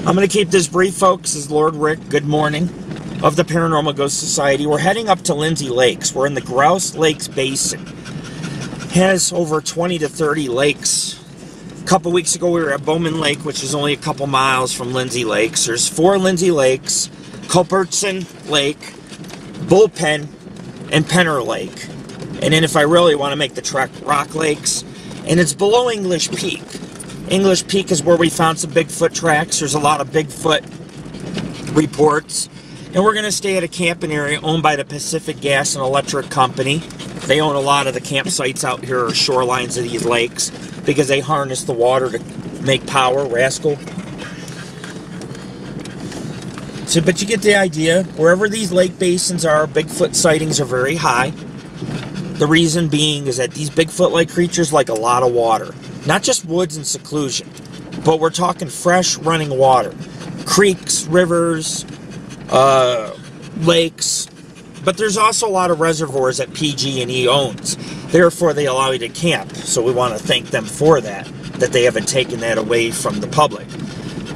I'm going to keep this brief, folks. This is Lord Rick. Good morning of the Paranormal Ghost Society. We're heading up to Lindsey Lakes. We're in the Grouse Lakes Basin. Has over 20 to 30 lakes. A couple weeks ago we were at Bowman Lake, which is only a couple miles from Lindsey Lakes. There's 4 Lindsey Lakes, Culbertson Lake, Bullpen, and Penner Lake. And then if I really want to make the trek, Rock Lakes. And it's below English Peak. English Peak is where we found some Bigfoot tracks. There's a lot of Bigfoot reports. And we're going to stay at a camping area owned by the Pacific Gas and Electric Company. They own a lot of the campsites out here, or shorelines of these lakes, because they harness the water to make power, rascal. So, but you get the idea. Wherever these lake basins are, Bigfoot sightings are very high. The reason being is that these Bigfoot-like creatures like a lot of water. Not just woods and seclusion, but we're talking fresh running water. Creeks, rivers, lakes. But there's also a lot of reservoirs that PG&E owns. Therefore, they allow you to camp. So we want to thank them for that they haven't taken that away from the public.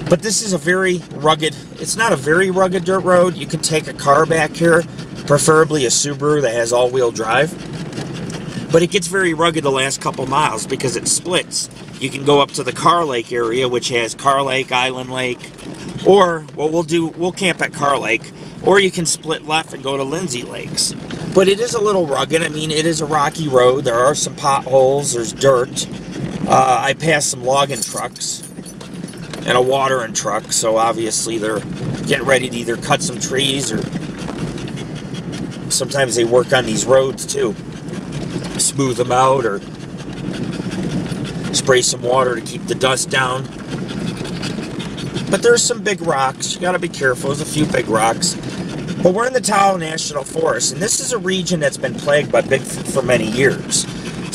But this is a very rugged, it's not a very rugged dirt road. You can take a car back here, preferably a Subaru that has all-wheel drive. But it gets very rugged the last couple miles because it splits. You can go up to the Carr Lake area, which has Carr Lake, Island Lake, or what we'll camp at Carr Lake, or you can split left and go to Lindsey Lakes. But it is a little rugged. I mean, it is a rocky road. There are some potholes. There's dirt. I passed some logging trucks and a watering truck, so obviously they're getting ready to either cut some trees or sometimes they work on these roads too. Smooth them out or spray some water to keep the dust down. But there's some big rocks. You got to be careful. There's a few big rocks. But we're in the Tahoe National Forest, and this is a region that's been plagued by Bigfoot for many years.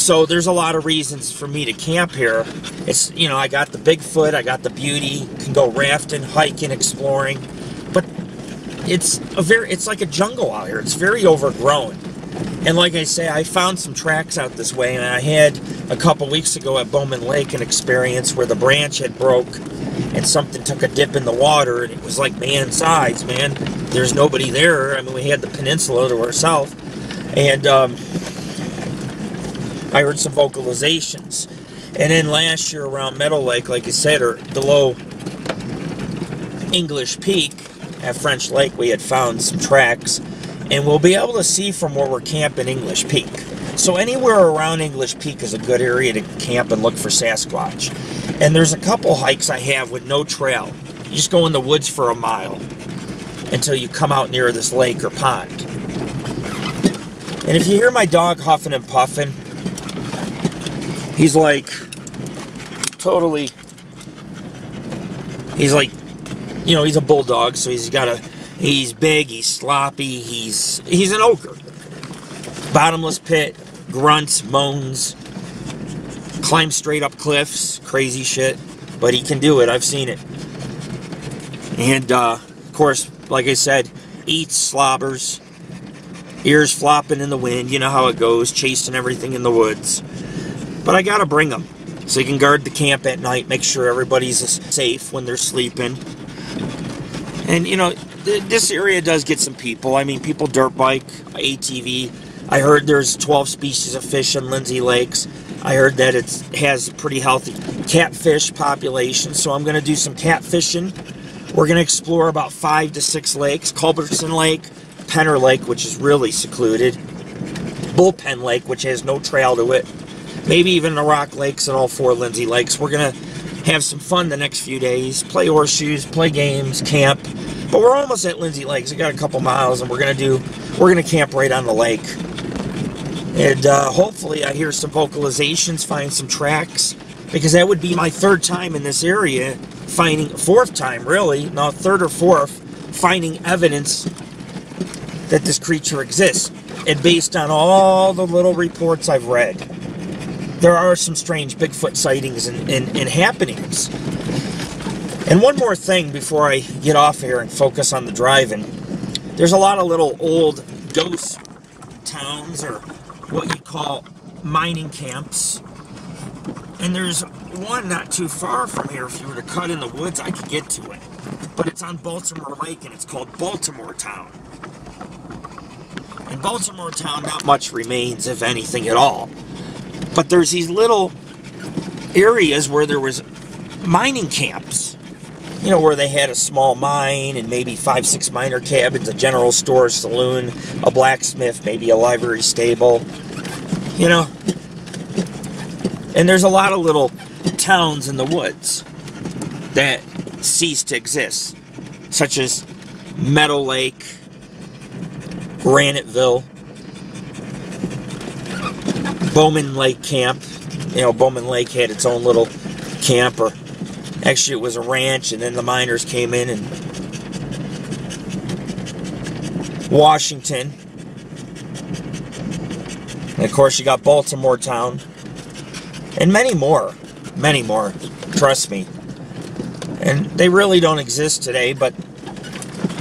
So there's a lot of reasons for me to camp here. It's, you know, I got the Bigfoot, I got the beauty, can go rafting, hiking, exploring. But it's like a jungle out here. It's very overgrown. And like I say, I found some tracks out this way, and I had a couple weeks ago at Bowman Lake an experience where the branch had broke and something took a dip in the water, and it was like man-sized, man. There's nobody there. I mean, we had the peninsula to ourselves, and I heard some vocalizations. And then last year around Meadow Lake, like I said, or below English Peak at French Lake, we had found some tracks. And we'll be able to see from where we're camping English Peak. So anywhere around English Peak is a good area to camp and look for Sasquatch. And there's a couple hikes I have with no trail. You just go in the woods for a mile until you come out near this lake or pond. And if you hear my dog huffing and puffing, he's like totally, he's like, you know, he's a bulldog, so he's big, he's sloppy, he's an ochre. Bottomless pit, grunts, moans, climbs straight up cliffs, crazy shit. But he can do it, I've seen it. And, of course, like I said, eats, slobbers, ears flopping in the wind. You know how it goes, chasing everything in the woods. But I gotta bring him so he can guard the camp at night, make sure everybody's safe when they're sleeping. And, you know, this area does get some people. I mean, people dirt bike, ATV. I heard there's 12 species of fish in Lindsey Lakes. I heard that it has a pretty healthy catfish population, so I'm going to do some catfishing. We're going to explore about 5 to 6 lakes. Culbertson Lake, Penner Lake, which is really secluded. Bullpen Lake, which has no trail to it. Maybe even the Rock Lakes and all 4 Lindsey Lakes. We're going to have some fun the next few days. Play horseshoes, play games, camp. But we're almost at Lindsey Lakes. We got a couple miles, and we're gonna camp right on the lake. And hopefully, I hear some vocalizations, find some tracks, because that would be my 3rd time in this area, finding 4th time really, no, 3rd or 4th, finding evidence that this creature exists. And based on all the little reports I've read, there are some strange Bigfoot sightings and happenings. And one more thing before I get off here and focus on the driving. There's a lot of little old ghost towns, or what you call mining camps. And there's one not too far from here. If you were to cut in the woods, I could get to it. But it's on Baltimore Lake, and it's called Baltimore Town. In Baltimore Town, not much remains, if anything at all. But there's these little areas where there was mining camps. You know, where they had a small mine and maybe 5-6 miner cabins, a general store, saloon, a blacksmith, maybe a livery stable. You know? And there's a lot of little towns in the woods that cease to exist, such as Meadow Lake, Graniteville, Bowman Lake Camp. You know, Bowman Lake had its own little camp, or actually it was a ranch, and then the miners came in. And Washington, and of course you got Baltimore Town, and many more, trust me. And they really don't exist today, but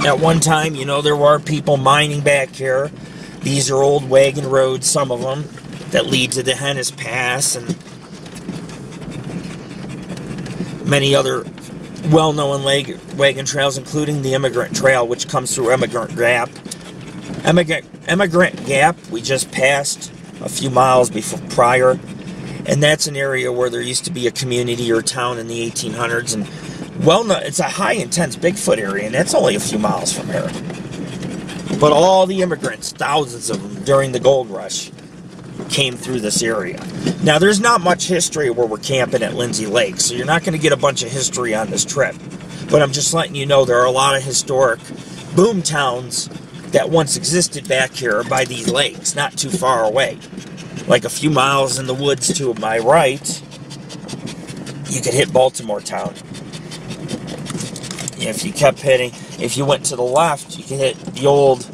at one time, you know, there were people mining back here. These are old wagon roads, some of them, that lead to the Hennis Pass and many other well-known wagon trails, including the Immigrant Trail, which comes through Immigrant Gap. Immigrant Gap, we just passed a few miles prior, and that's an area where there used to be a community or town in the 1800s, and it's a high intense Bigfoot area, and that's only a few miles from here. But all the immigrants, thousands of them during the gold rush, came through this area. Now, there's not much history where we're camping at Lindsey Lake, so you're not going to get a bunch of history on this trip. But I'm just letting you know there are a lot of historic boom towns that once existed back here by these lakes, not too far away. Like a few miles in the woods to my right, you could hit Baltimore Town. If you kept hitting, if you went to the left, you could hit the old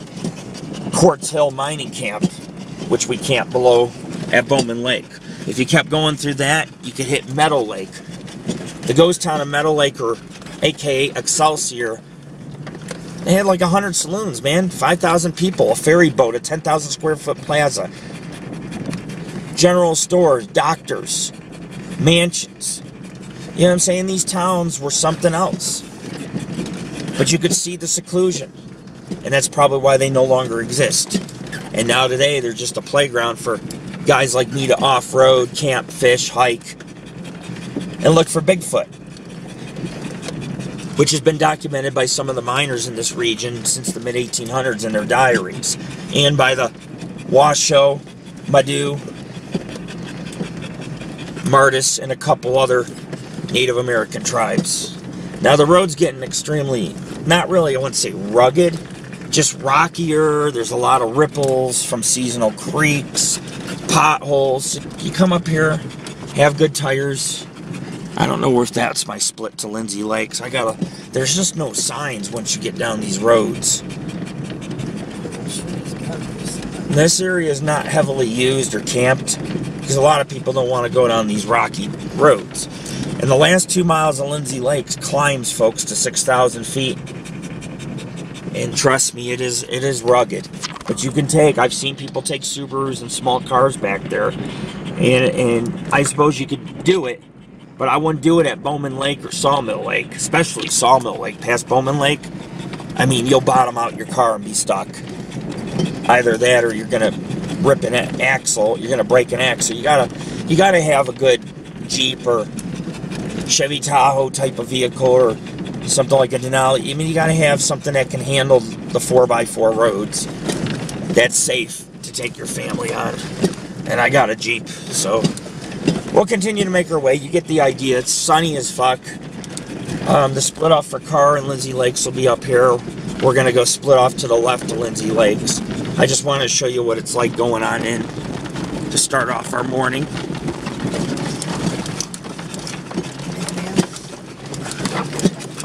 Quartz Hill mining camp, which we camped below at Bowman Lake. If you kept going through that, you could hit Meadow Lake. The ghost town of Meadow Lake, or aka Excelsior, they had like 100 saloons, man. 5,000 people, a ferry boat, a 10,000 square foot plaza, general stores, doctors, mansions. You know what I'm saying? These towns were something else. But you could see the seclusion. And that's probably why they no longer exist. And now today, they're just a playground for guys like me to off-road, camp, fish, hike, and look for Bigfoot. Which has been documented by some of the miners in this region since the mid-1800s in their diaries. And by the Washoe, Madu, Martis, and a couple other Native American tribes. Now the road's getting extremely, not really, I wouldn't say rugged, just rockier. There's a lot of ripples from seasonal creeks, potholes. You come up here, have good tires. I don't know if that's my split to Lindsey Lakes. There's just no signs once you get down these roads. This area is not heavily used or camped because a lot of people don't want to go down these rocky roads. And the last 2 miles of Lindsey Lakes climbs, folks, to 6,000 feet. And trust me, it is rugged. But you can I've seen people take Subarus and small cars back there. And I suppose you could do it. But I wouldn't do it at Bowman Lake or Sawmill Lake. Especially Sawmill Lake. Past Bowman Lake, I mean, you'll bottom out your car and be stuck. Either that or you're going to rip an axle. You're going to break an axle. You gotta have a good Jeep or Chevy Tahoe type of vehicle, or something like a Denali. I mean, you got to have something that can handle the 4x4 roads that's safe to take your family on. And I got a Jeep, so we'll continue to make our way. You get the idea. It's sunny as fuck. The split off for Carr and Lindsey Lakes will be up here. We're going to go split off to the left to Lindsey Lakes. I just want to show you what it's like going on in to start off our morning.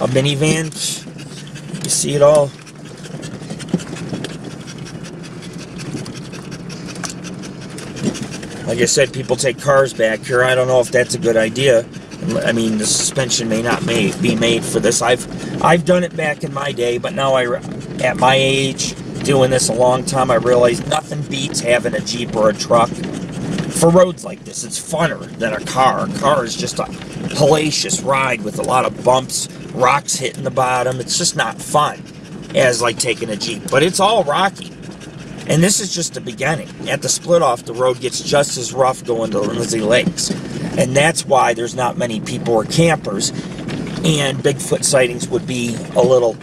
A minivan, you see it all. Like I said, people take cars back here. I don't know if that's a good idea. I mean, the suspension may not be made for this. I've done it back in my day, but now at my age, doing this a long time, I realize nothing beats having a Jeep or a truck for roads like this, it's funner than a car. A car is just a hellacious ride with a lot of bumps, rocks hitting the bottom. It's just not fun as like taking a Jeep, but it's all rocky. And this is just the beginning. At the split off, the road gets just as rough going to Lindsey Lakes. And that's why there's not many people or campers. And Bigfoot sightings would be a little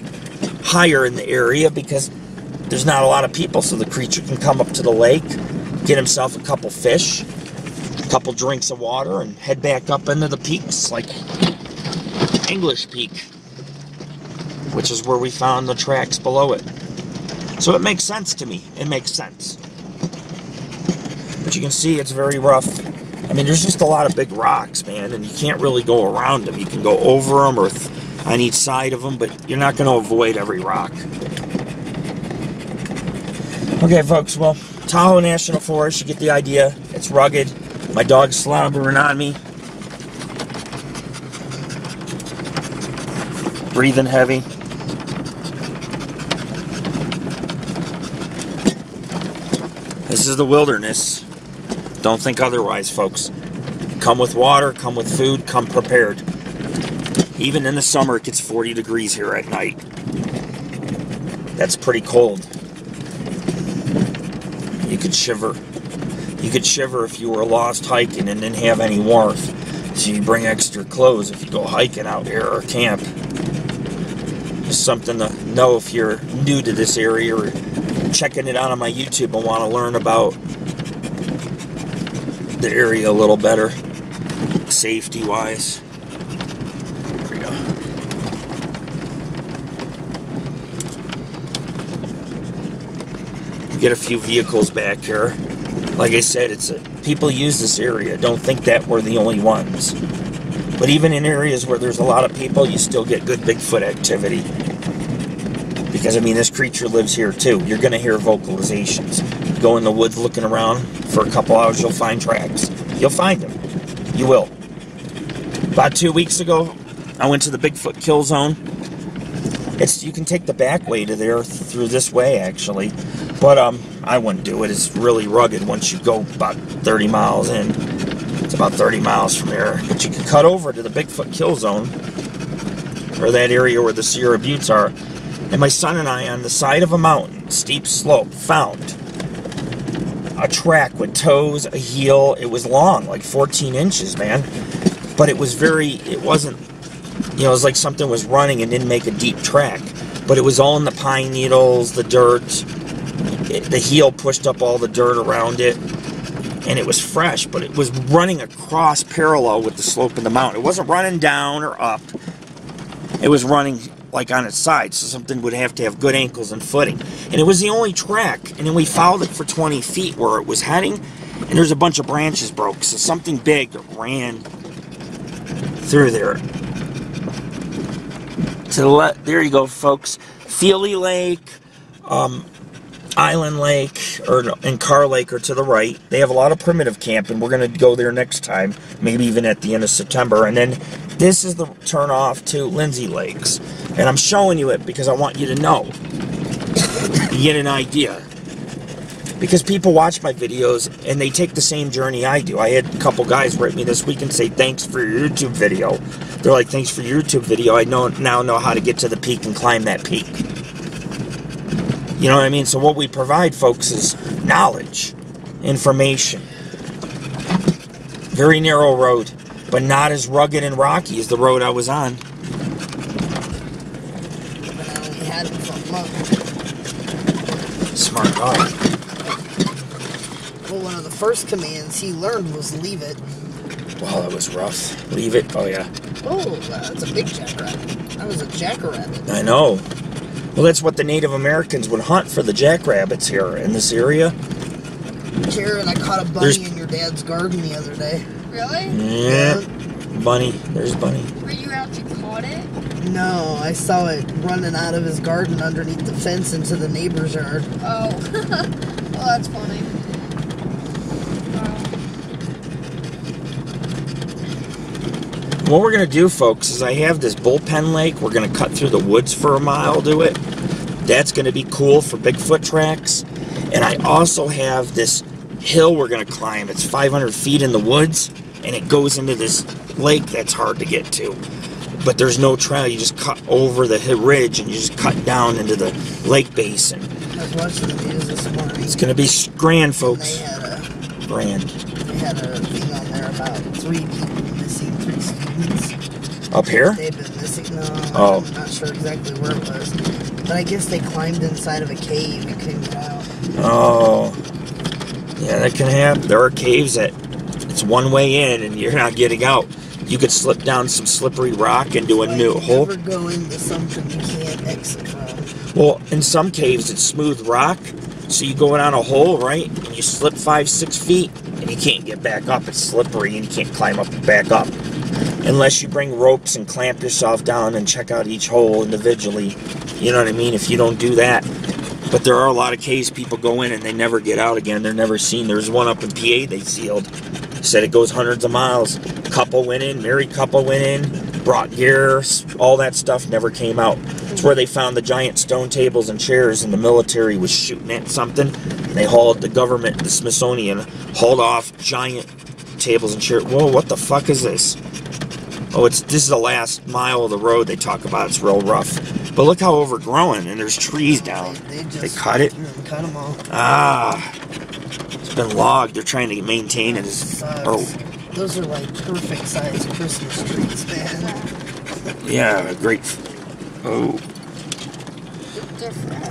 higher in the area because there's not a lot of people. So the creature can come up to the lake, get himself a couple fish, a couple drinks of water, and head back up into the peaks like English Peak, which is where we found the tracks below it. So it makes sense to me. It makes sense. But you can see it's very rough. I mean, there's just a lot of big rocks, man, and you can't really go around them. You can go over them or on each side of them, but you're not going to avoid every rock. Okay, folks, well, Tahoe National Forest, you get the idea. It's rugged. My dog's slobbering on me. Breathing heavy. This is the wilderness. Don't think otherwise, folks. Come with water, come with food, come prepared. Even in the summer, it gets 40 degrees here at night. That's pretty cold. You could shiver. You could shiver if you were lost hiking and didn't have any warmth. So you bring extra clothes if you go hiking out here or camp. Just something to know if you're new to this area or checking it out on my YouTube and want to learn about the area a little better, safety-wise. There we go. You get a few vehicles back here. Like I said, people use this area. Don't think that we're the only ones. But even in areas where there's a lot of people, you still get good Bigfoot activity. Because, I mean, this creature lives here, too. You're going to hear vocalizations. Go in the woods looking around for a couple hours, you'll find tracks. You'll find them. You will. About 2 weeks ago, I went to the Bigfoot kill zone. You can take the back way to there through this way, actually. But I wouldn't do it. It's really rugged once you go about 30 miles in. It's about 30 miles from there. But you can cut over to the Bigfoot kill zone, or that area where the Sierra Buttes are. And my son and I, on the side of a mountain, steep slope, found a track with toes, a heel. It was long, like 14 inches, man. But it wasn't, it was like something was running and didn't make a deep track. But it was all in the pine needles, the dirt. The heel pushed up all the dirt around it. And it was fresh, but it was running across parallel with the slope of the mountain. It wasn't running down or up. It was running like on its side, so something would have to have good ankles and footing. And it was the only track, and then we followed it for 20 feet where it was heading, and there's a bunch of branches broke, so something big ran through there. There you go, folks. Feely Lake, Island Lake, and Carr Lake are to the right. They have a lot of primitive camping. We're going to go there next time, maybe even at the end of September. And then this is the turn off to Lindsey Lakes. And I'm showing you it because I want you to know. You get an idea. Because people watch my videos and they take the same journey I do. I had a couple guys write me this week and say, thanks for your YouTube video. They're like, thanks for your YouTube video. I now know how to get to the peak and climb that peak. You know what I mean? So what we provide, folks, is knowledge, information. Very narrow road, but not as rugged and rocky as the road I was on. Smart dog. Well, one of the first commands he learned was leave it. Wow, that was rough. Leave it? Oh, yeah. Oh, that's a big jackrabbit. That was a jackrabbit. I know. Well, that's what the Native Americans would hunt for, the jackrabbits here in this area. Jared, I caught a bunny in your dad's garden the other day. Really? Yeah. Bunny. There's Bunny. Were you actually caught it? No, I saw it running out of his garden underneath the fence into the neighbor's yard. Oh. Well, that's funny. What we're going to do, folks, is I have this bullpen lake. We're going to cut through the woods for a mile to it. That's going to be cool for Bigfoot tracks. And I also have this hill we're going to climb. It's 500 feet in the woods, and it goes into this lake that's hard to get to. But there's no trail. You just cut over the ridge, and you just cut down into the lake basin. I was watching the news this morning. It's going to be grand, folks. They had a Grand. They had a thing on there about 3 people missing, 3 students. Up here? They've been missing. No, Oh. I'm not sure exactly where it was. But I guess they climbed inside of a cave and couldn't get out. Oh. Yeah, that can happen. There are caves that it's one way in and you're not getting out. You could slip down some slippery rock into a new hole. Never go into something you can't exit from. Well, in some caves it's smooth rock, so you go down a hole, right? And you slip 5-6 feet and you can't get back up. It's slippery and you can't climb up and back up. Unless you bring ropes and clamp yourself down and check out each hole individually. You know what I mean? If you don't do that. But there are a lot of caves people go in and they never get out again. They're never seen. There's one up in PA they sealed. Said it goes hundreds of miles. Couple went in, married couple went in, brought gear, all that stuff never came out. It's where they found the giant stone tables and chairs, and the military was shooting at something. They hauled, the government, the Smithsonian, hauled off giant tables and chairs. Whoa, what the fuck is this? Oh, this is the last mile of the road they talk about. It's real rough. But look how overgrown, and there's trees down. They cut it? Cut them all. Ah. It's been logged. They're trying to maintain it. Those are like perfect sized Christmas trees, man. Yeah, great. Oh.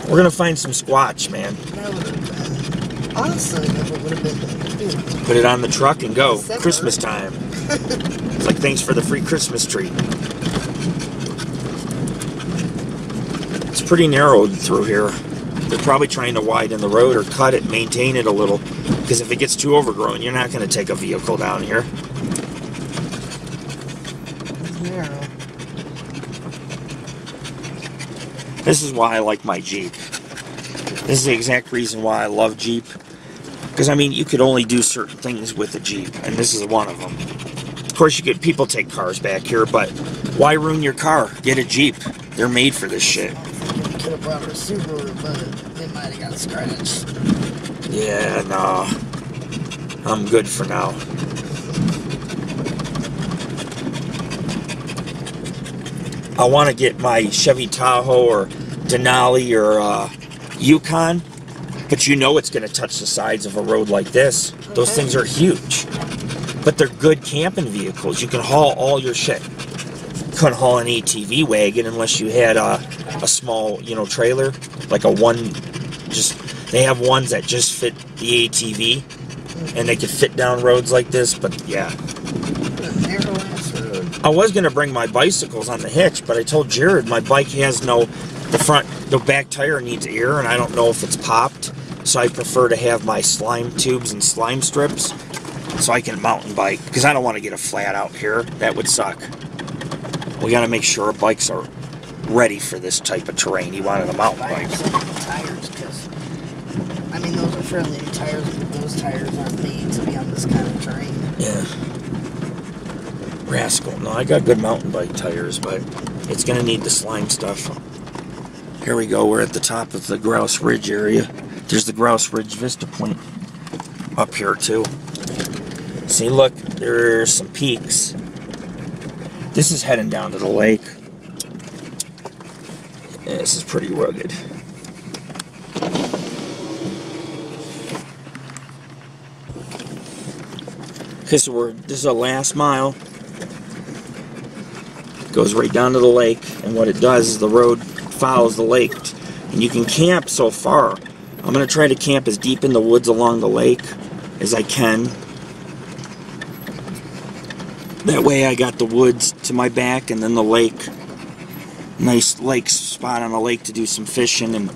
We're gonna find some squatch, man. That would have been. Honestly, that would have been. Put it on the truck and go. December. Christmas time. It's like, thanks for the free Christmas tree. It's pretty narrow through here. They're probably trying to widen the road or cut it, maintain it a little. Because if it gets too overgrown, you're not going to take a vehicle down here. Narrow. This is why I like my Jeep. This is the exact reason why I love Jeep. Because, I mean, you could only do certain things with a Jeep, and this is one of them. Of course, people take cars back here, but why ruin your car? Get a Jeep. They're made for this shit. You could have brought a Subaru, but it might have got scratched. Yeah, no. I'm good for now. I want to get my Chevy Tahoe or Denali or Yukon, but you know it's going to touch the sides of a road like this. Those things are huge. But they're good camping vehicles. You can haul all your shit. Couldn't haul an ATV wagon unless you had a small, trailer, like a one. They have ones that just fit the ATV, and they could fit down roads like this. But yeah, I was gonna bring my bicycles on the hitch, but I told Jared my bike has the back tire needs air, and I don't know if it's popped. So I prefer to have my slime tubes and slime strips, so I can mountain bike, because I don't want to get a flat out here. That would suck. We got to make sure our bikes are ready for this type of terrain. He wanted a mountain bike. Tires, because I mean those are fairly new tires, but those tires aren't made to be on this kind of terrain. Yeah. Rascal. No, I got good mountain bike tires, but it's going to need the slime stuff. Here we go. We're at the top of the Grouse Ridge area. There's the Grouse Ridge Vista Point up here too. See, look, there's some peaks. This is heading down to the lake. Yeah, this is pretty rugged. Okay, so this is a last mile. It goes right down to the lake, and what it does is the road follows the lake. And you can camp so far. I'm going to try to camp as deep in the woods along the lake as I can. That way I got the woods to my back and then the lake. Nice lake spot on the lake to do some fishing and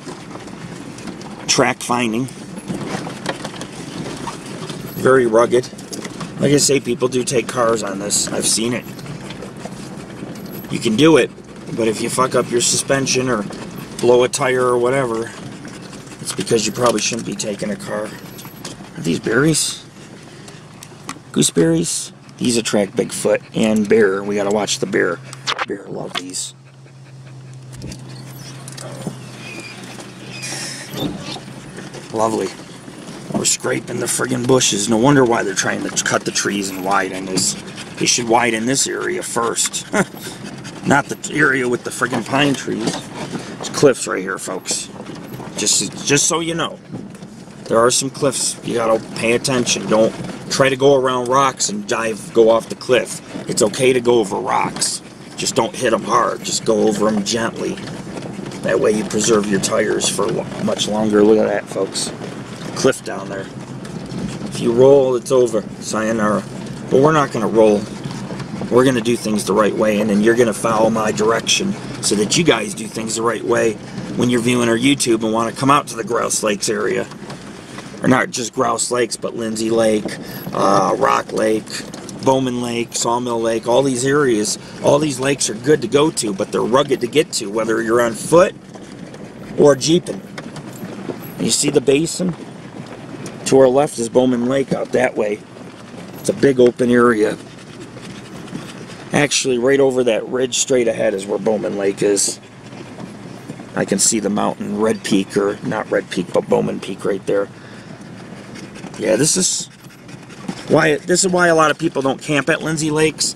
track finding. Very rugged. Like I say, people do take cars on this. I've seen it. You can do it, but if you fuck up your suspension or blow a tire or whatever, it's because you probably shouldn't be taking a car. Are these berries? Gooseberries? These attract Bigfoot and bear. We gotta watch the bear. Bear love these. Lovely. We're scraping the friggin' bushes. No wonder why they're trying to cut the trees and widen this. They should widen this area first. Not the area with the friggin' pine trees. There's cliffs right here, folks. Just so you know. There are some cliffs. You gotta pay attention. Don't try to go around rocks and go off the cliff. It's okay to go over rocks. Just don't hit them hard. Just go over them gently. That way you preserve your tires for much longer. Look at that, folks. Cliff down there. If you roll, it's over. Sayonara. But we're not going to roll. We're going to do things the right way, and then you're going to follow my direction so that you guys do things the right way when you're viewing our YouTube and want to come out to the Grouse Lakes area. Or not just Grouse Lakes, but Lindsey Lake, Rock Lake, Bowman Lake, Sawmill Lake, all these areas. All these lakes are good to go to, but they're rugged to get to, whether you're on foot or jeeping. And you see the basin? To our left is Bowman Lake out that way. It's a big open area. Actually, right over that ridge straight ahead is where Bowman Lake is. I can see the mountain, Red Peak, or not Red Peak, but Bowman Peak right there. Yeah, this is why a lot of people don't camp at Lindsey Lakes.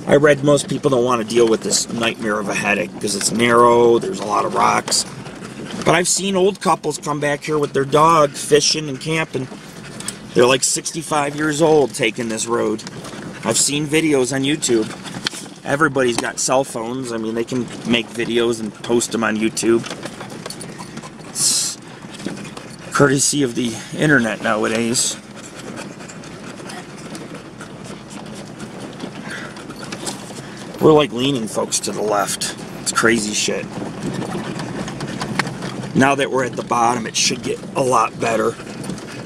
I read most people don't want to deal with this nightmare of a headache because it's narrow, there's a lot of rocks. But I've seen old couples come back here with their dog fishing and camping. They're like 65 years old taking this road. I've seen videos on YouTube. Everybody's got cell phones. I mean, they can make videos and post them on YouTube. It's courtesy of the internet nowadays. We're like leaning folks to the left. It's crazy shit. Now that we're at the bottom, it should get a lot better.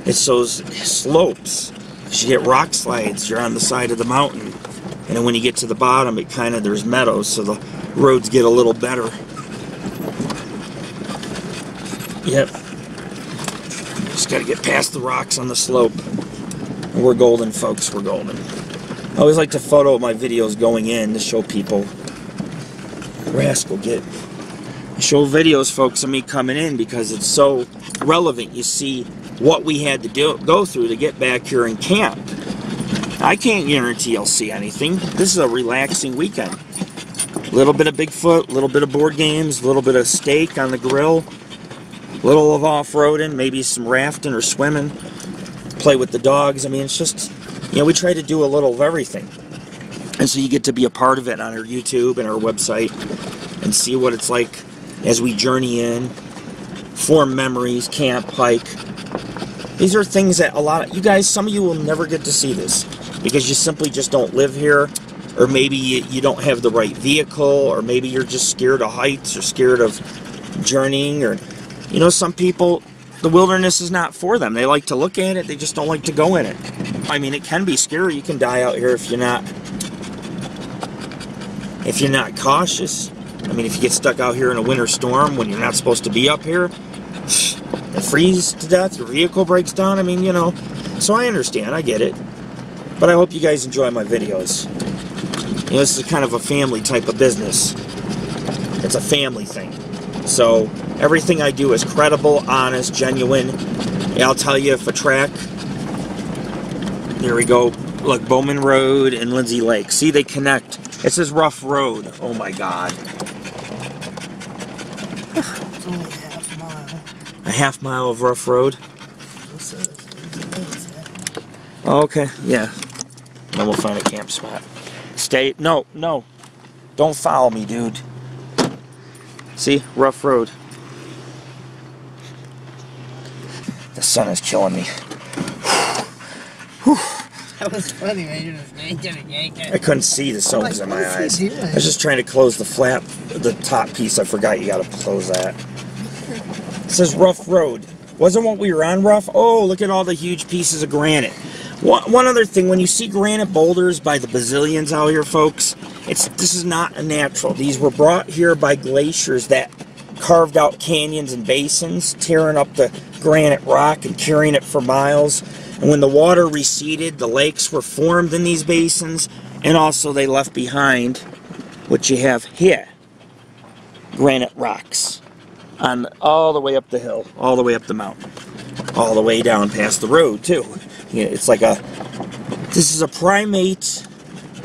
It's those slopes. You get rock slides, you're on the side of the mountain. And then when you get to the bottom, it kind of, there's meadows, so the roads get a little better. Yep. Just got to get past the rocks on the slope. And we're golden, folks, we're golden. I always like to photo my videos going in to show people. Rascal, show videos, folks, of me coming in because it's so relevant. You see what we had to go through to get back here and camp. I can't guarantee you'll see anything. This is a relaxing weekend. A little bit of Bigfoot, a little bit of board games, a little bit of steak on the grill, a little of off-roading, maybe some rafting or swimming, play with the dogs. I mean, it's just, you know, we try to do a little of everything. And so you get to be a part of it on our YouTube and our website and see what it's like as we journey in, form memories, camp, hike. These are things that a lot of you guys, some of you will never get to see this because you simply just don't live here, or maybe you don't have the right vehicle, or maybe you're just scared of heights or scared of journeying, or, you know, some people, the wilderness is not for them. They like to look at it, they just don't like to go in it. I mean, it can be scary. You can die out here if you're not cautious. I mean, if you get stuck out here in a winter storm when you're not supposed to be up here, and freeze to death, your vehicle breaks down, I mean, you know. So I understand, I get it. But I hope you guys enjoy my videos. You know, this is kind of a family type of business. It's a family thing. So everything I do is credible, honest, genuine. I'll tell you if a track, there we go, look, Bowman Road and Lindsey Lake. See, they connect. It says rough road. Oh my God. It's only half a mile. A half mile of rough road? Oh, okay, yeah. Then we'll find a camp spot. Stay, no, don't follow me, dude. See, rough road. The sun is killing me. That was funny, man. You're just yanking. I couldn't see the stones in my eyes. Doing? I was just trying to close the flap, the top piece. I forgot you gotta close that. It says rough road. Wasn't what we were on rough? Oh, look at all the huge pieces of granite. One other thing, when you see granite boulders by the bazillions out here, folks, this is not a natural. These were brought here by glaciers that carved out canyons and basins, tearing up the granite rock and carrying it for miles. And when the water receded, the lakes were formed in these basins, and also they left behind what you have here, granite rocks, on all the way up the hill, all the way up the mountain. all the way down past the road too. It's like this is a primate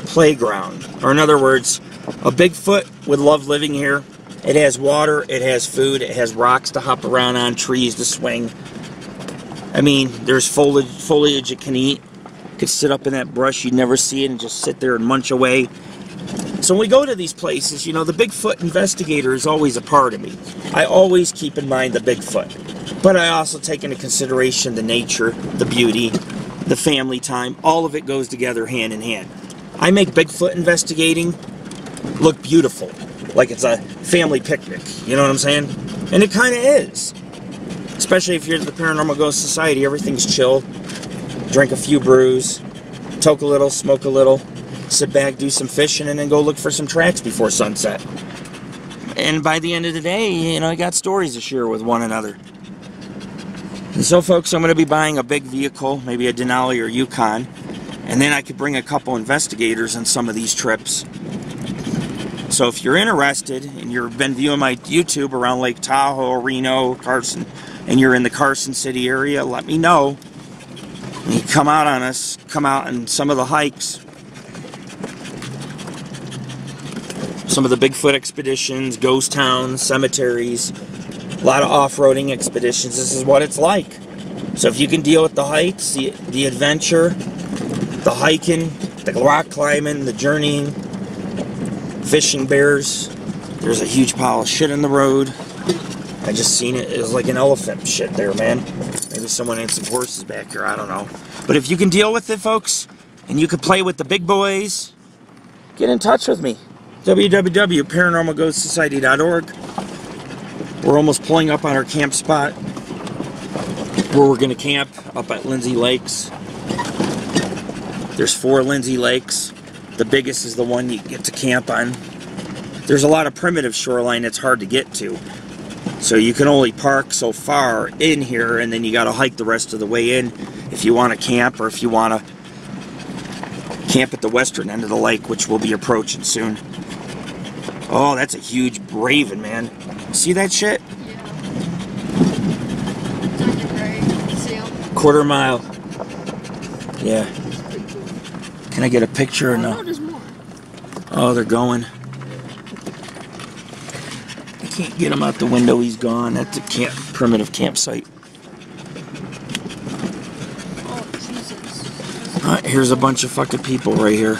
playground, or in other words, a Bigfoot would love living here. It has water, it has food, it has rocks to hop around on, trees to swing. I mean, there's foliage it can eat. It could sit up in that brush, you'd never see it, and just sit there and munch away. So when we go to these places, you know, the Bigfoot investigator is always a part of me. I always keep in mind the Bigfoot. But I also take into consideration the nature, the beauty, the family time. All of it goes together hand in hand. I make Bigfoot investigating look beautiful. Like it's a family picnic. You know what I'm saying? And it kind of is. Especially if you're at the Paranormal Ghost Society, everything's chill. Drink a few brews, toke a little, smoke a little, sit back, do some fishing, and then go look for some tracks before sunset. And by the end of the day, you know, I got stories to share with one another. And so, folks, I'm going to be buying a big vehicle, maybe a Denali or Yukon, and then I could bring a couple investigators on some of these trips. So if you're interested, and you've been viewing my YouTube around Lake Tahoe, Reno, Carson, and you're in the Carson City area, let me know. And you come out on us, come out on some of the hikes. Some of the Bigfoot expeditions, ghost towns, cemeteries, a lot of off-roading expeditions. This is what it's like. So if you can deal with the heights, the adventure, the hiking, the rock climbing, the journeying, fishing bears, there's a huge pile of shit in the road. I just seen it. It was like an elephant shit there, man. Maybe someone had some horses back here, I don't know. But if you can deal with it, folks, and you can play with the big boys, get in touch with me. www.paranormalghostsociety.org. We're almost pulling up on our camp spot where we're going to camp up at Lindsey Lakes. There's 4 Lindsey Lakes. The biggest is the one you get to camp on. There's a lot of primitive shoreline that's hard to get to. So you can only park so far in here, and then you got to hike the rest of the way in if you want to camp, or if you want to camp at the western end of the lake, which we'll be approaching soon. Oh, that's a huge raven, man. See that shit? Yeah. Quarter mile. Yeah. Can I get a picture or no? No, there's more. Oh, they're going. I can't get him out the window. He's gone. That's a primitive campsite. Oh, Jesus. Here's a bunch of fucking people right here.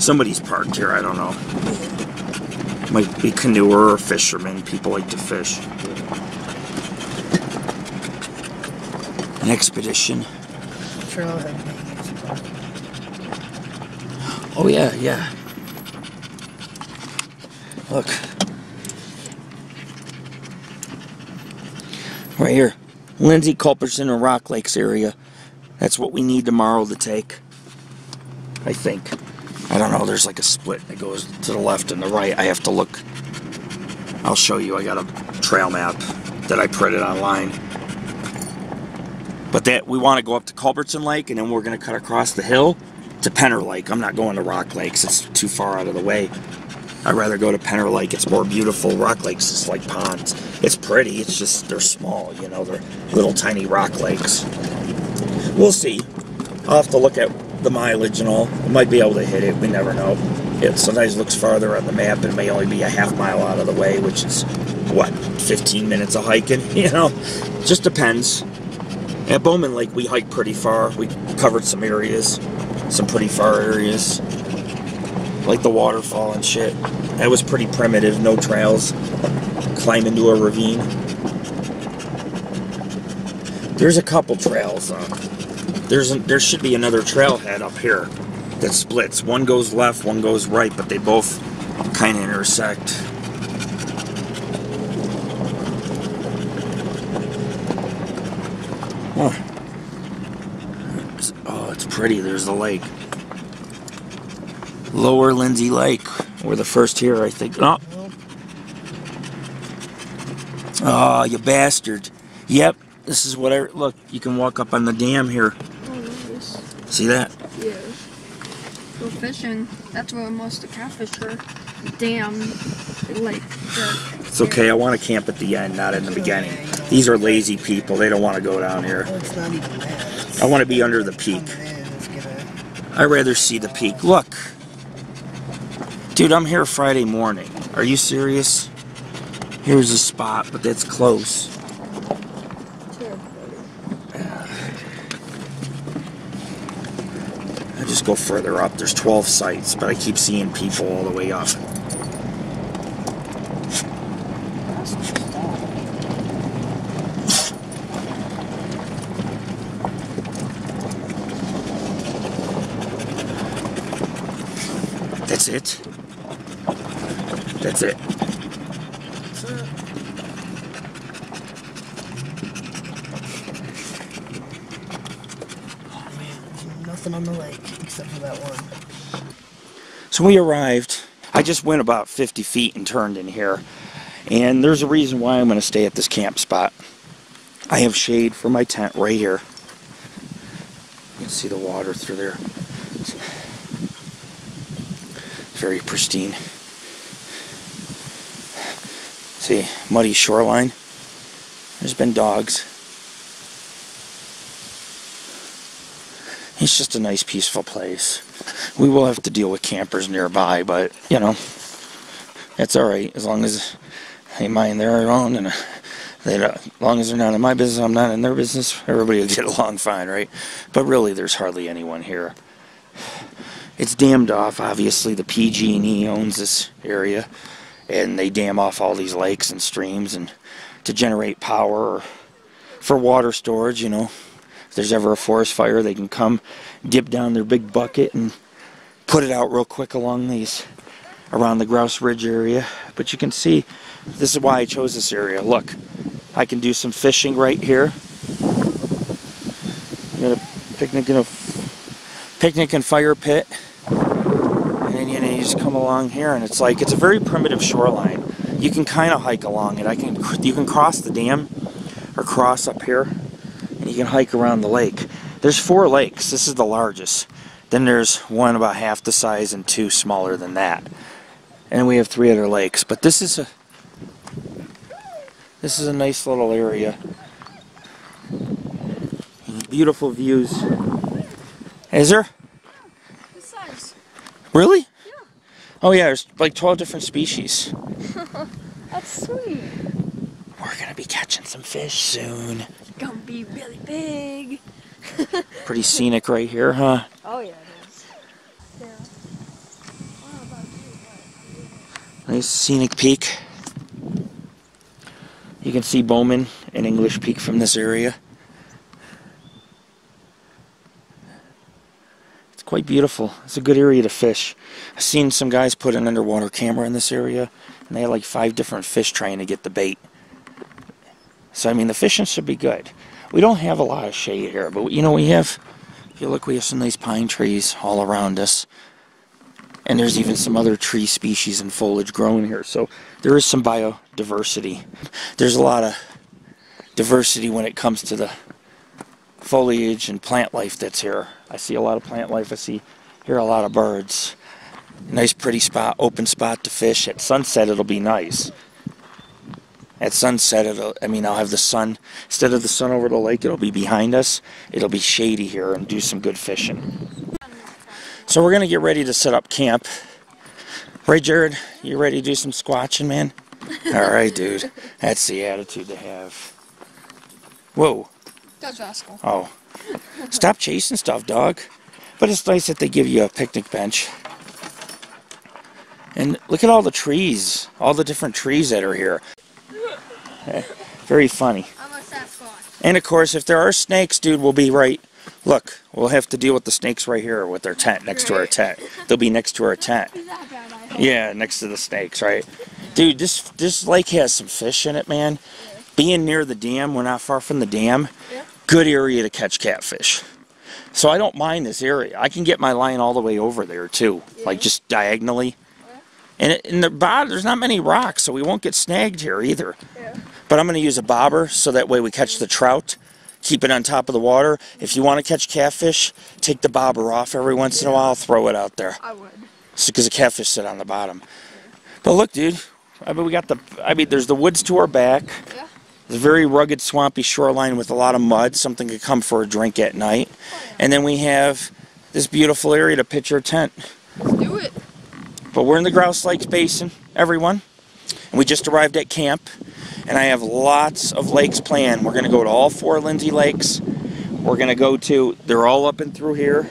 Somebody's parked here, I don't know. Might be canoer or fishermen. People like to fish. An expedition. Trailhead. Oh yeah, yeah. Look. Right here. Lindsey, Culbertson, and Rock Lakes area. That's what we need tomorrow to take. I think. I don't know, there's like a split that goes to the left and the right. I have to look. I'll show you. I got a trail map that I printed online. But that we want to go up to Culbertson Lake, and then we're going to cut across the hill to Penner Lake. I'm not going to Rock Lakes. It's too far out of the way. I'd rather go to Penner Lake. It's more beautiful. Rock Lakes is like ponds. It's pretty. It's just they're small, you know. They're little tiny rock lakes. We'll see. I'll have to look at the mileage and all. I might be able to hit it. We never know. It sometimes looks farther on the map and may only be a half mile out of the way, which is, what, 15 minutes of hiking? You know, just depends. At Bowman Lake, we hiked pretty far. We covered some areas, some pretty far areas, like the waterfall and shit. That was pretty primitive, no trails. Climb into a ravine. There's a couple trails. There should be another trailhead up here that splits. One goes left, one goes right, but they both kind of intersect. Oh, it's pretty. There's the lake. Lower Lindsey Lake. We're the first here, I think. Oh. Oh, you bastard. Yep, this is what I... Look, you can walk up on the dam here. Oh, nice. See that? Yeah. fishing. That's where most of the catfish are. Damn, like It's okay, I want to camp at the end, not in the beginning. These are lazy people, they don't want to go down here. Well, it's not even that. I want to be under the peak. I'd rather see the peak. Look. Dude, I'm here Friday morning. Are you serious? Here's a spot, but that's close. I just go further up. There's 12 sites, but I keep seeing people all the way up. That's it? That's it. Oh man, nothing on the lake except for that one. So we arrived. I just went about 50 feet and turned in here. And there's a reason why I'm going to stay at this camp spot. I have shade for my tent right here. You can see the water through there. It's very pristine. See, muddy shoreline. There's been dogs. It's just a nice, peaceful place. We will have to deal with campers nearby, but, you know, that's alright. As long as they mind their own, and as long as they're not in my business, I'm not in their business, everybody will get along fine, right? But really, there's hardly anyone here. It's dammed off. Obviously, the PG&E owns this area, and they dam off all these lakes and streams and to generate power or for water storage, you know. If there's ever a forest fire, they can come dip down their big bucket and put it out real quick along these, around the Grouse Ridge area. But you can see, this is why I chose this area. Look, I can do some fishing right here. I got a picnic and fire pit. And then you just come along here, and it's like, it's a very primitive shoreline. You can kind of hike along it. You can cross the dam or cross up here, and you can hike around the lake. There's 4 lakes. This is the largest. Then there's one about half the size and 2 smaller than that. And we have 3 other lakes. But this is a nice little area. Beautiful views. Is there? this size. Really? Yeah. Oh yeah, there's like 12 different species. That's sweet. We're gonna be catching some fish soon. Gonna be really big. Pretty scenic right here, huh? Oh yeah, it is. Yeah. Nice scenic peak. You can see Bowman and English Peak from this area. It's quite beautiful. It's a good area to fish. I've seen some guys put an underwater camera in this area, and they had like 5 different fish trying to get the bait. So I mean, the fishing should be good. We don't have a lot of shade here, but you know, we have, if you look, we have some nice pine trees all around us. And there's even some other tree species and foliage growing here. So there is some biodiversity. There's a lot of diversity when it comes to the foliage and plant life that's here. I see a lot of plant life. I hear a lot of birds. Nice pretty spot, open spot to fish. At sunset it'll be nice. At sunset, I'll have the sun, instead of the sun over the lake, it'll be behind us. It'll be shady here and do some good fishing. So we're going to get ready to set up camp. Right, Jared? You ready to do some squatching, man? All right, dude. That's the attitude to have. Whoa. That's rascal. Oh. Stop chasing stuff, dog. But it's nice that they give you a picnic bench. And look at all the trees, all the different trees that are here. Very funny. I'm a Sasquatch. And of course, if there are snakes, dude, we'll be right. Look, we'll have to deal with the snakes right here with their tent, next to our tent. They'll be next to our tent. Yeah, next to the snakes, right? Dude, this lake has some fish in it, man. Yeah. Being near the dam, we're not far from the dam. Yeah. Good area to catch catfish. So I don't mind this area. I can get my line all the way over there too, like just diagonally. And in the bottom, there's not many rocks, so we won't get snagged here either. Yeah. But I'm going to use a bobber, so that way we catch the trout. keep it on top of the water. If you want to catch catfish, take the bobber off every once in a while, throw it out there. I would. Because the catfish sit on the bottom. But look, dude, I mean, there's the woods to our back. Yeah. It's a very rugged, swampy shoreline with a lot of mud. Something could come for a drink at night. And then we have this beautiful area to pitch our tent. Let's do it. But we're in the Grouse Lakes Basin, everyone. And we just arrived at camp. And I have lots of lakes planned. We're going to go to all 4 Lindsey lakes. We're going to go to, they're all up and through here.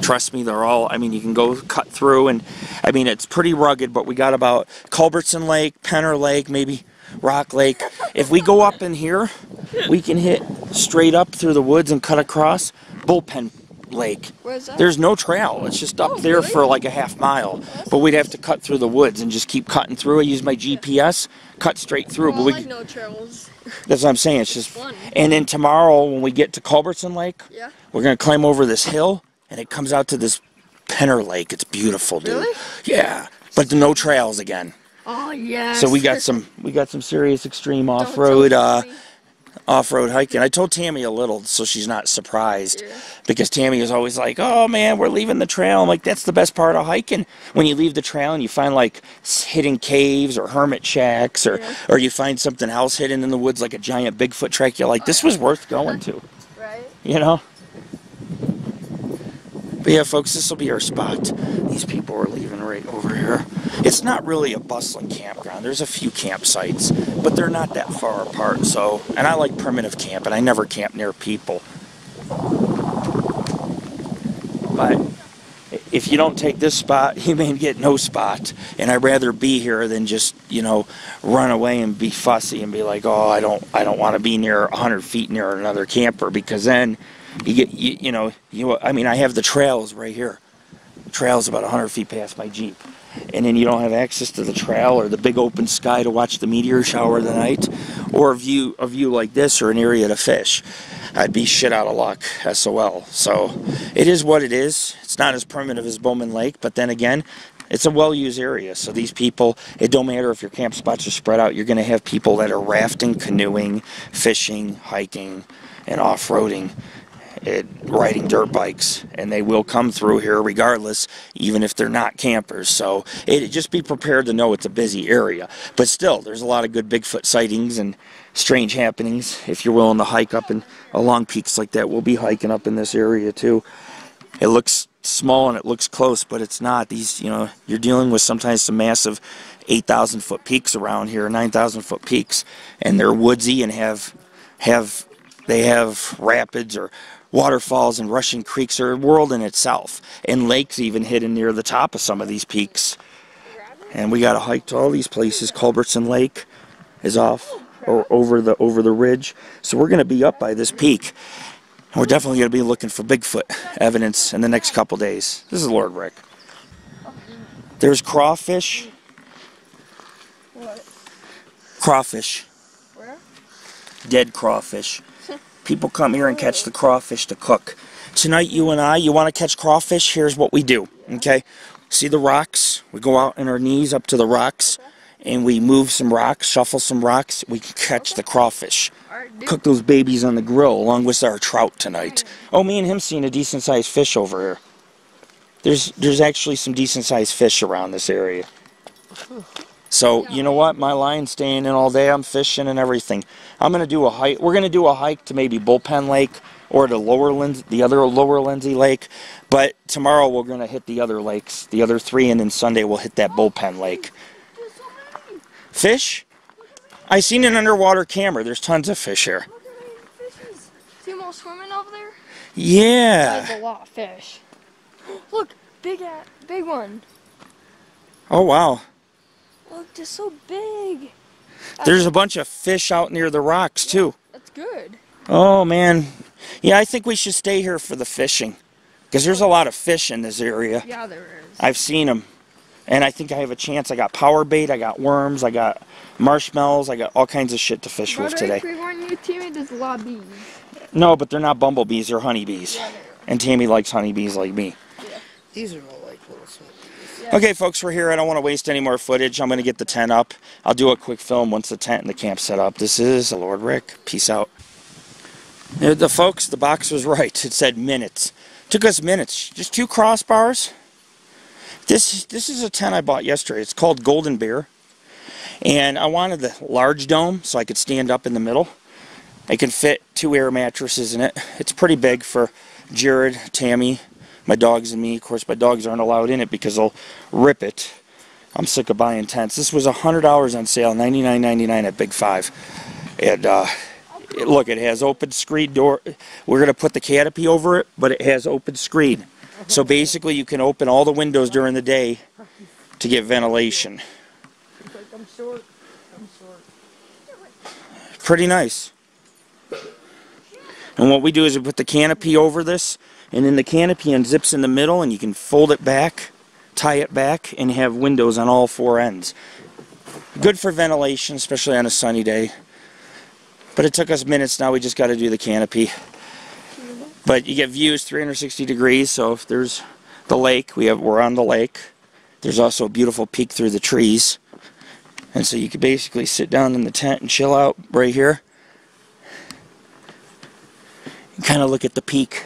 Trust me, they're all, I mean, you can go cut through. And, I mean, it's pretty rugged. But we got about Culbertson Lake, Penner Lake, maybe Rock Lake. If we go up in here, we can hit straight up through the woods and cut across Bullpen Lake. Where's that? There's no trail. It's just up there for like a half mile. But we'd have to cut through the woods and just keep cutting through. I use my GPS, cut straight through. Well, but I like no trails. That's what I'm saying. It's just fun. And then tomorrow when we get to Culbertson Lake, Yeah. we're going to climb over this hill and it comes out to this Penner Lake. It's beautiful, dude. Really? Yeah. But no trails again. Oh yes. So we got some serious extreme Don't off-road tell me. off-road hiking. I told Tammy a little so she's not surprised. Yeah. Because Tammy is always like, "Oh man, we're leaving the trail." I'm like, "That's the best part of hiking. When you leave the trail and you find like hidden caves or hermit shacks or you find something else hidden in the woods like a giant Bigfoot track, you're like, this was worth going to." Right. You know? But yeah, folks, this will be our spot. These people are leaving right over here. It's not really a bustling campground. There's a few campsites, but they're not that far apart. So, and I like primitive camping. I never camp near people. But if you don't take this spot, you may get no spot. And I'd rather be here than just, you know, run away and be fussy and be like, "Oh, I don't want to be near 100 feet near another camper," because then you get, I mean, I have the trails right here. The trail's about 100 feet past my Jeep. And then you don't have access to the trail or the big open sky to watch the meteor shower of the night, or a view like this or an area to fish. I'd be shit out of luck, SOL. So it is what it is. It's not as primitive as Bowman Lake, but then again, it's a well-used area. So these people, it don't matter if your camp spots are spread out, you're going to have people that are rafting, canoeing, fishing, hiking, and off-roading, riding dirt bikes, and they will come through here regardless, even if they're not campers. So just be prepared to know it's a busy area. But still, there's a lot of good Bigfoot sightings and strange happenings if you're willing to hike up and along peaks like that. We'll be hiking up in this area too. It looks small and it looks close, but it's not. These, you know, you're dealing with sometimes some massive 8,000 foot peaks around here, 9,000 foot peaks, and they're woodsy and they have rapids or waterfalls and rushing creeks. Are a world in itself, and lakes even hidden near the top of some of these peaks. And we got to hike to all these places. Culbertson Lake is off or over the ridge, so we're going to be up by this peak. And we're definitely going to be looking for Bigfoot evidence in the next couple days. This is Lord Rick. There's crawfish. What? Crawfish. Where? Dead crawfish. People come here and catch the crawfish to cook. Tonight, you and I, you want to catch crawfish? Here's what we do, okay? See the rocks? We go out on our knees up to the rocks, and we move some rocks, shuffle some rocks. We can catch the crawfish. Cook those babies on the grill along with our trout tonight. Oh, me and him seen a decent-sized fish over here. There's actually some decent-sized fish around this area. So, you know what? My line's staying in all day. I'm fishing and everything. I'm going to do a hike. We're going to do a hike to maybe Bullpen Lake or to the other lower Lindsey Lake. But tomorrow we're going to hit the other lakes, the other 3, and then Sunday we'll hit that Bullpen Lake. Fish? I seen an underwater camera. There's tons of fish here. Look at these fishes. See them all swimming over there? Yeah. There's a lot of fish. Look, big one. Oh, wow. Look, they're so big. There's a bunch of fish out near the rocks, too. That's good. Oh, man. Yeah, I think we should stay here for the fishing. Because there's a lot of fish in this area. Yeah, there is. I've seen them. And I think I have a chance. I got power bait, I got worms, I got marshmallows, I got all kinds of shit to fish with today. We warn you, Timmy, there's a lot of bees. No, but they're not bumblebees, they're honeybees. Yeah, they are. And Tammy likes honeybees like me. These are all like little Okay, folks, we're here. I don't want to waste any more footage. I'm going to get the tent up. I'll do a quick film once the tent and the camp's set up. This is Lord Rick. Peace out. Folks, the box was right. It said minutes. Took us minutes. Just 2 crossbars. This is a tent I bought yesterday. It's called Golden Bear. And I wanted the large dome so I could stand up in the middle. I can fit 2 air mattresses in it. It's pretty big for Jared, Tammy, my dogs and me. Of course, my dogs aren't allowed in it because they'll rip it. I'm sick of buying tents. This was $100 on sale, $99.99 at Big 5. And look, it has open screen door. We're going to put the canopy over it, but it has open screen. So basically, you can open all the windows during the day to get ventilation. Pretty nice. And what we do is we put the canopy over this, and then the canopy unzips in the middle, and you can fold it back, tie it back, and have windows on all 4 ends. Good for ventilation, especially on a sunny day. But it took us minutes. Now we just got to do the canopy. But you get views 360 degrees, so if there's the lake, we're on the lake. There's also a beautiful peek through the trees. And so you can basically sit down in the tent and chill out right here. And kind of look at the peak.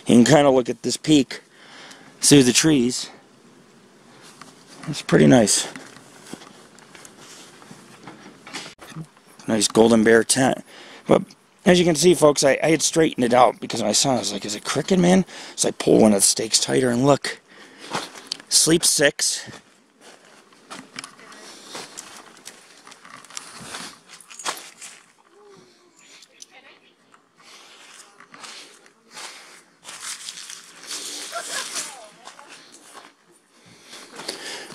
You can kind of look at this peak through the trees. It's pretty nice. Nice Golden Bear tent. But as you can see, folks, I had straightened it out because my son was like, is it crooked, man? So I pull one of the stakes tighter and look. Sleep 6.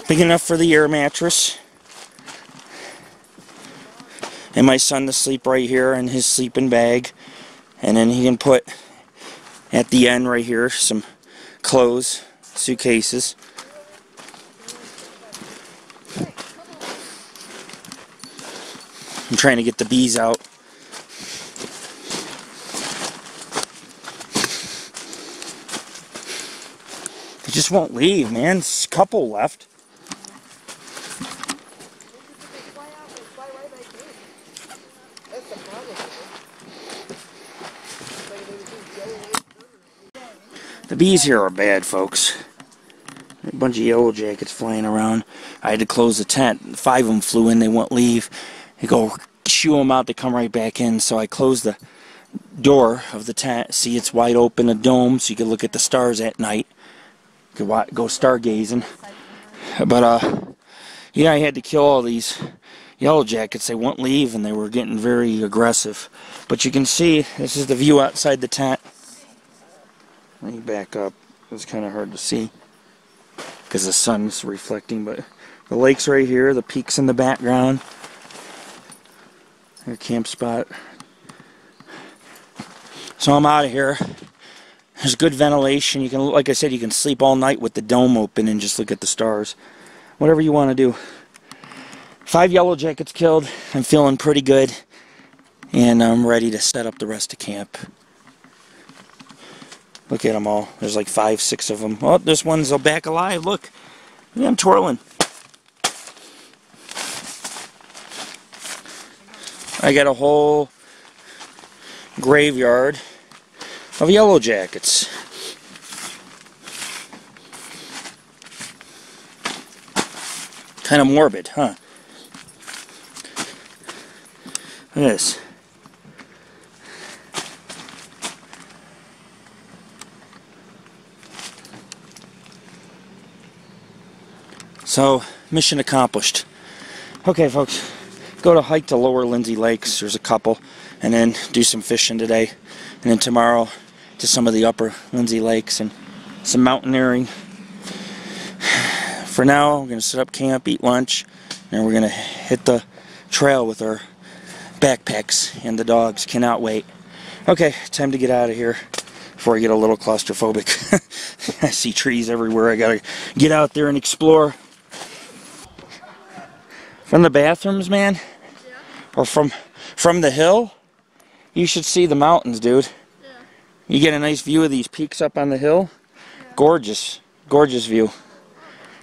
Big enough for the air mattress. And my son to sleep right here in his sleeping bag. And then he can put at the end right here some clothes, suitcases. I'm trying to get the bees out. They just won't leave, man. There's a couple left. The bees here are bad, folks. A bunch of yellow jackets flying around. I had to close the tent. 5 of them flew in. They wouldn't leave. I go shoo them out. They come right back in. So I closed the door of the tent. See, it's wide open, a dome, so you can look at the stars at night. You could go stargazing. But, yeah, I had to kill all these yellow jackets. They wouldn't leave, and they were getting very aggressive. But you can see, this is the view outside the tent. Let me back up. It's kind of hard to see because the sun's reflecting, but the lake's right here, the peak's in the background. Their camp spot. So I'm out of here. There's good ventilation. You can, like I said, you can sleep all night with the dome open and just look at the stars. Whatever you want to do. 5 yellow jackets killed. I'm feeling pretty good, and I'm ready to set up the rest of camp. Look at them all. There's like 5, 6 of them. Oh, this one's back alive. Look. Yeah, I'm twirling. I got a whole graveyard of yellow jackets. Kind of morbid, huh? Look at this. So, mission accomplished. Okay, folks, go to hike to lower Lindsey lakes. There's a couple, and then do some fishing today, and then tomorrow to some of the upper Lindsey lakes and some mountaineering. For now, we're going to set up camp, eat lunch, and we're going to hit the trail with our backpacks, and the dogs cannot wait. Okay, time to get out of here. before I get a little claustrophobic. I see trees everywhere. I gotta get out there and explore. From the bathrooms, man, or from the hill, you should see the mountains, dude. Yeah. You get a nice view of these peaks up on the hill. Yeah. Gorgeous, gorgeous view.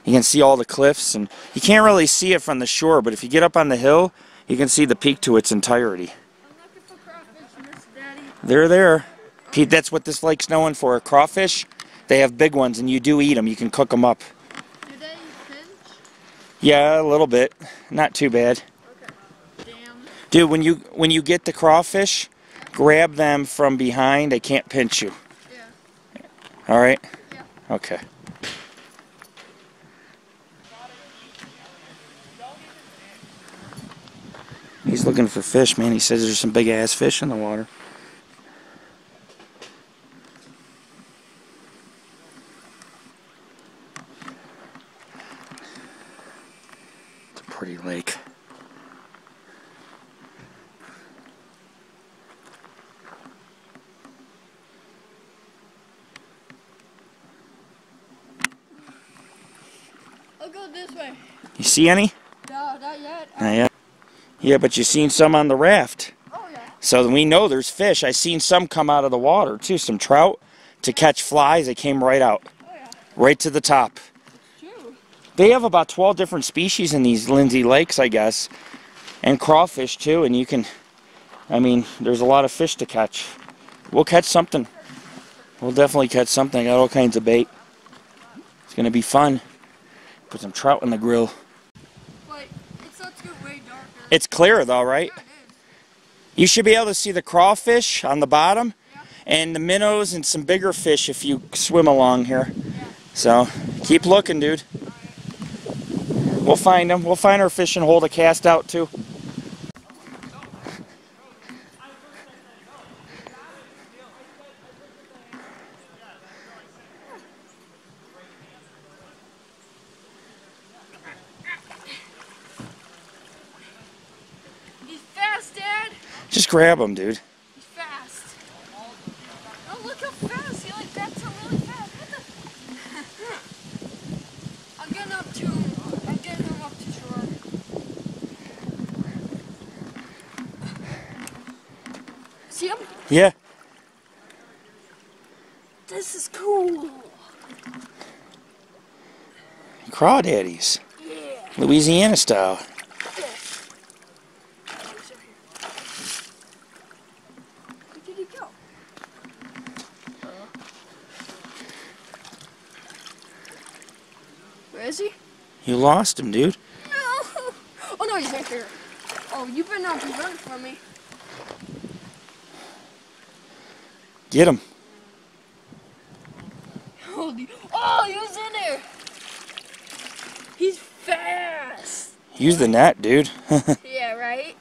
You can see all the cliffs, and you can't really see it from the shore, but if you get up on the hill, you can see the peak to its entirety. I'm looking for crawfish, Miss Daddy. They're there. Pete, that's what this lake's known for. Crawfish, they have big ones, and you do eat them. You can cook them up. Do they pinch? Yeah, a little bit. Not too bad. Okay. Damn. Dude, when you get the crawfish, grab them from behind. They can't pinch you. Yeah. All right? Yeah. Okay. He's looking for fish, man. He says there's some big ass fish in the water. It's a pretty lake. I'll go this way. You see any? No, not yet. Not yet. Yeah, but you seen some on the raft. Oh, yeah. So we know there's fish. I seen some come out of the water too. Some trout to catch flies. They came right out. Oh, yeah. Right to the top. True. They have about 12 different species in these Lindsey lakes, I guess. And crawfish too. And you can, I mean, there's a lot of fish to catch. We'll catch something. We'll definitely catch something. I got all kinds of bait. It's going to be fun. Put some trout in the grill. But it's not too way darker. It's clear though, right? Yeah, it is. You should be able to see the crawfish on the bottom. Yeah. And the minnows and some bigger fish if you swim along here. Yeah. So, keep looking, dude. We'll find them. We'll find our fishing hole to cast out to. He's fast, Dad. Just grab them, dude. He's fast. Oh, look how fast. He like backs up really fast. What the? I'm getting up to him. I'm getting him up to shore. See him? Yeah. This is cool. Crawdaddies. Yeah. Louisiana style. Where did he go? Where is he? You lost him, dude. No. Oh no, he's right here. Oh, you better not be running from me. Get him. Holy. Oh, he was in there. He's fast. Use the net, dude. Yeah, right?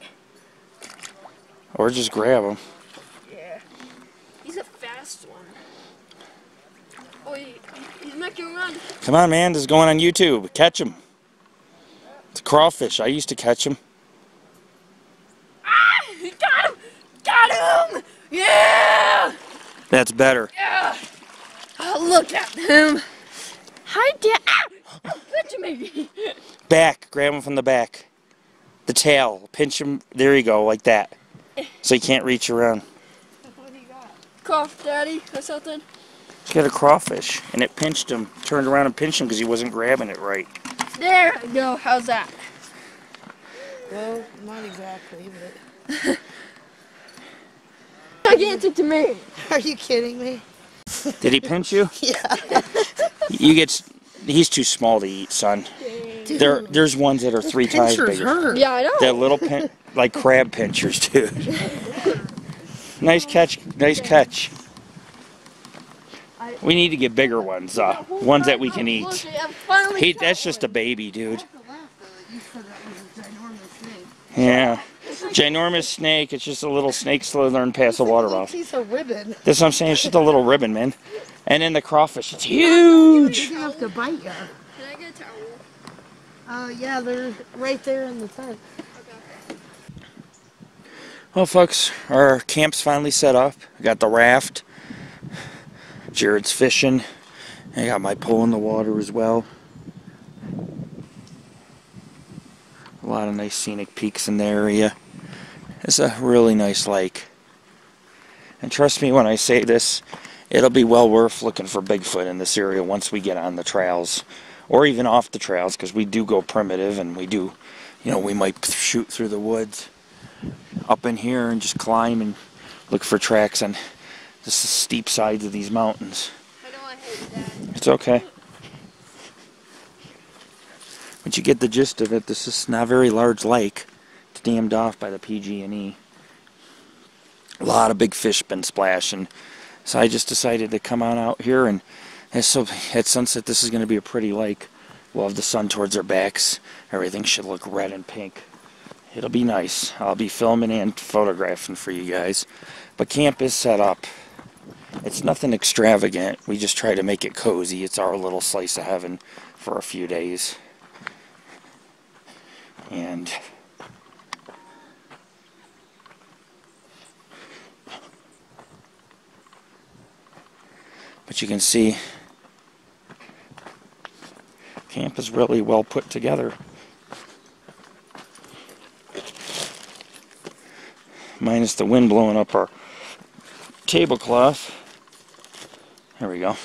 Or just grab him. Yeah. He's a fast one. Oh, he's making a run. Come on, man. This is going on YouTube. Catch him. It's a crawfish. I used to catch him. Ah! He got him! Got him! Yeah! That's better. Yeah! Oh, look at him. Hi, Dad. Ah! Pinch me. Back. Grab him from the back. The tail. Pinch him. There you go. Like that. So he can't reach around. What do you got? Cough, Daddy, or something? He got a crawfish. And it pinched him. Turned around and pinched him because he wasn't grabbing it right. There we go. How's that? Well, not exactly, but... Gigantic to me. Are you kidding me? Did he pinch you? Yeah. He's too small to eat, son. Dude, There's ones that are 3 times pinchers bigger. hurt. Yeah, I know. They're little like crab pinchers, dude. Nice catch, nice catch. We need to get bigger ones, ones that we can eat. That's just a baby, dude. Yeah. Ginormous snake. It's just a little snake slithering past the water mouth. He's a ribbon. That's what I'm saying. It's just a little ribbon, man. And then the crawfish. It's huge. He's enough to bite you. Can I get a towel? Yeah, they're right there in the tent. Okay. Well, folks, our camp's finally set up. We got the raft. Jared's fishing. I got my pole in the water as well. A lot of nice scenic peaks in the area. It's a really nice lake. And trust me when I say this, it'll be well worth looking for Bigfoot in this area once we get on the trails. Or even off the trails, because we do go primitive and we do, you know, we might shoot through the woods up in here and just climb and look for tracks on the steep sides of these mountains. I know I hate that. It's okay. But you get the gist of it. This is not a very large lake. It's dammed off by the PG&E. A lot of big fish been splashing. So I just decided to come on out here, and so at sunset this is going to be a pretty lake. We'll have the sun towards our backs. Everything should look red and pink. It'll be nice. I'll be filming and photographing for you guys. But camp is set up. It's nothing extravagant. We just try to make it cozy. It's our little slice of heaven for a few days. And but you can see camp is really well put together. Minus the wind blowing up our tablecloth. There we go.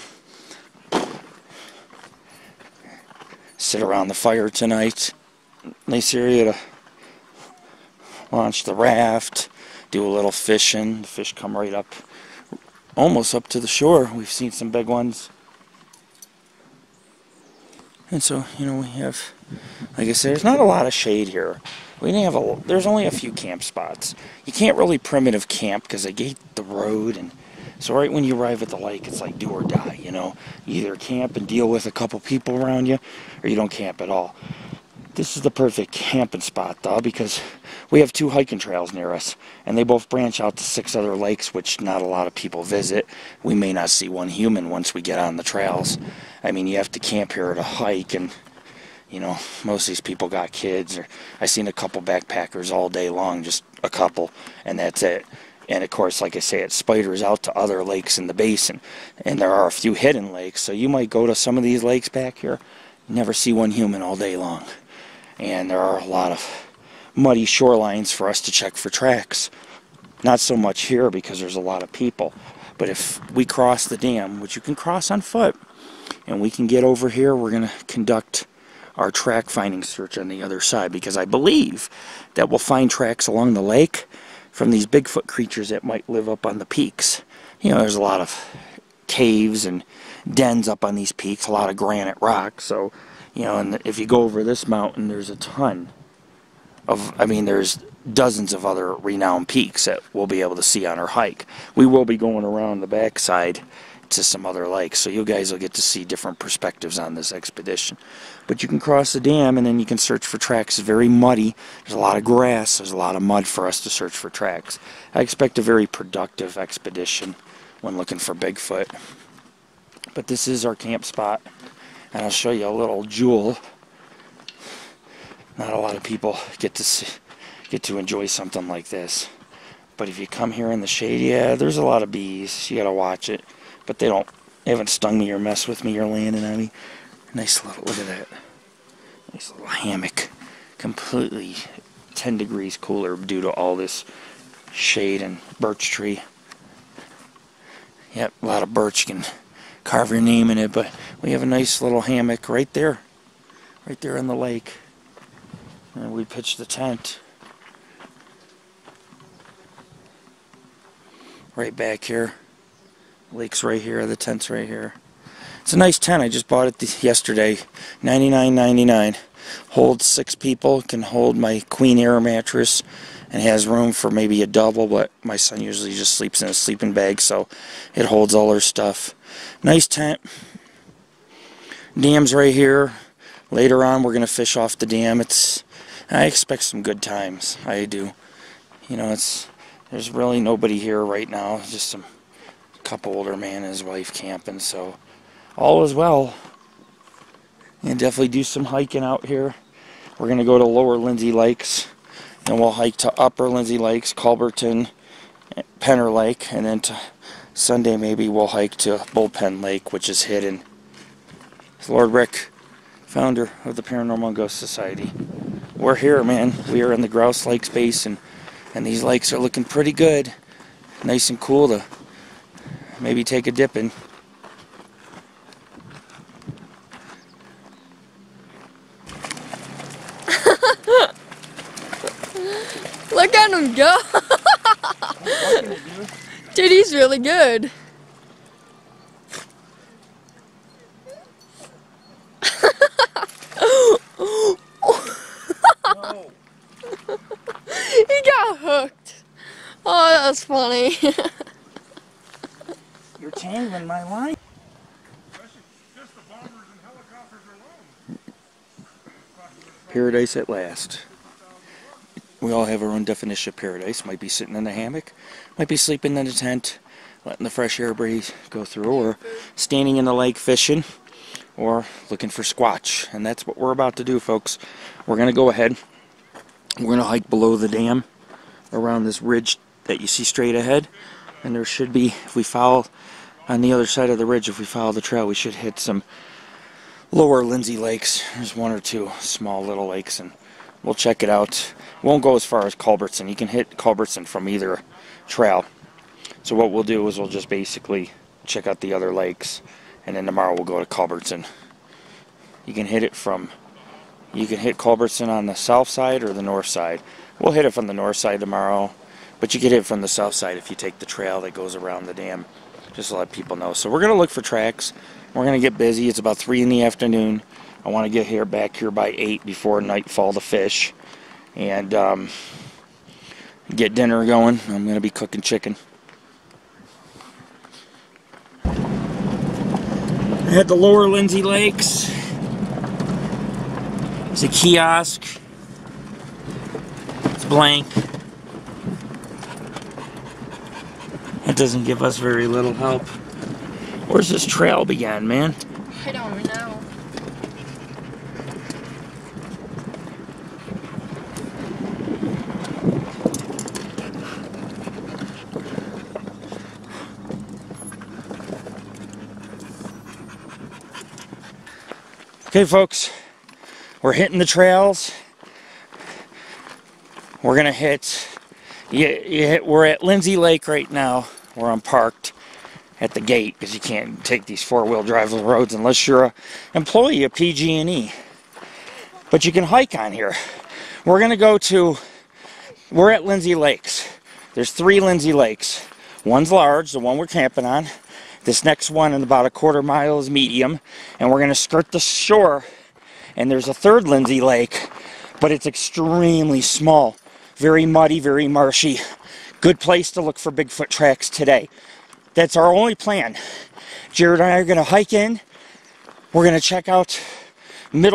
Sit around the fire tonight. Nice area to launch the raft, do a little fishing. The fish come right up, almost up to the shore. We've seen some big ones. And so, you know, we have, like I said, there's not a lot of shade here. We didn't have there's only a few camp spots. You can't really primitive camp because they gate the road, and so right when you arrive at the lake, it's like do or die, you know. You either camp and deal with a couple people around you, or you don't camp at all. This is the perfect camping spot, though, because we have 2 hiking trails near us, and they both branch out to 6 other lakes, which not a lot of people visit. We may not see one human once we get on the trails. I mean, you have to camp here to hike, and, you know, most of these people got kids. Or I've seen a couple backpackers all day long, just a couple, and that's it. And, of course, like I say, it spiders out to other lakes in the basin, and there are a few hidden lakes, so you might go to some of these lakes back here, never see one human all day long. And there are a lot of muddy shorelines for us to check for tracks. Not so much here because there's a lot of people. But if we cross the dam, which you can cross on foot, and we can get over here, we're going to conduct our track finding search on the other side, because I believe that we'll find tracks along the lake from these Bigfoot creatures that might live up on the peaks. You know, there's a lot of caves and dens up on these peaks, a lot of granite rock, so you know, and if you go over this mountain, there's a ton of, I mean, there's dozens of other renowned peaks that we'll be able to see on our hike. We will be going around the backside to some other lakes, so you guys will get to see different perspectives on this expedition. But you can cross the dam, and then you can search for tracks. It's very muddy. There's a lot of grass. There's a lot of mud for us to search for tracks. I expect a very productive expedition when looking for Bigfoot. But this is our camp spot. And I'll show you a little jewel. Not a lot of people get to enjoy something like this. But if you come here in the shade, yeah, there's a lot of bees. You gotta watch it. But they haven't stung me or messed with me or landed on me. Nice little, look at that. Nice little hammock. Completely 10 degrees cooler due to all this shade and birch tree. Yep, a lot of birch. You can carve your name in it, but we have a nice little hammock right there on the lake, and we pitched the tent right back here. Lake's right here, the tent's right here. It's a nice tent. I just bought it yesterday, $99.99. Holds 6 people, can hold my queen air mattress, and has room for maybe a double, but my son usually just sleeps in a sleeping bag, so it holds all our stuff. Nice tent. Dam's right here. Later on, we're going to fish off the dam. I expect some good times. I do. You know, there's really nobody here right now. Just a couple older man and his wife camping, so all is well. And definitely do some hiking out here. We're going to go to Lower Lindsey Lakes, and we'll hike to Upper Lindsey Lakes, Culberton, Penner Lake, and then to Sunday maybe we'll hike to Bullpen Lake, which is hidden. It's Lord Rick, founder of the Paranormal Ghost Society. We're here, man. We are in the Grouse Lakes Basin, and these lakes are looking pretty good. Nice and cool to maybe take a dip in. Look at him go. Dude, he's really good. No. He got hooked. Oh, that was funny. You're tangling my line. Paradise at last. We all have our own definition of paradise. Might be sitting in a hammock, might be sleeping in a tent, letting the fresh air breeze go through, or standing in the lake fishing, or looking for squatch. And that's what we're about to do, folks. We're going to go ahead. We're going to hike below the dam around this ridge that you see straight ahead. And there should be, if we follow on the other side of the ridge, if we follow the trail, we should hit some lower Lindsey lakes. There's one or two small little lakes, and we'll check it out. Won't go as far as Culbertson. You can hit Culbertson from either trail. So what we'll do is we'll just basically check out the other lakes, and then tomorrow we'll go to Culbertson. You can hit Culbertson on the south side or the north side. We'll hit it from the north side tomorrow, but you can hit it from the south side if you take the trail that goes around the dam, just to let people know. So we're going to look for tracks. We're going to get busy. It's about 3 in the afternoon. I want to get back here by 8 before nightfall to fish, and get dinner going. I'm going to be cooking chicken. At the lower Lindsey Lakes, it's a kiosk. It's blank. It doesn't give us very little help. Where's this trail began, man? I don't know. Okay, folks, we're hitting the trails. We're gonna hit. We're at Lindsey Lake right now, where I'm parked at the gate, because you can't take these four-wheel drive roads unless you're an employee of PG&E. But you can hike on here. We're at Lindsey Lakes. There's 3 Lindsey Lakes. One's large, the one we're camping on. This next one in about a quarter mile is medium, and we're going to skirt the shore, and there's a 3rd Lindsey Lake, but it's extremely small, very muddy, very marshy. Good place to look for Bigfoot tracks today. That's our only plan. Jared and I are going to hike in. We're going to check out mid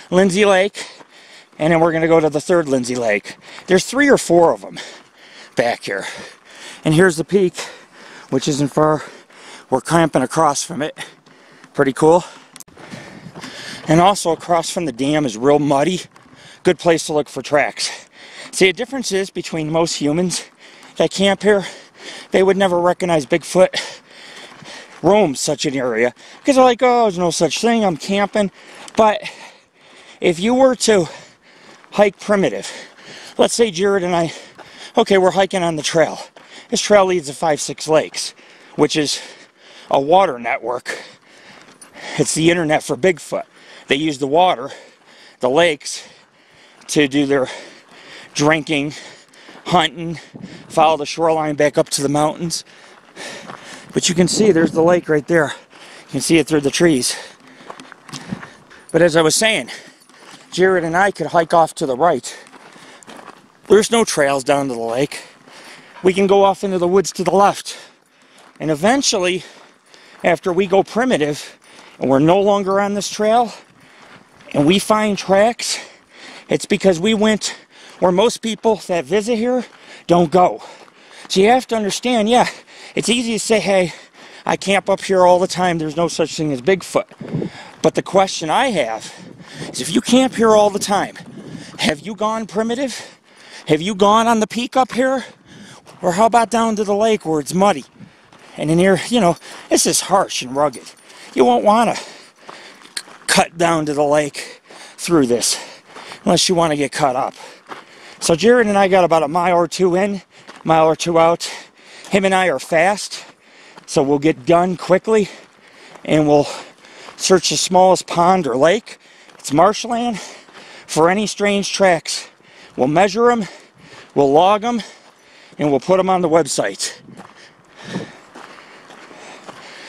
Lindsey Lake, and then we're going to go to the 3rd Lindsey Lake. There's 3 or 4 of them back here. And here's the peak, which isn't far. We're camping across from it. Pretty cool. And also across from the dam is real muddy. Good place to look for tracks. See, the difference is between most humans that camp here, they would never recognize Bigfoot roams such an area, because they're like, oh, there's no such thing, I'm camping. But if you were to hike primitive, let's say Jared and I, okay, we're hiking on the trail. This trail leads to 5-6 lakes, which is a water network. It's the internet for Bigfoot. They use the water, the lakes, to do their drinking, hunting, follow the shoreline back up to the mountains. But you can see there's the lake right there. You can see it through the trees. But as I was saying, Jared and I could hike off to the right. There's no trails down to the lake. We can go off into the woods to the left. And eventually, after we go primitive, and we're no longer on this trail, and we find tracks, it's because we went where most people that visit here don't go. So you have to understand, yeah, it's easy to say, hey, I camp up here all the time, there's no such thing as Bigfoot. But the question I have is, if you camp here all the time, have you gone primitive? Have you gone on the peak up here Or how about down to the lake where it's muddy? And in here, you know, it's just harsh and rugged. You won't want to cut down to the lake through this unless you want to get cut up. So Jared and I got about a mile or two in, mile or two out. Him and I are fast, so we'll get done quickly and we'll search the smallest pond or lake. It's marshland for any strange tracks. We'll measure them, we'll log them, and we'll put them on the website.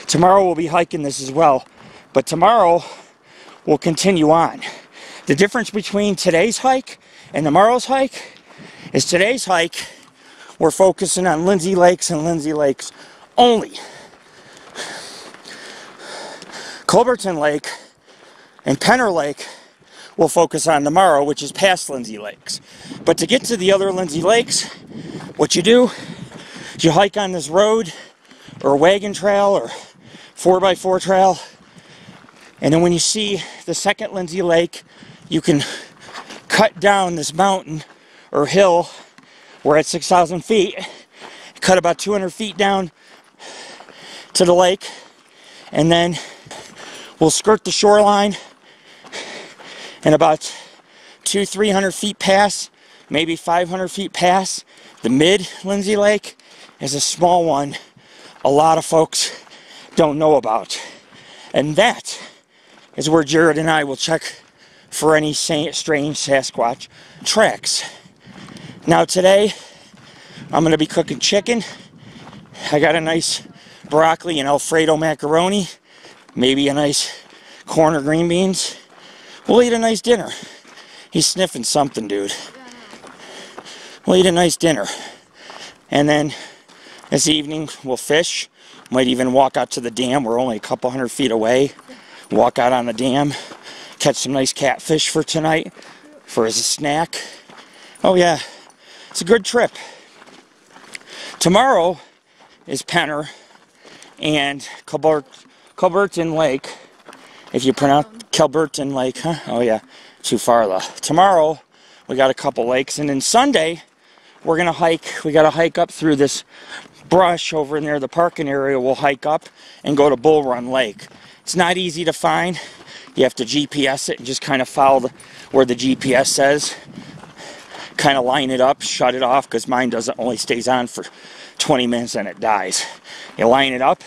Tomorrow we'll be hiking this as well, but tomorrow we'll continue on. The difference between today's hike and tomorrow's hike is today's hike, we're focusing on Lindsey Lakes and Lindsey Lakes only. Culberton Lake and Penner Lake we'll focus on tomorrow, which is past Lindsey Lakes. But to get to the other Lindsey Lakes, what you do is you hike on this road or wagon trail or 4x4 trail, and then when you see the second Lindsey Lake, you can cut down this mountain or hill. We're at 6,000 feet. Cut about 200 feet down to the lake, and then we'll skirt the shoreline, and about 200-300 feet past, maybe 500 feet past the mid Lindsey Lake is a small one a lot of folks don't know about, and that is where Jared and I will check for any strange Sasquatch tracks. Now today I'm going to be cooking chicken. I got a nice broccoli and Alfredo macaroni, maybe a nice corn or green beans. We'll eat a nice dinner. He's sniffing something, dude. We'll eat a nice dinner. And then this evening we'll fish. Might even walk out to the dam. We're only a couple hundred feet away. Walk out on the dam. Catch some nice catfish for tonight for as a snack. Oh yeah, it's a good trip. Tomorrow is Penner and Culberton Lake. If you pronounce Culberton Lake, huh? Oh yeah, too far though. Tomorrow we got a couple lakes, and then Sunday we're gonna hike. We gotta hike up through this brush over near the parking area. We'll hike up and go to Bull Run Lake. It's not easy to find. You have to GPS it and just kind of follow where the GPS says. Kind of line it up, shut it off, because mine doesn't, only stays on for 20 minutes and it dies. You line it up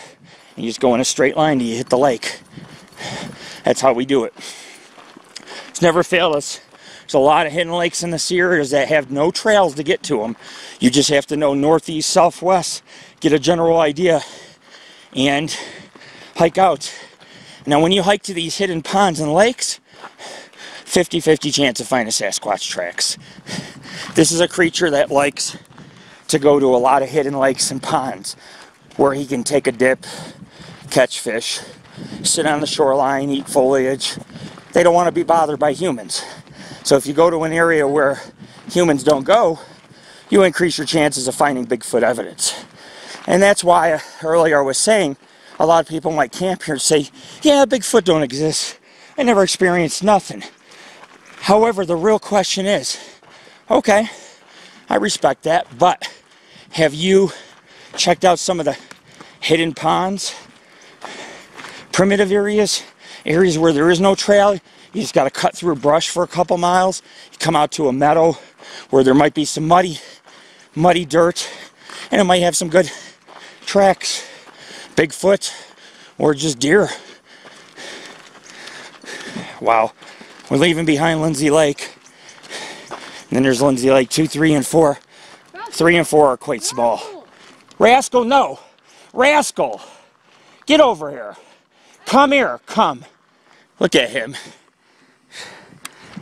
and you just go in a straight line till you hit the lake. That's how we do it. It's never failed us. There's a lot of hidden lakes in this area that have no trails to get to them. You just have to know northeast, southwest, get a general idea, and hike out. Now when you hike to these hidden ponds and lakes, 50-50 chance of finding Sasquatch tracks. This is a creature that likes to go to a lot of hidden lakes and ponds where he can take a dip, catch fish, sit on the shoreline, eat foliage. They don't want to be bothered by humans. So if you go to an area where humans don't go, you increase your chances of finding Bigfoot evidence. And that's why earlier I was saying a lot of people might camp here and say, yeah, Bigfoot don't exist. I never experienced nothing. However, the real question is, okay, I respect that, but have you checked out some of the hidden ponds, primitive areas where there is no trail? You just got to cut through brush for a couple miles. You come out to a meadow where there might be some muddy dirt, and it might have some good tracks, Bigfoot, or just deer. Wow. We're leaving behind Lindsey Lake. And then there's Lindsey Lake 2, 3, and 4. 3 and 4 are quite small. Rascal, no. Rascal. Get over here. Come here. Come. Look at him.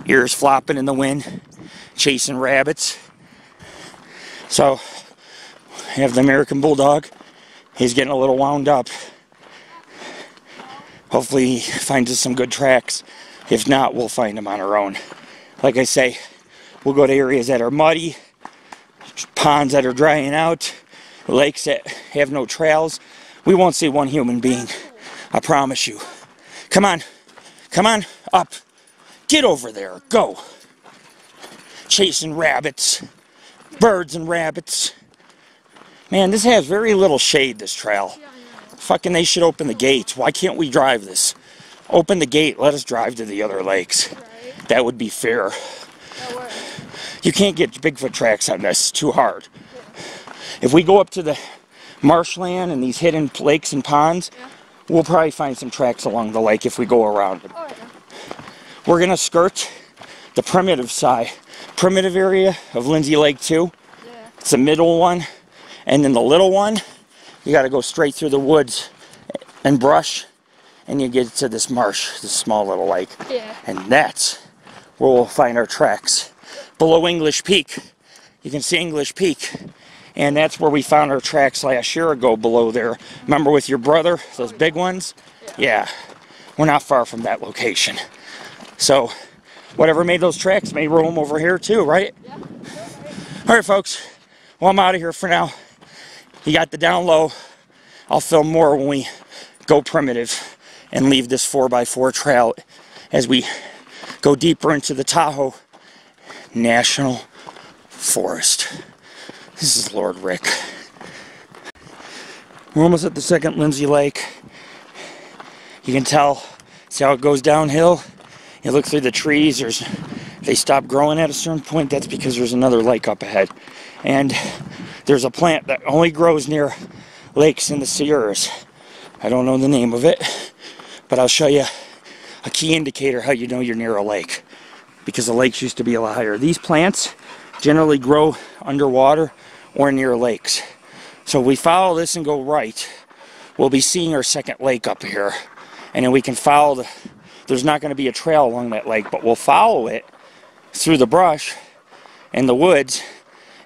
Ears flopping in the wind. Chasing rabbits. So, I have the American Bulldog. He's getting a little wound up. Hopefully he finds us some good tracks. If not, we'll find them on our own. Like I say, we'll go to areas that are muddy, ponds that are drying out, lakes that have no trails. We won't see one human being. I promise you. Come on. Come on. Up. Get over there. Go. Chasing rabbits. Birds and rabbits. Man, this has very little shade, this trail. Yeah, I know. Fucking they should open the gates. Why can't we drive this? Open the gate, let us drive to the other lakes. Right. That would be fair. That works. You can't get Bigfoot tracks on this, it's too hard. Yeah. If we go up to the marshland and these hidden lakes and ponds, Yeah. we'll probably find some tracks along the lake if we go around them. Alright. We're gonna skirt the primitive area of Lindsey Lake too. Yeah. It's the middle one, and then the little one, you gotta go straight through the woods and brush, and you get to this marsh, this small little lake. Yeah. And that's where we'll find our tracks. Below English Peak. You can see English Peak. And that's where we found our tracks last year ago below there. Remember with your brother, those big ones? Yeah. We're not far from that location. So, whatever made those tracks may roam over here too, right? Yeah. Alright folks, well I'm out of here for now. You got the down low. I'll film more when we go primitive and leave this 4x4 trail as we go deeper into the Tahoe National Forest. This is Lord Rick. We're almost at the second Lindsey Lake. You can tell, see how it goes downhill? You look through the trees, they stop growing at a certain point. That's because there's another lake up ahead. And there's a plant that only grows near lakes in the Sierras. I don't know the name of it, but I'll show you a key indicator how you know you're near a lake, because the lakes used to be a lot higher. These plants generally grow underwater or near lakes. So if we follow this and go right, we'll be seeing our second lake up here. And then we can follow there's not going to be a trail along that lake, but we'll follow it through the brush and the woods,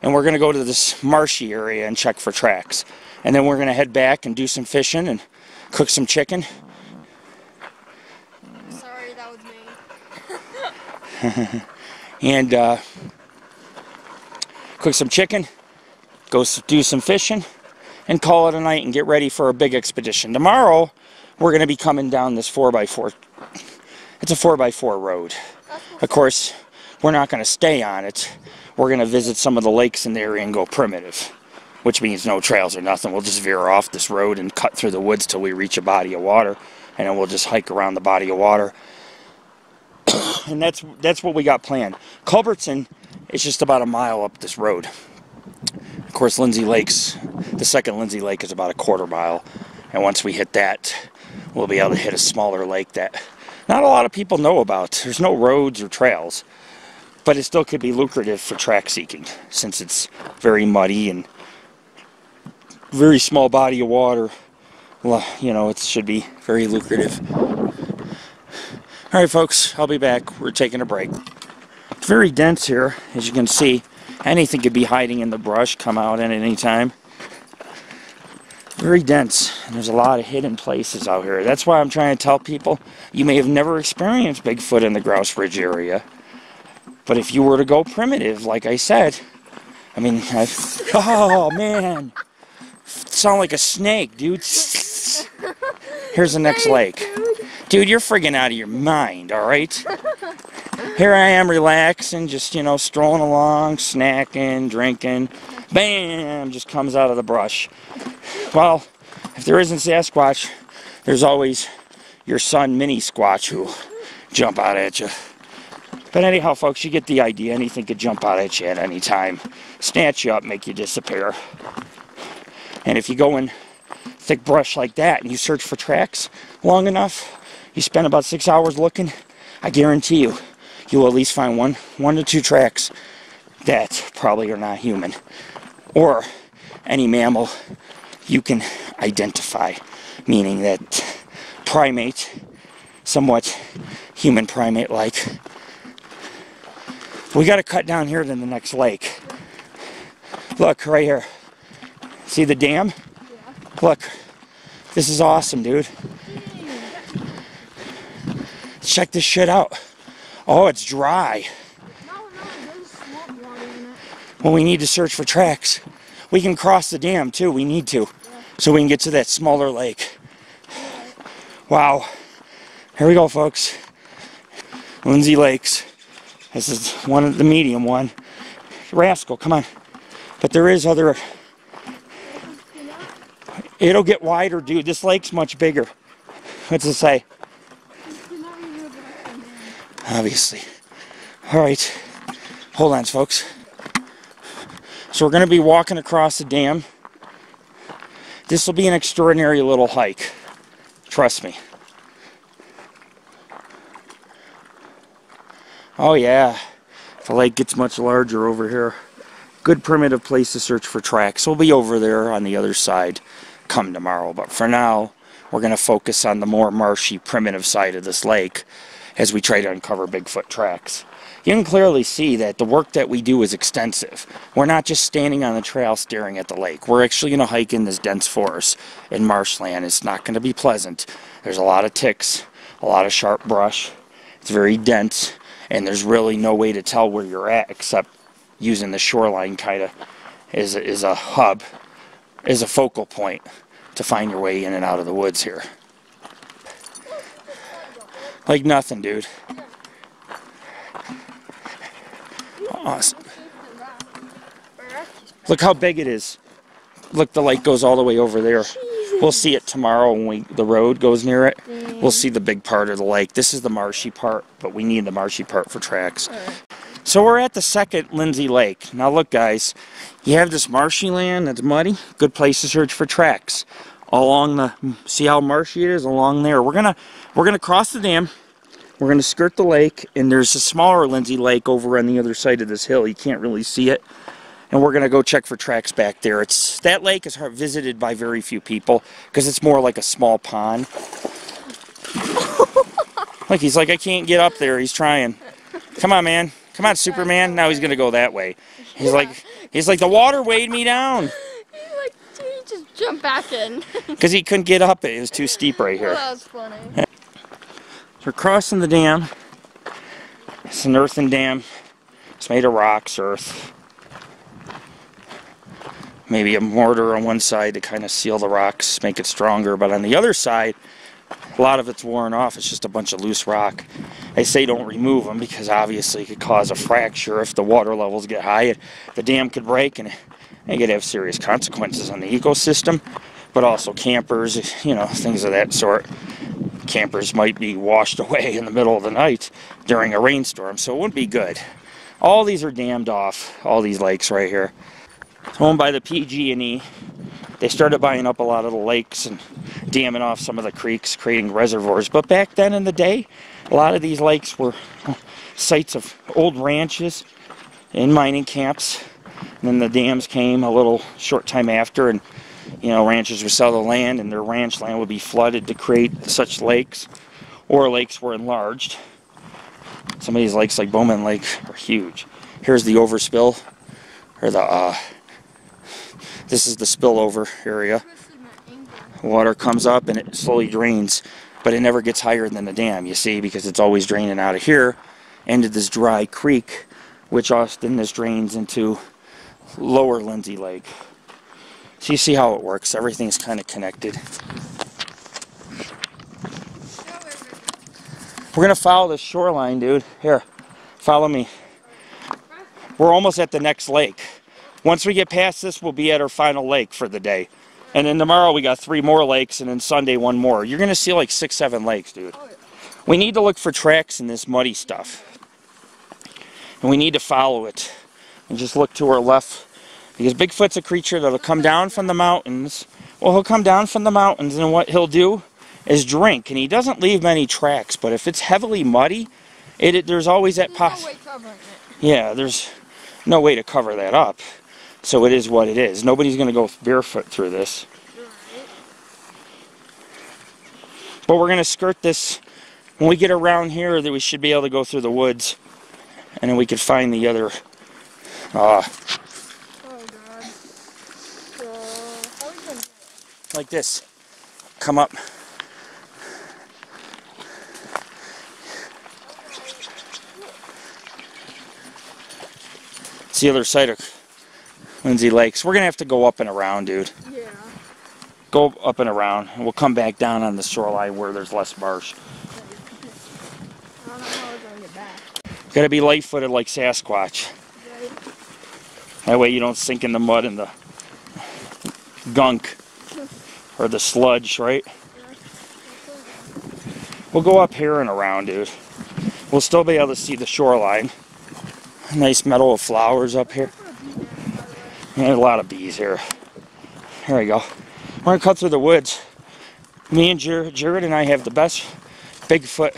and we're going to go to this marshy area and check for tracks. And then we're going to head back and do some fishing and cook some chicken. Sorry, that was me. And cook some chicken, go do some fishing, and call it a night and get ready for a big expedition. Tomorrow, we're going to be coming down this 4x4. It's a 4x4 road. Of course, we're not going to stay on it. We're going to visit some of the lakes in the area and go primitive, which means no trails or nothing. We'll just veer off this road and cut through the woods till we reach a body of water, and then we'll just hike around the body of water. And that's what we got planned. Culbertson is just about a mile up this road. Of course, Lindsey Lake's, the second Lindsey Lake is about a quarter mile. And once we hit that, we'll be able to hit a smaller lake that not a lot of people know about. There's no roads or trails, but it still could be lucrative for track seeking since it's very muddy and very small body of water. Well, you know, it should be very lucrative. Alright folks, I'll be back. We're taking a break. It's very dense here, as you can see. Anything could be hiding in the brush, come out at any time. Very dense, and there's a lot of hidden places out here. That's why I'm trying to tell people, you may have never experienced Bigfoot in the Grouse Ridge area, but if you were to go primitive, like I said, I mean, oh man, sound like a snake, dude. Here's the next lake. Dude, you're friggin' out of your mind, alright? Here I am relaxing, just, you know, strolling along, snacking, drinking. Bam! Just comes out of the brush. Well, if there isn't Sasquatch, there's always your son, Mini Squatch, who'll jump out at you. But anyhow, folks, you get the idea. Anything could jump out at you at any time. Snatch you up, make you disappear. And if you go in thick brush like that and you search for tracks long enough, you spend about 6 hours looking, I guarantee you, you'll at least find one to two tracks that probably are not human. Or any mammal you can identify, meaning that primate, somewhat human primate-like. We got to cut down here to the next lake. Look, right here. See the dam? Yeah. Look, this is awesome, dude. Check this shit out. Oh, it's dry. No, there's swamp water in it. Well, we need to search for tracks. We can cross the dam, too. We need to. Yeah. So we can get to that smaller lake. Yeah. Wow. Here we go, folks. Lindsey Lakes. This is one of the medium one. Rascal, come on. But there is other... It'll get wider, dude. This lake's much bigger. What's it say? Obviously. Alright. Hold on, folks. So we're going to be walking across the dam. This will be an extraordinary little hike. Trust me. Oh yeah. The lake gets much larger over here. Good primitive place to search for tracks. We'll be over there on the other side come tomorrow. But for now, we're going to focus on the more marshy, primitive side of this lake as we try to uncover Bigfoot tracks. You can clearly see that the work that we do is extensive. We're not just standing on the trail staring at the lake. We're actually going to hike in this dense forest in marshland. It's not going to be pleasant. There's a lot of ticks, a lot of sharp brush. It's very dense, and there's really no way to tell where you're at except using the shoreline kind of as a hub, as a focal point to find your way in and out of the woods here. Like nothing, dude. Awesome. Look how big it is. Look, the lake goes all the way over there. We'll see it tomorrow when the road goes near it. We'll see the big part of the lake. This is the marshy part, but we need the marshy part for tracks. So we're at the second Lindsey Lake. Now look, guys, you have this marshy land that's muddy. Good place to search for tracks. Along the, see how marshy it is along there. We're gonna cross the dam. We're going to skirt the lake, and there's a smaller Lindsey Lake over on the other side of this hill. You can't really see it. And we're going to go check for tracks back there. That lake is visited by very few people because it's more like a small pond. Look, he's like, I can't get up there. He's trying. Come on, man. Come on, Superman. Now he's going to go that way. He's like, the water weighed me down. He's like, he just jumped back in. Because he couldn't get up it. It was too steep right here. That was funny. So we're crossing the dam. It's an earthen dam. It's made of rocks, earth. Maybe a mortar on one side to kind of seal the rocks, make it stronger. But on the other side, a lot of it's worn off. It's just a bunch of loose rock. They say don't remove them because obviously it could cause a fracture if the water levels get high. The dam could break and it could have serious consequences on the ecosystem. But also campers, you know, things of that sort. Campers might be washed away in the middle of the night during a rainstorm, so it wouldn't be good. All these are dammed off, all these lakes right here. It's owned by the PG&E. They started buying up a lot of the lakes and damming off some of the creeks, creating reservoirs. But back then in the day, a lot of these lakes were sites of old ranches and mining camps. And then the dams came a little short time after, and you know, ranchers would sell the land and their ranch land would be flooded to create such lakes, or lakes were enlarged. Some of these lakes like Bowman Lake are huge. Here's the overspill, or the, this is the spillover area. Water comes up and it slowly drains, but it never gets higher than the dam, you see, because it's always draining out of here into this dry creek, which often this drains into lower Lindsey Lake. So you see how it works. Everything's kind of connected. We're going to follow the shoreline, dude. Here, follow me. We're almost at the next lake. Once we get past this, we'll be at our final lake for the day. And then tomorrow we got 3 more lakes, and then Sunday 1 more. You're going to see like 6, 7 lakes, dude. We need to look for tracks in this muddy stuff. And we need to follow it. And just look to our left. Because Bigfoot's a creature that'll come down from the mountains. Well, he'll come down from the mountains, and what he'll do is drink. And he doesn't leave many tracks, but if it's heavily muddy, there's always that yeah, there's no way to cover that up. So it is what it is. Nobody's going to go barefoot through this. But we're going to skirt this. When we get around here, that we should be able to go through the woods. And then we could find the other... like this. Come up. It's the other side of Lindsey Lakes. We're going to have to go up and around, dude. Yeah. Go up and around, and we'll come back down on the shoreline where there's less marsh. I don't know how we're going to get back. Got to be light-footed like Sasquatch. Right. That way you don't sink in the mud and the gunk. or the sludge, right? We'll go up here and around, dude. We'll still be able to see the shoreline. Nice meadow of flowers up here. And a lot of bees here. Here we go. We're going to cut through the woods. Me and Jared and I have the best Bigfoot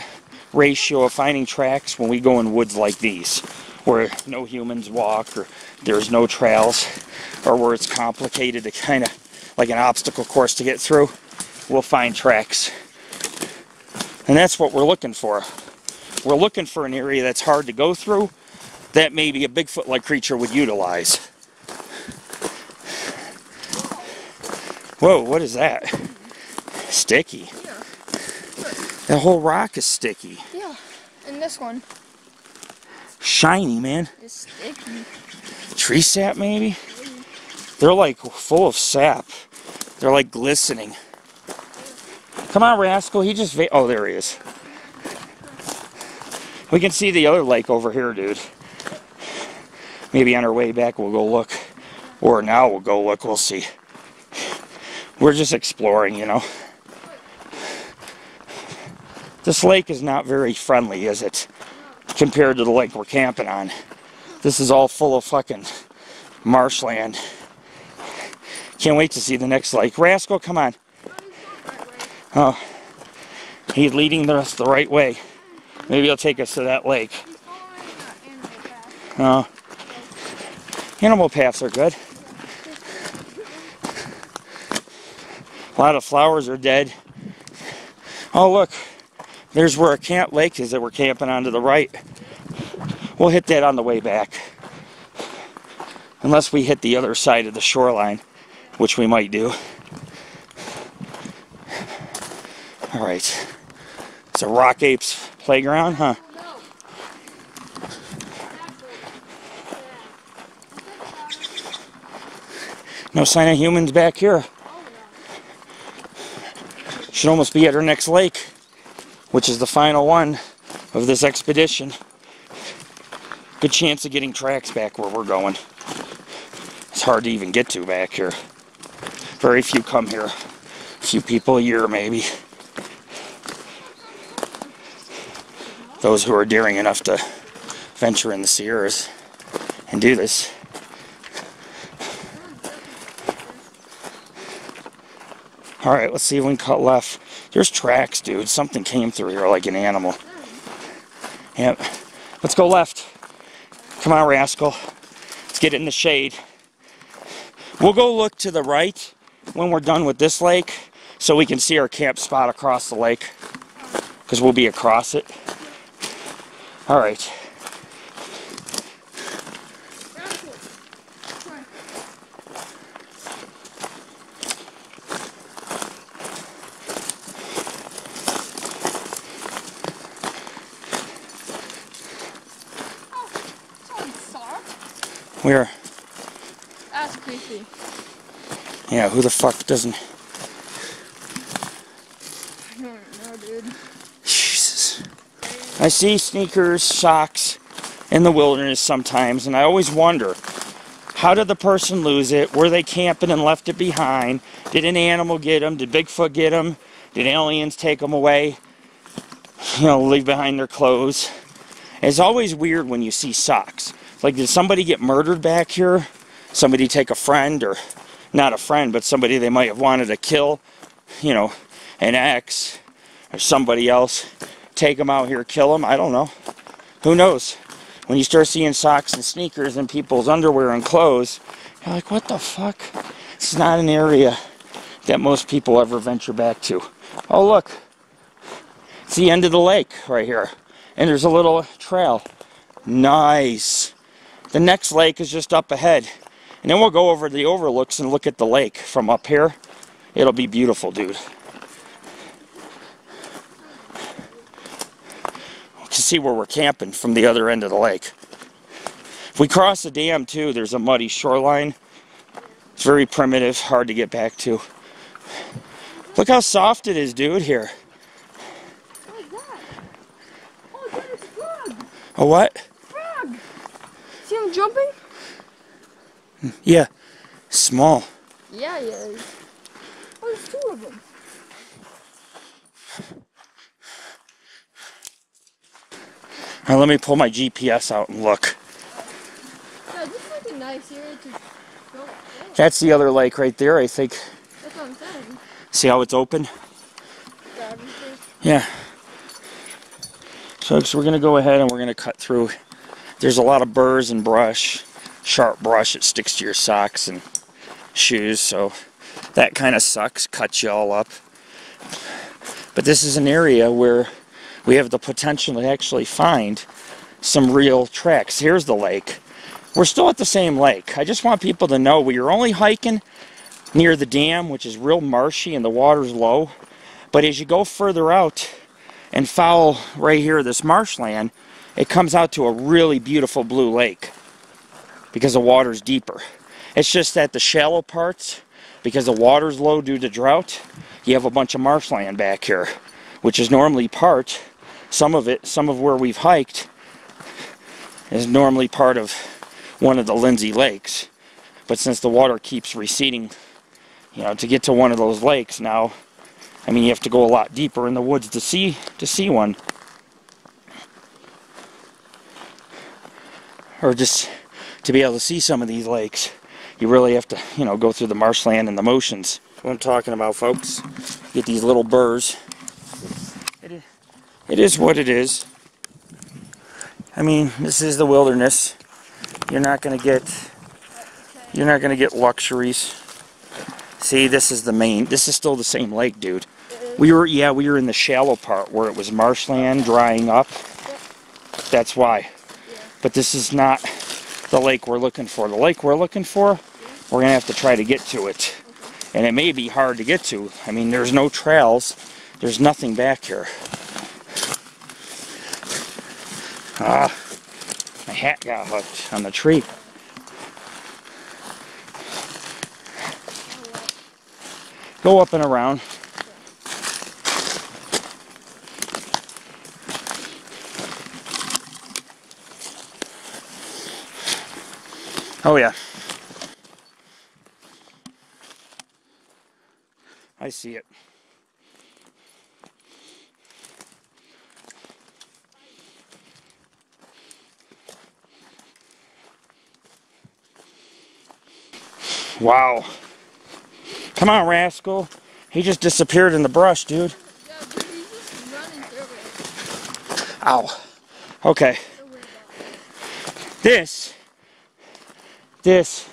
ratio of finding tracks when we go in woods like these, where no humans walk, or there's no trails, or where it's complicated to kind of like an obstacle course to get through. We'll find tracks. And that's what we're looking for. We're looking for an area that's hard to go through that maybe a Bigfoot-like creature would utilize. Whoa, what is that? Sticky. Yeah. That whole rock is sticky. Yeah, and this one. Shiny, man. It's sticky. Tree sap, maybe? They're like full of sap. They're like glistening. Come on, Rascal. He just... oh, there he is. We can see the other lake over here, dude. Maybe on our way back we'll go look. Or now we'll go look. We'll see. We're just exploring, you know. This lake is not very friendly, is it? Compared to the lake we're camping on. This is all full of fucking marshland. Can't wait to see the next lake. Rascal, come on. Oh, he's leading us the right way. Maybe he'll take us to that lake. Oh, animal paths are good. A lot of flowers are dead. Oh, look. There's where our camp lake is that we're camping on to the right. We'll hit that on the way back. Unless we hit the other side of the shoreline, which we might do. Alright. It's a Rock Apes playground, huh? No sign of humans back here. Should almost be at our next lake, which is the final one of this expedition. Good chance of getting tracks back where we're going. It's hard to even get to back here. Very few come here. A few people a year, maybe. Those who are daring enough to venture in the Sierras and do this. Alright, let's see if we can cut left. There's tracks, dude. Something came through here like an animal. Yep. Let's go left. Come on, Rascal. Let's get in the shade. We'll go look to the right when we're done with this lake so we can see our camp spot across the lake. Because we'll be across it. Alright. Where? That's creepy. Yeah, who the fuck doesn't... I don't know, dude. Jesus. I see sneakers, socks in the wilderness sometimes, and I always wonder, how did the person lose it? Were they camping and left it behind? Did an animal get them? Did Bigfoot get them? Did aliens take them away? You know, leave behind their clothes. It's always weird when you see socks. Like, did somebody get murdered back here? Somebody take a friend, or not a friend, but somebody they might have wanted to kill, you know, an ex, or somebody else. Take them out here, kill them, I don't know. Who knows? When you start seeing socks and sneakers and people's underwear and clothes, you're like, what the fuck? It's not an area that most people ever venture back to. Oh, look. It's the end of the lake right here. And there's a little trail. Nice. The next lake is just up ahead. And then we'll go over the overlooks and look at the lake from up here. It'll be beautiful, dude. We can see where we're camping from the other end of the lake. If we cross the dam, too, there's a muddy shoreline. It's very primitive, hard to get back to. Look how soft it is, dude, here. What is that? Oh, dude, it's a frog. A what? Frog. See him jumping? Yeah, small. Yeah, he is. Oh, he's 2 of them. Now let me pull my GPS out and look. Yeah, this is like a nice area to go. Oh. That's the other lake right there, I think. That's what I'm saying. See how it's open? Yeah. So we're going to go ahead and we're going to cut through. There's a lot of burrs and brush, sharp brush that sticks to your socks and shoes, so that kind of sucks, cuts you all up. But this is an area where we have the potential to actually find some real tracks. Here's the lake. We're still at the same lake. I just want people to know we are only hiking near the dam, which is real marshy and the water's low. But as you go further out and follow right here this marshland, it comes out to a really beautiful blue lake because the water's deeper. It's just that the shallow parts, because the water's low due to drought, you have a bunch of marshland back here, which is normally part, some of where we've hiked is normally part of one of the Lindsey lakes. But since the water keeps receding, you know, to get to one of those lakes now, I mean, you have to go a lot deeper in the woods to see one. Or just to be able to see some of these lakes, you really have to, you know, go through the marshland and the motions. That's what I'm talking about, folks. Get these little burrs. It is what it is. I mean, this is the wilderness. You're not going to get luxuries. See, this is the main. This is still the same lake, dude. We were in the shallow part where it was marshland drying up. That's why. But this is not the lake we're looking for. The lake we're looking for, we're going to have to try to get to it. And it may be hard to get to. I mean, there's no trails. There's nothing back here. My hat got hooked on the tree. Go up and around. Oh yeah. I see it. Wow. Come on, rascal. He just disappeared in the brush, dude. Yeah, but he's just running through it. Ow. Okay. This. He's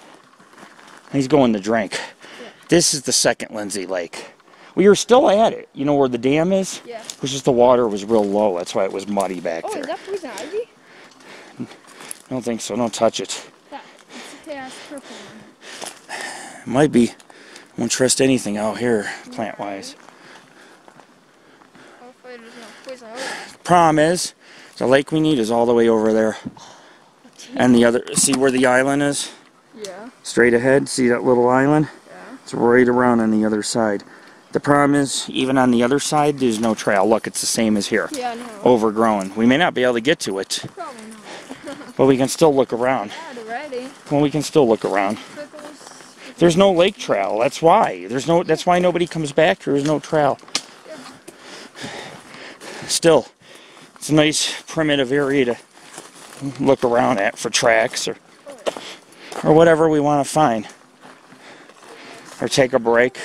going to drink. Yeah. This is the second Lindsey Lake. We are still at it. You know where the dam is? Yeah. It was just the water was real low. That's why it was muddy back there. Oh, is that poison ivy? I don't think so. Don't touch it. Yeah, it's a nice purple one. It might be. I won't trust anything out here, plant-wise. Hopefully there's no poison ivy. Problem is, the lake we need is all the way over there. And the other, see where the island is? Yeah. Straight ahead, see that little island? Yeah. It's right around on the other side. The problem is, even on the other side, there's no trail. Look, it's the same as here. Yeah, I know. Overgrown. We may not be able to get to it. Probably not. But we can still look around. Yeah, already. Well, we can still look around. There's no lake trail. That's why. That's why nobody comes back here. There's no trail. Still, it's a nice primitive area to look around at for tracks or whatever we want to find. Or take a break.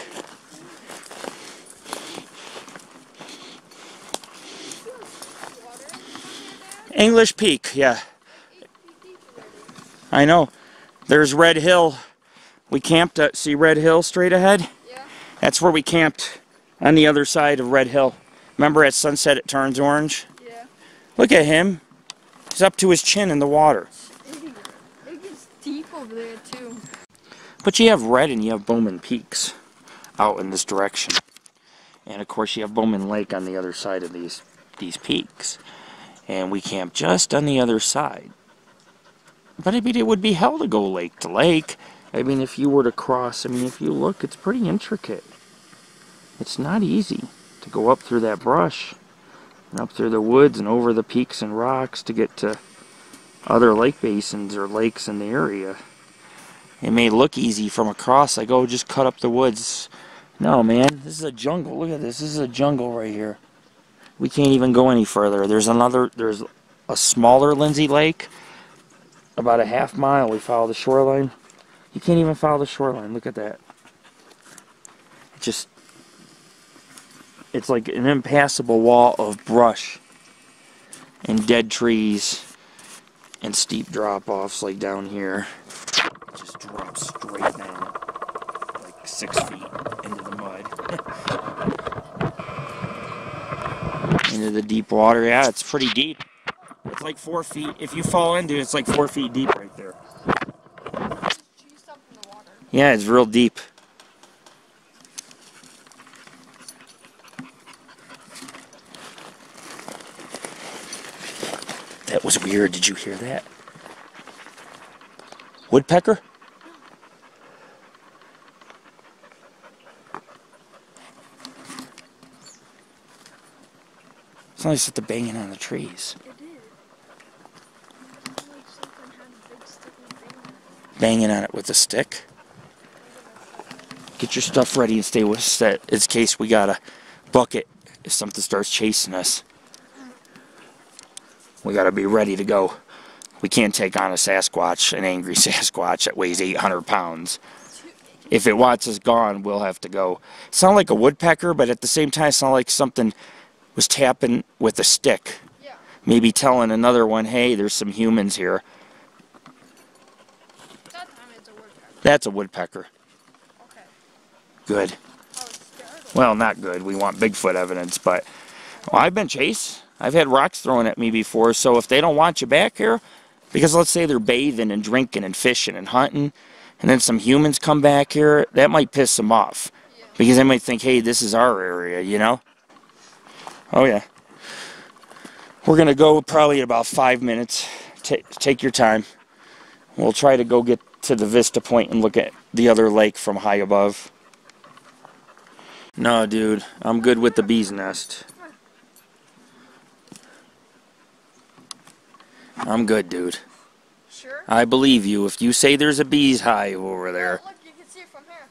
English Peak, yeah. I know. There's Red Hill. We camped at, see Red Hill straight ahead? Yeah. That's where we camped on the other side of Red Hill. Remember at sunset it turns orange? Yeah. Look at him. He's up to his chin in the water. It gets deep over there too. But you have Red and you have Bowman Peaks out in this direction. And of course you have Bowman Lake on the other side of these peaks. And we camped just on the other side. But I mean, it would be hell to go lake to lake. I mean, if you were to cross, I mean, if you look, it's pretty intricate. It's not easy to go up through that brush and up through the woods and over the peaks and rocks to get to other lake basins or lakes in the area. It may look easy from across, like, oh, just cut up the woods. No, man, this is a jungle. Look at this. This is a jungle right here. We can't even go any further. There's a smaller Lindsey Lake, about a half mile. We follow the shoreline. You can't even follow the shoreline. Look at that. It's like an impassable wall of brush and dead trees and steep drop-offs like down here. It just drops straight down, like 6 feet into the mud. Into the deep water. Yeah, it's pretty deep. It's like 4 feet. If you fall into it, it's like 4 feet deep right there. Yeah, it's real deep. That was weird. Did you hear that? Woodpecker? It's nice that they're banging on the trees. It did. Like something had a big stick and bang. Banging on it with a stick. Get your stuff ready and stay with set in case we got a bucket if something starts chasing us. We gotta be ready to go. We can't take on a Sasquatch, an angry Sasquatch that weighs 800 pounds. If it wants us gone, we'll have to go. It sounded like a woodpecker, but at the same time, it sounded like something was tapping with a stick. Yeah. Maybe telling another one, hey, there's some humans here. That time it's a woodpecker. That's a woodpecker. Okay. Good. I was scared. Well, not good. We want Bigfoot evidence, but well, I've been chased. I've had rocks thrown at me before, so if they don't want you back here, because let's say they're bathing and drinking and fishing and hunting, and then some humans come back here, that might piss them off. Yeah. Because they might think, hey, this is our area, you know? Oh, yeah. We're going to go probably in about 5 minutes. Take your time. We'll try to go get to the vista point and look at the other lake from high above. No, dude. I'm good with the bee's nest. I'm good, dude. Sure? I believe you. If you say there's a bee's hive over there. Look, you can see it from here.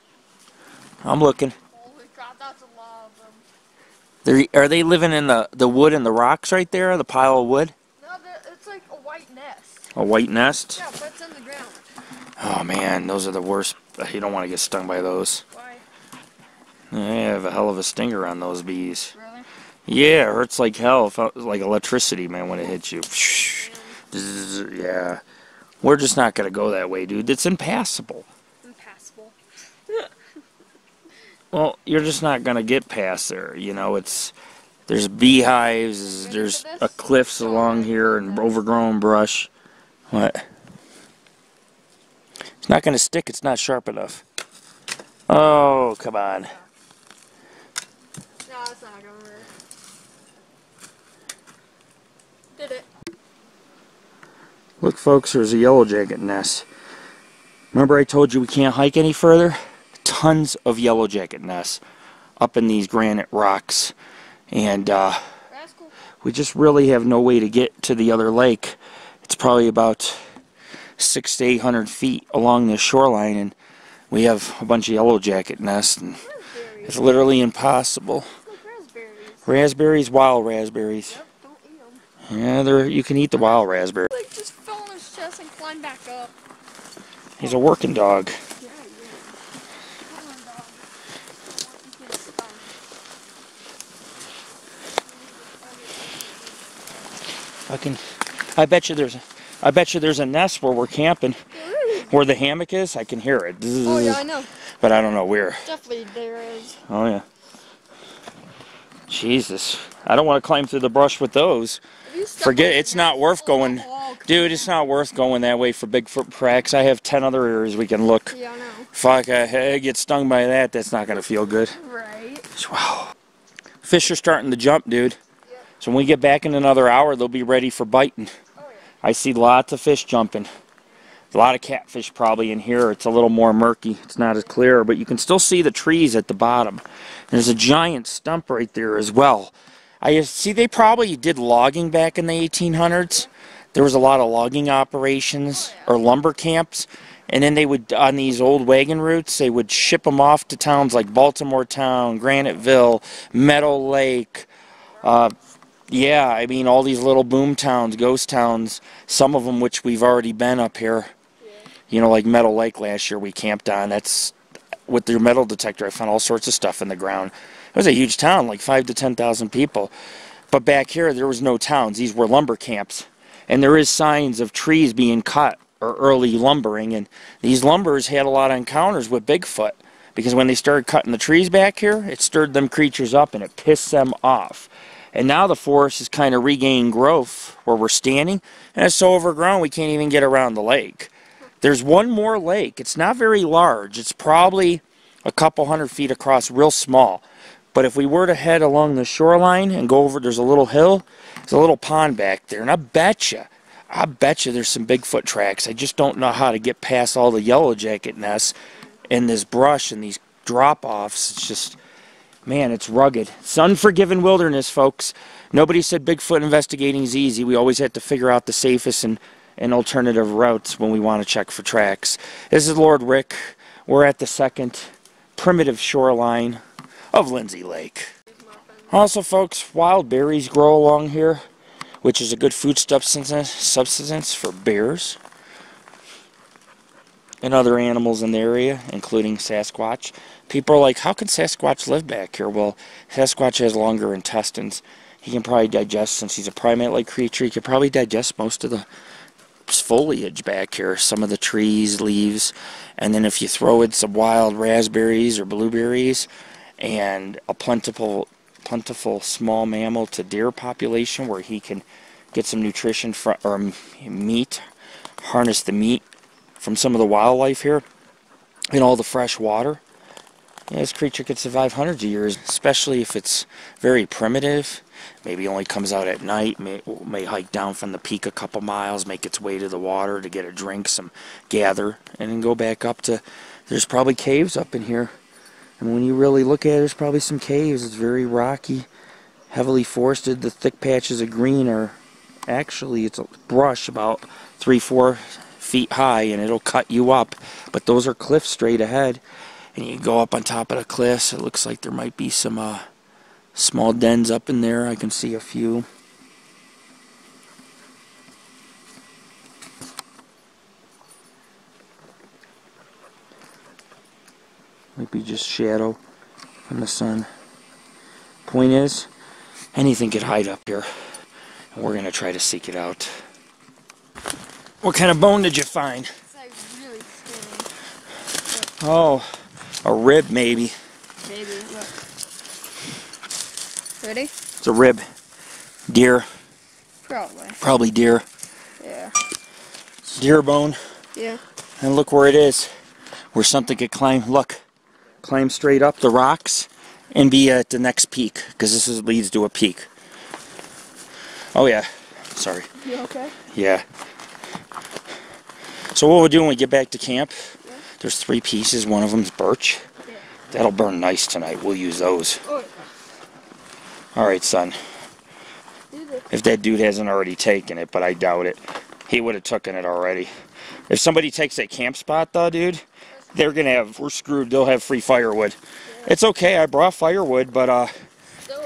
I'm looking. Holy crap, that's a lot of them. Are they living in the wood and the rocks right there? The pile of wood? No, it's like a white nest. A white nest? Yeah, but it's in the ground. Oh, man. Those are the worst. You don't want to get stung by those. Why? They have a hell of a stinger on those bees. Really? Yeah, it hurts like hell. Like electricity, man, when it hits you. Yeah. We're just not going to go that way, dude. It's impassable. Impassable. Well, you're just not going to get past there. You know, there's beehives, there's cliffs along here and overgrown brush. What? It's not going to stick. It's not sharp enough. Oh, come on. No, it's not going to work. Did it? Look, folks, there's a yellow jacket nest. Remember I told you we can't hike any further? Tons of yellow jacket nests up in these granite rocks. And That's cool. we just really have no way to get to the other lake. It's probably about 600 to 800 feet along the shoreline, and we have a bunch of yellow jacket nests, and Raspberries. it's literally impossible. Like raspberries. Raspberries, wild raspberries. Yep, don't eat them. Yeah, you can eat the wild raspberry. Like, just fell on his chest and climbed back up. He's a working dog. Yeah, yeah. Come on, dog. You get stung. I bet you there's a nest where we're camping, where the hammock is. I can hear it. Oh, yeah, I know. But I don't know where. Definitely there is. Oh, yeah. Jesus. I don't want to climb through the brush with those. Forget it. It's not worth going. Dude, it's not worth going that way for Bigfoot tracks. I have 10 other areas we can look. Yeah, I know. Fuck, I get stung by that. That's not going to feel good. Right. Wow. Fish are starting to jump, dude. Yep. So when we get back in another hour, they'll be ready for biting. Oh, yeah. I see lots of fish jumping. A lot of catfish probably in here. It's a little more murky. It's not as clear, but you can still see the trees at the bottom. There's a giant stump right there as well. I see they probably did logging back in the 1800s. there was a lot of logging operations or lumber camps, and then they would, on these old wagon routes, they would ship them off to towns like Baltimore Town, Graniteville, Meadow Lake. Yeah, I mean, all these little boom towns, ghost towns, some of them which we've already been up here. You know, like Meadow Lake last year we camped on. That's, with their metal detector, I found all sorts of stuff in the ground. It was a huge town, like 5,000 to 10,000 people. But back here, there was no towns. These were lumber camps. And there is signs of trees being cut, or early lumbering. And these lumbers had a lot of encounters with Bigfoot. Because when they started cutting the trees back here, it stirred them creatures up and it pissed them off. And now the forest is kind of regaining growth where we're standing. And it's so overgrown we can't even get around the lake. There's one more lake. It's not very large. It's probably a couple 100 feet across, real small. But if we were to head along the shoreline and go over, there's a little hill. There's a little pond back there. And I bet you there's some Bigfoot tracks. I just don't know how to get past all the yellow jacket nests and this brush and these drop-offs. It's just, man, it's rugged. It's unforgiving wilderness, folks. Nobody said Bigfoot investigating is easy. We always have to figure out the safest and alternative routes when we want to check for tracks. This is Lord Rick. We're at the second primitive shoreline of Lindsey Lake. Also, folks, wild berries grow along here, which is a good food substance for bears and other animals in the area, including Sasquatch. People are like, how can Sasquatch live back here? Well, Sasquatch has longer intestines. He can probably digest, since he's a primate-like creature, he could probably digest most of the foliage back here, some of the trees, leaves. And then if you throw in some wild raspberries or blueberries and a plentiful small mammal to deer population where he can get some nutrition from, or meat, harness the meat from some of the wildlife here and all the fresh water, yeah, this creature could survive hundreds of years, especially if it's very primitive. Maybe only comes out at night, may hike down from the peak a couple miles, make its way to the water to get a drink, some gather, and then go back up to, there's probably caves up in here. And when you really look at it, there's probably some caves. It's very rocky, heavily forested. The thick patches of green are, actually, it's a brush about 3-4 feet high, and it'll cut you up. But those are cliffs straight ahead. And you go up on top of the cliffs. It looks like there might be some small dens up in there. I can see a few. Might be just shadow from the sun. Point is, anything could hide up here. And we're going to try to seek it out. What kind of bone did you find? It's like really skinny. Oh, a rib maybe. Maybe, look. Ready? It's a rib. Deer. Probably. Probably deer. Yeah. Deer bone. Yeah. And look where it is. Where something could climb. Look. Climb straight up the rocks and be at the next peak. Because this leads to a peak. Oh yeah. Sorry. You okay? Yeah. So what we'll do when we get back to camp, there's 3 pieces. One of them's birch. Yeah. That'll burn nice tonight. We'll use those. Oh. Alright, son. If that dude hasn't already taken it, but I doubt it. He would have taken it already. If somebody takes that camp spot, though, dude, they're gonna have, we're screwed. They'll have free firewood. Yeah. It's okay, I brought firewood, but Still,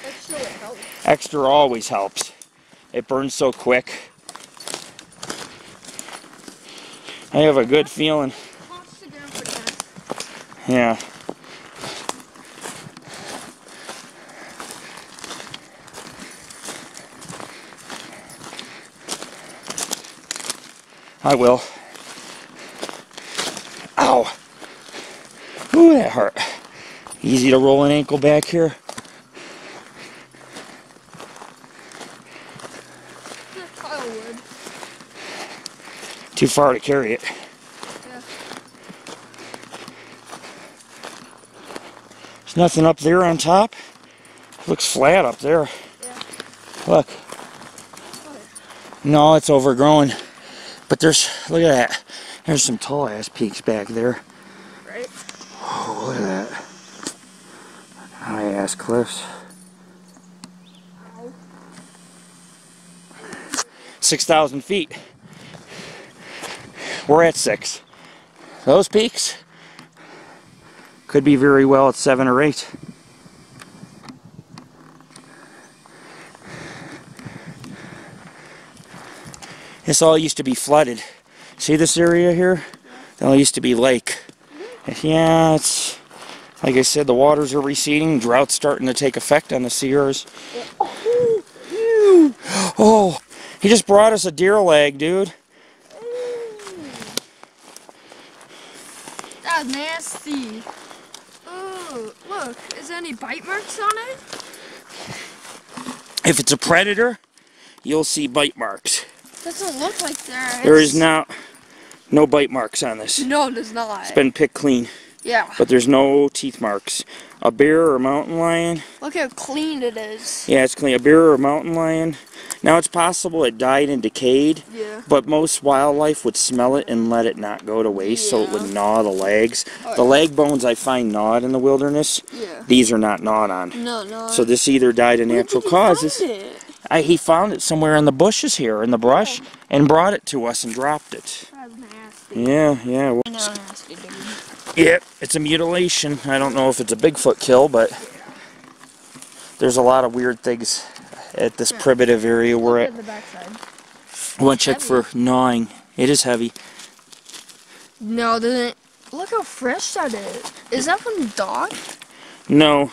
extra would help. Extra always helps. It burns so quick. I have a good feeling. Yeah. I will. Ow. Ooh, that hurt. Easy to roll an ankle back here. Firewood. Too far to carry it. Yeah. There's nothing up there on top. It looks flat up there. Yeah. Look. No, it's overgrown. But there's, look at that. There's some tall ass peaks back there. Right? Oh, look at that. High ass cliffs. 6,000 feet. We're at 6. Those peaks could be very well at 7 or 8. This all used to be flooded. See this area here? That all used to be lake. Yeah, it's like I said, the waters are receding. Drought's starting to take effect on the Sierras. Oh, he just brought us a deer leg, dude. That's nasty. Oh, look. Is there any bite marks on it? If it's a predator, you'll see bite marks. Doesn't look like there is. There is no bite marks on this. No, it does not. It's been picked clean. Yeah. But there's no teeth marks. A bear or a mountain lion. Look how clean it is. Yeah, it's clean. A bear or a mountain lion. Now it's possible it died and decayed. Yeah. But most wildlife would smell it and let it not go to waste, so it would gnaw the legs. The leg bones I find gnawed in the wilderness. Yeah. These are not gnawed on. No. So this either died of natural causes. He found it somewhere in the bushes here, in the brush, and brought it to us and dropped it. That's nasty. Yeah. I know, nasty, dude. Yep, it's a mutilation. I don't know if it's a Bigfoot kill, but there's a lot of weird things at this primitive area we're at. The backside. I want to check for gnawing. It is heavy. No, doesn't. Look how fresh that is. Is that from the dog? No.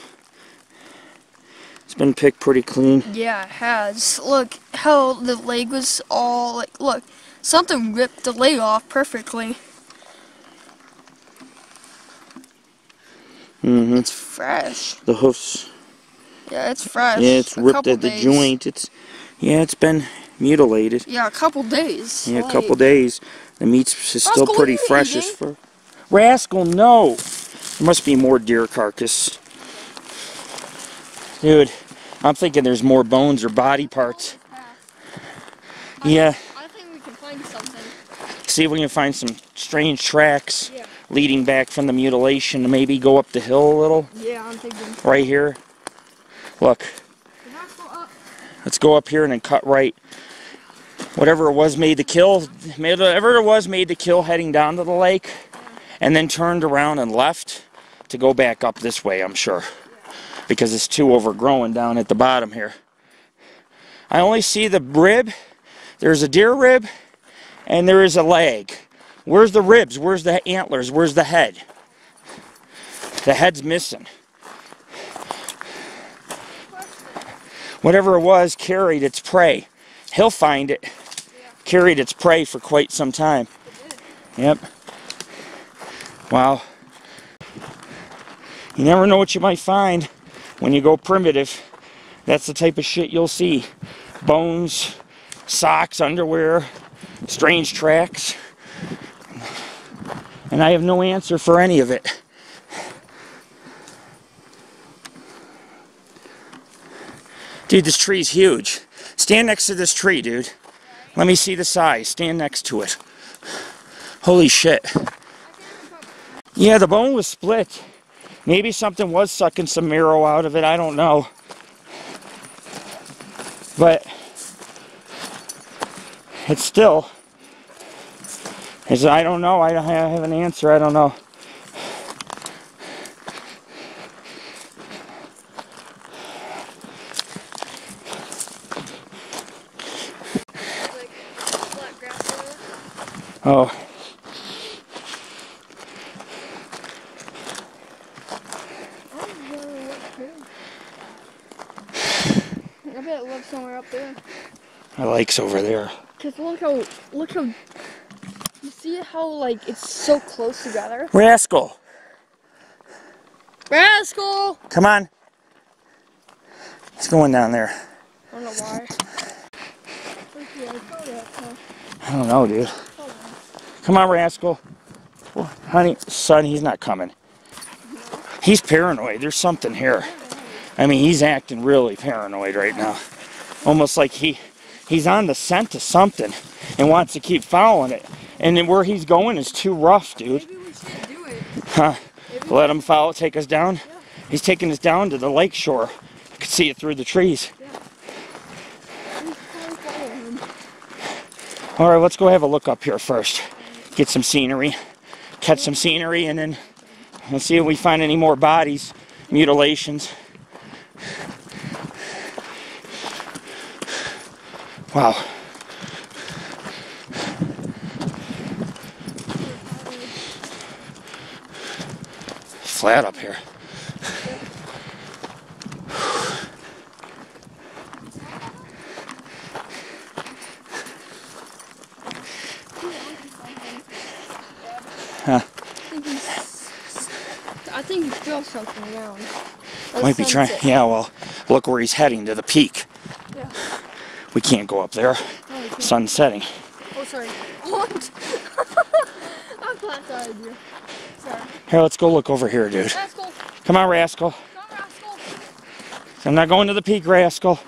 It's been picked pretty clean. Yeah, it has. Look how the leg was all like. Look, something ripped the leg off perfectly. Mm-hmm. It's fresh. The hoofs. Yeah, it's fresh. Yeah, it's ripped at the joint. It's been mutilated. Yeah, a couple days. Yeah, a couple days. The meat's still Rascal, pretty what are you fresh as eating? fur. Rascal, no. There must be more deer carcass. Dude, I'm thinking there's more bones or body parts. Yeah. I think we can find something. See if we can find some strange tracks leading back from the mutilation. Maybe go up the hill a little. Yeah, I'm thinking. Right here. Look. Let's go up here and then cut right. Whatever it was made to kill, heading down to the lake, and then turned around and left to go back up this way, I'm sure. Because it's too overgrown down at the bottom here. I only see the rib. There's a deer rib, and there is a leg. Where's the ribs? Where's the antlers? Where's the head? The head's missing. Whatever it was carried its prey. He'll find it. Carried its prey for quite some time. Yep. Wow. You never know what you might find when you go primitive. That's the type of shit you'll see. Bones, socks, underwear, strange tracks. And I have no answer for any of it. Dude, this tree's huge. Stand next to this tree, dude. Let me see the size. Stand next to it. Holy shit. Yeah, the bone was split. Maybe something was sucking some marrow out of it. I don't know. But it's still... I don't know. I have an answer. I don't know. Oh. I bet it lives somewhere up there. My lake's over there. Cause look how, you see how like it's so close together? Rascal! Rascal! Come on. It's going down there. I don't know why. I don't know, dude. Come on, Rascal. Well, honey, son, he's not coming. He's paranoid. There's something here. I mean, he's acting really paranoid right now. Almost like he's on the scent of something and wants to keep following it. And then where he's going is too rough, dude. Maybe we should do it. Huh? Let him follow, take us down? Yeah. He's taking us down to the lake shore. You can see it through the trees. Yeah. All right, let's go have a look up here first. Get some scenery, catch some scenery, and then let's see if we find any more bodies, mutilations. Wow. Flat up here. Huh. I think he's still something around. Might be trying. Yeah, well, look where he's heading, to the peak. Yeah. We can't go up there. Oh, Sun's setting. oh sorry. What? I thought that idea. Sorry. Here, let's go look over here, dude. Rascal. Come on, Rascal. Come, Rascal. I'm not going to the peak, Rascal.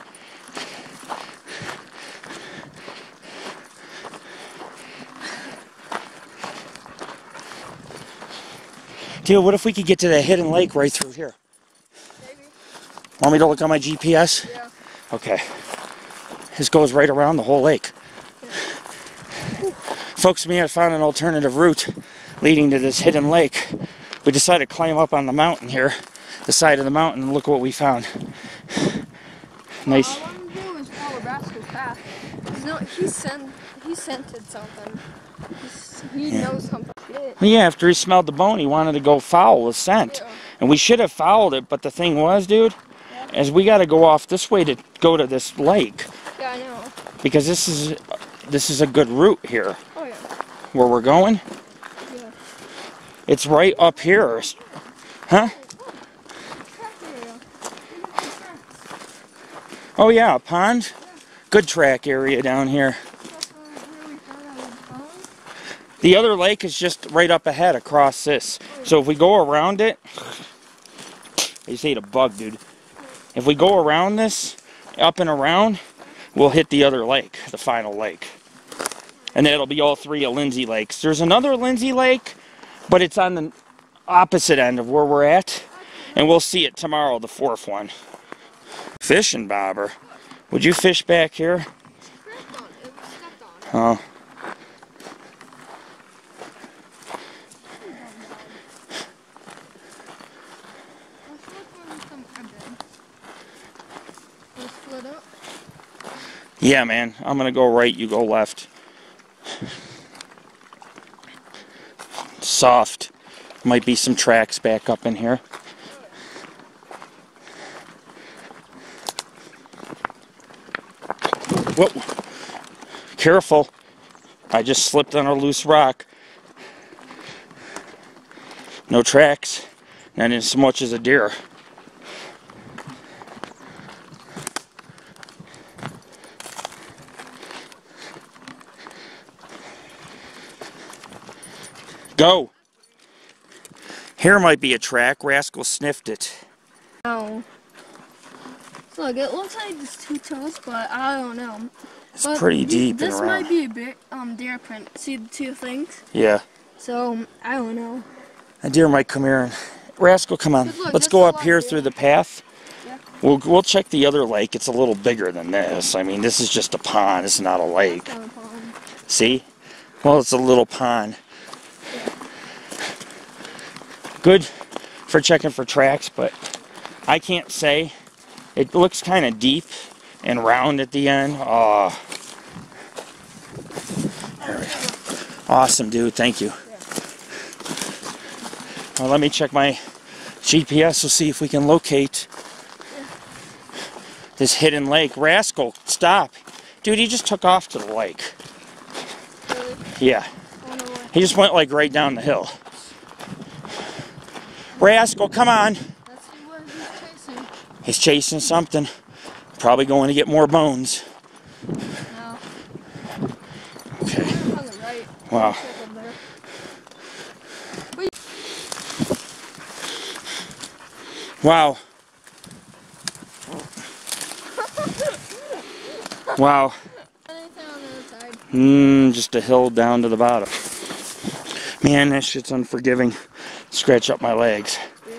Dude, what if we could get to that hidden lake right through here? Maybe. Want me to look on my GPS? Yeah. Okay. This goes right around the whole lake. Yeah. Folks, me, I found an alternative route leading to this hidden lake. We decided to climb up on the mountain here, the side of the mountain, and look what we found. Nice. All I want to do is follow Rascal's path. No, he scented something. He knows something. Well, yeah, after he smelled the bone, he wanted to go foul with scent. Yeah. And we should have followed it, but the thing was, dude, is we got to go off this way to go to this lake. Yeah, I know. Because this is a good route here. Oh, yeah. Where we're going. Yeah. It's right up here. Huh? Oh, yeah, a pond. Good track area down here. The other lake is just right up ahead across this. So if we go around it, I just ate a bug, dude. If we go around this, up and around, we'll hit the other lake, the final lake. And that'll be all three of Lindsey lakes. There's another Lindsey lake, but it's on the opposite end of where we're at. And we'll see it tomorrow, the fourth one. Fishing bobber. Would you fish back here? Oh. Yeah, man. I'm going to go right, you go left. Soft. Might be some tracks back up in here. Whoa. Careful. I just slipped on a loose rock. No tracks. Not as much as a deer. Go. Here might be a track. Rascal sniffed it. No. Look, it looks like it's two toes, but I don't know. It's pretty deep and This around. might be a bit deer print. See the two things? Yeah. So I don't know. A deer might come here. Rascal, come on. Look, Let's there's go a up lot here of deer. through the path. Yeah. We'll check the other lake. It's a little bigger than this. I mean, this is just a pond. It's not a lake. Down a pond. See? Well, it's a little pond. Good for checking for tracks, but I can't say. It looks kind of deep and round at the end. Oh. There we go. Awesome, dude. Thank you. Well, let me check my GPS. We'll see if we can locate this hidden lake. Rascal, stop. Dude, he just took off to the lake. Really? Yeah. Oh, no way. He just went like right down the hill. Rascal, come on. That's what he's chasing. He's chasing something. Probably going to get more bones. No. Okay. On the right. Wow. Check up there. Wait. Wow. Wow. Anything on the other side? Just a hill down to the bottom. Man, that shit's unforgiving. Scratch up my legs. Yeah.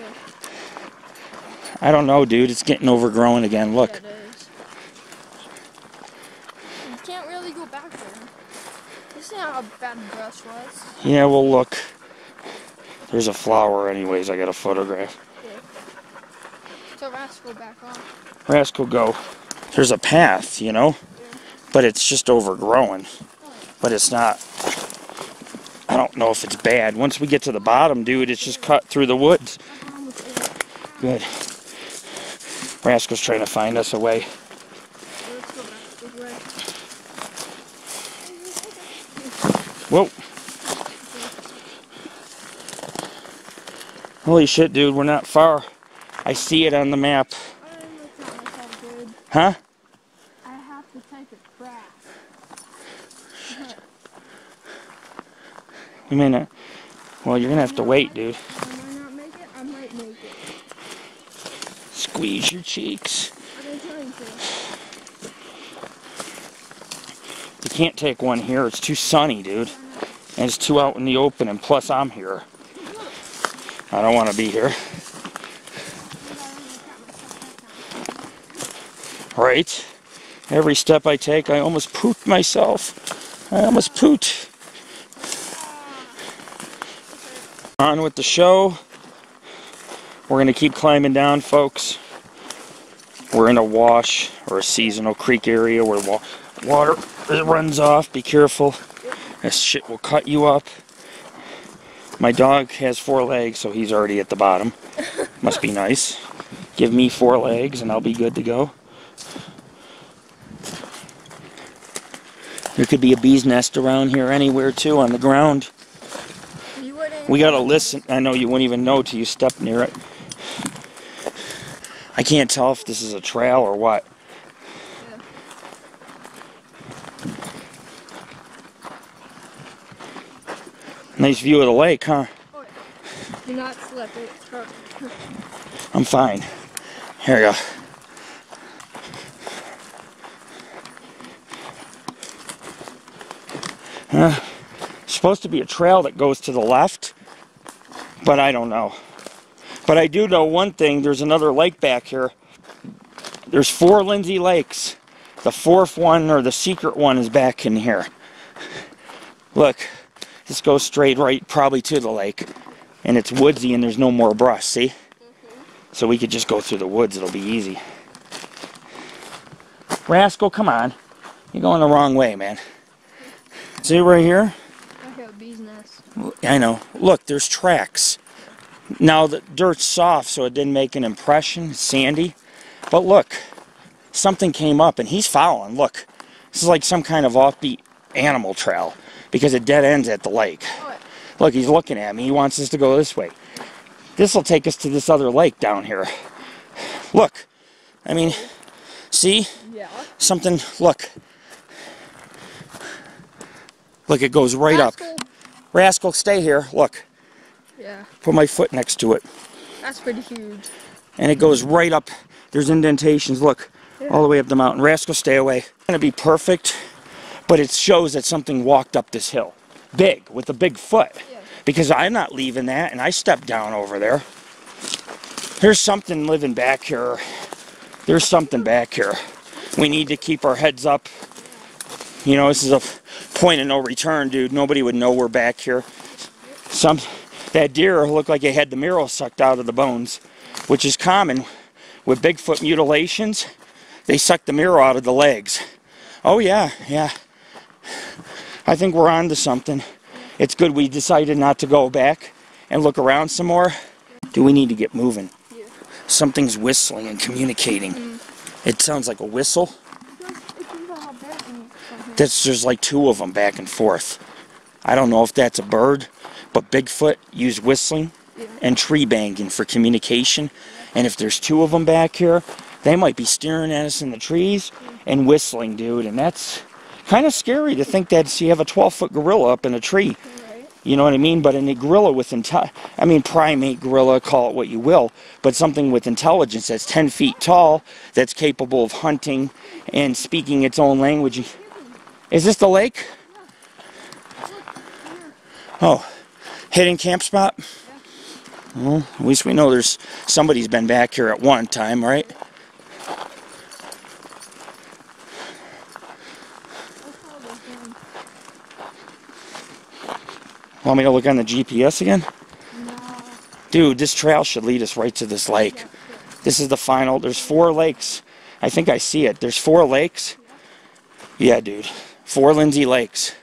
I don't know, dude. It's getting overgrown again. Look. Yeah, it is. You can't really go back back there. You see how bad the brush was? Yeah, well, look. There's a flower anyways I got to photograph. Yeah. So Rascal back on. Rascal, go. There's a path, you know? Yeah. But it's just overgrown. Oh. But it's not... I don't know if it's bad. Once we get to the bottom, dude, it's just cut through the woods. Good. Rascal's trying to find us a way. Let's go back this way. Whoa. Holy shit, dude, we're not far. I see it on the map. I looked at myself, dude. Huh? I have to take a crap. You may not. Well, you're gonna have to wait, dude. I might not make it. I might make it. Squeeze your cheeks. I'm trying to. You can't take one here. It's too sunny, dude. And it's too out in the open, and plus I'm here. I don't want to be here. Right? Every step I take, I almost pooped myself. I almost pooped. On with the show. We're going to keep climbing down, folks. We're in a wash or a seasonal creek area where water runs off. Be careful. This shit will cut you up. My dog has 4 legs, so he's already at the bottom. Must be nice. Give me 4 legs and I'll be good to go. There could be a bee's nest around here anywhere too on the ground. We gotta listen. I know you wouldn't even know till you step near it. I can't tell if this is a trail or what. Nice view of the lake, huh? Oh, yeah. Do not slip it. It's hurt. I'm fine. Here you go. Supposed to be a trail that goes to the left, but I don't know. But I do know one thing. There's another lake back here. There's 4 Lindsey lakes. The 4th one, or the secret one, is back in here. Look, this goes straight right probably to the lake. And it's woodsy and there's no more brush, see? So we could just go through the woods. It'll be easy. Rascal, come on. You're going the wrong way, man. See right here? I got a bee's nest. I know. Look, there's tracks. Now the dirt's soft, so it didn't make an impression. It's sandy. But look, something came up and he's following. Look, this is like some kind of offbeat animal trail because it dead ends at the lake. Look, he's looking at me. He wants us to go this way. This will take us to this other lake down here. Look, I mean, see? Yeah. Something, look. Look, it goes right up. Rascal, stay here. Look. Yeah. Put my foot next to it. That's pretty huge. And it goes right up. There's indentations, look, all the way up the mountain. Rascal, stay away. It's going to be perfect, but it shows that something walked up this hill. Big, with a big foot. Yeah. Because I'm not leaving that, and I stepped down over there. There's something living back here. There's something back here. We need to keep our heads up. You know, this is a point of no return, dude. Nobody would know we're back here. That deer looked like it had the marrow sucked out of the bones, which is common with Bigfoot mutilations. They suck the marrow out of the legs. Oh yeah, yeah. I think we're on to something. It's good we decided not to go back and look around some more. Do we need to get moving? Yeah. Something's whistling and communicating. It sounds like a whistle. There's like 2 of them back and forth. I don't know if that's a bird, but Bigfoot use whistling and tree banging for communication. And if there's 2 of them back here, they might be staring at us in the trees and whistling, dude. And that's kind of scary to think that you have a 12-foot gorilla up in a tree. You know what I mean? But a gorilla with primate gorilla, call it what you will, but something with intelligence that's 10 feet tall, that's capable of hunting and speaking its own language. Is this the lake? Oh, hidden camp spot? Well, at least we know there's somebody's been back here at one time, right? Want me to look on the GPS again? No. Dude, this trail should lead us right to this lake. This is the final. There's 4 lakes. I think I see it. There's 4 lakes. Yeah, dude. 4 Lindsey lakes.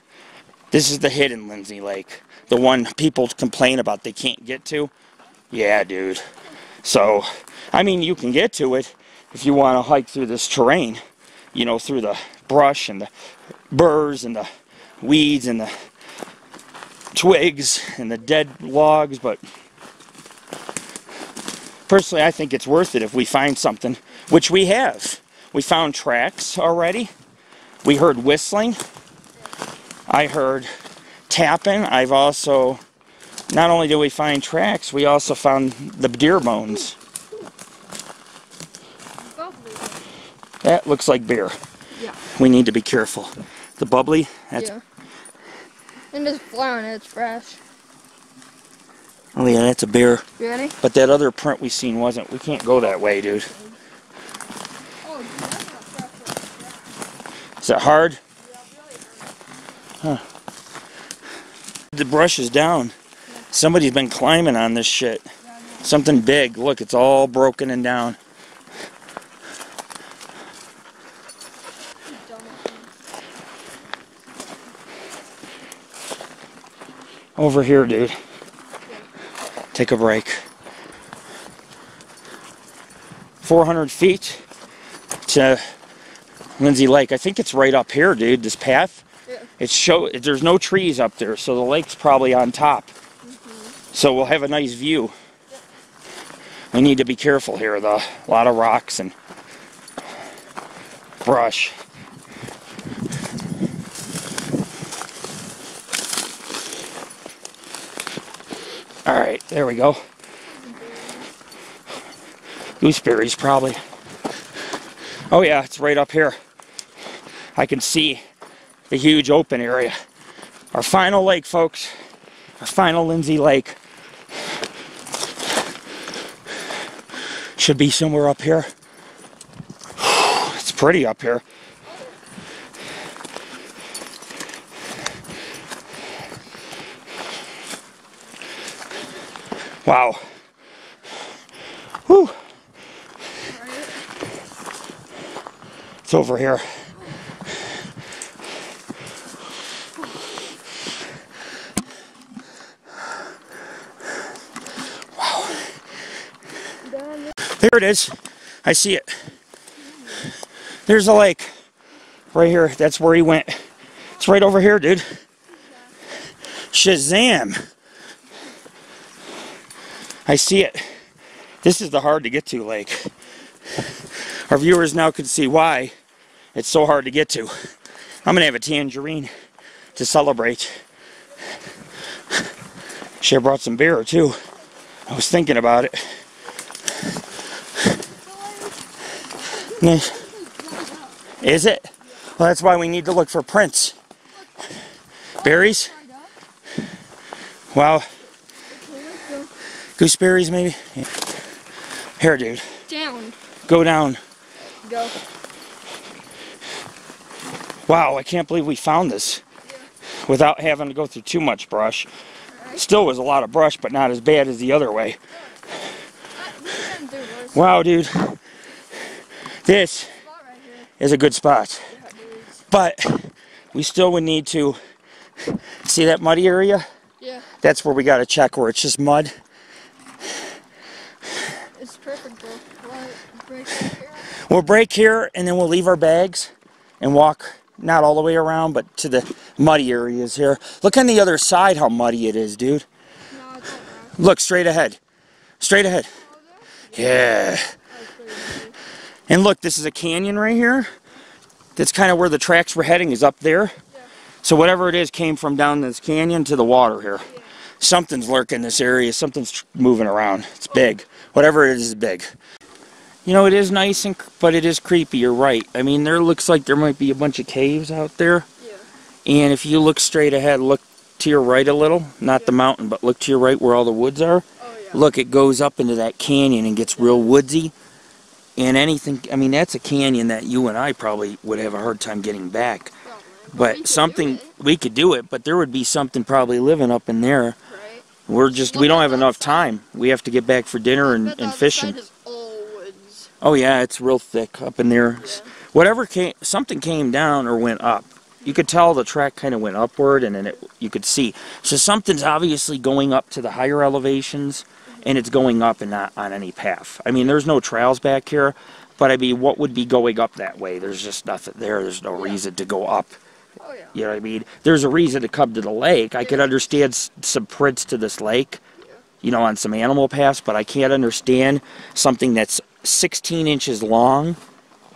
This is the hidden Lindsey Lake. The one people complain about they can't get to. Yeah, dude. So, I mean, you can get to it if you want to hike through this terrain. You know, through the brush and the burrs and the weeds and the twigs and the dead logs, but personally I think it's worth it if we find something, which we have. We found tracks already. We heard whistling. I heard tapping. I've also, not only did we find tracks, we also found the deer bones. That looks like beer. Yeah. We need to be careful. The bubbly, that's... Yeah. And it's flowering, it's fresh. Oh yeah, that's a bear. You ready? But that other print we seen wasn't. We can't go that way, dude. Oh, dude, that's not fresh. Is that hard? Yeah, really Huh. hard. The brush is down. Somebody's been climbing on this shit. Something big. Look, it's all broken and down. Over here, dude. Take a break. 400 feet to Lindsey Lake. I think it's right up here, dude, this path. Yeah. There's no trees up there, so the lake's probably on top. So we'll have a nice view. We need to be careful here, though. A lot of rocks and brush. Alright, there we go. Gooseberries, probably. Oh yeah, it's right up here. I can see the huge open area. Our final lake, folks. Our final Lindsey Lake. Should be somewhere up here. It's pretty up here. Wow. Whew. It's over here. Wow. There it is. I see it. There's a lake. Right here. That's where he went. It's right over here, dude. Shazam. I see it. This is the hard to get to lake. Our viewers now can see why it's so hard to get to. I'm gonna have a tangerine to celebrate. Should have brought some beer too. I was thinking about it. Is it? Well, that's why we need to look for prints. Berries? Wow. Gooseberries, maybe? Yeah. Here, dude. Down. Go down. Go. Wow, I can't believe we found this without having to go through too much brush. Right. Still was a lot of brush, but not as bad as the other way. Wow, dude. This is a good spot. But we still would need to see that muddy area? Yeah. That's where we got to check, where it's just mud. It's perfect, bro. Break here. We'll break here, and then we'll leave our bags and walk, not all the way around, but to the muddy areas here. Look on the other side how muddy it is, dude. No, it's not. Look, straight ahead. Straight ahead. Yeah. And look, this is a canyon right here. That's kind of where the tracks were heading, is up there. Yeah. So whatever it is came from down this canyon to the water here. Yeah. Something's lurking in this area. Something's moving around. It's big. Whatever it is big. You know, it is nice, but it is creepy. You're right. I mean, there looks like there might be a bunch of caves out there. Yeah. And if you look straight ahead, look to your right a little. Not the mountain, but look to your right where all the woods are. Oh, yeah. Look, it goes up into that canyon and gets real woodsy. And anything, I mean, that's a canyon that you and I probably would have a hard time getting back. But something, we could do it, but there would be something probably living up in there. Right. We don't have enough time. We have to get back for dinner and fishing. Is all woods. Oh yeah, it's real thick up in there. Yeah. Something came down or went up. You could tell the track kind of went upward, and then you could see. So something's obviously going up to the higher elevations, and it's going up and not on any path. I mean, there's no trails back here, but I mean, what would be going up that way? There's just nothing there. There's no reason to go up. Oh, yeah. You know what I mean? There's a reason to come to the lake. I could understand some prints to this lake, you know, on some animal paths, but I can't understand something that's 16 inches long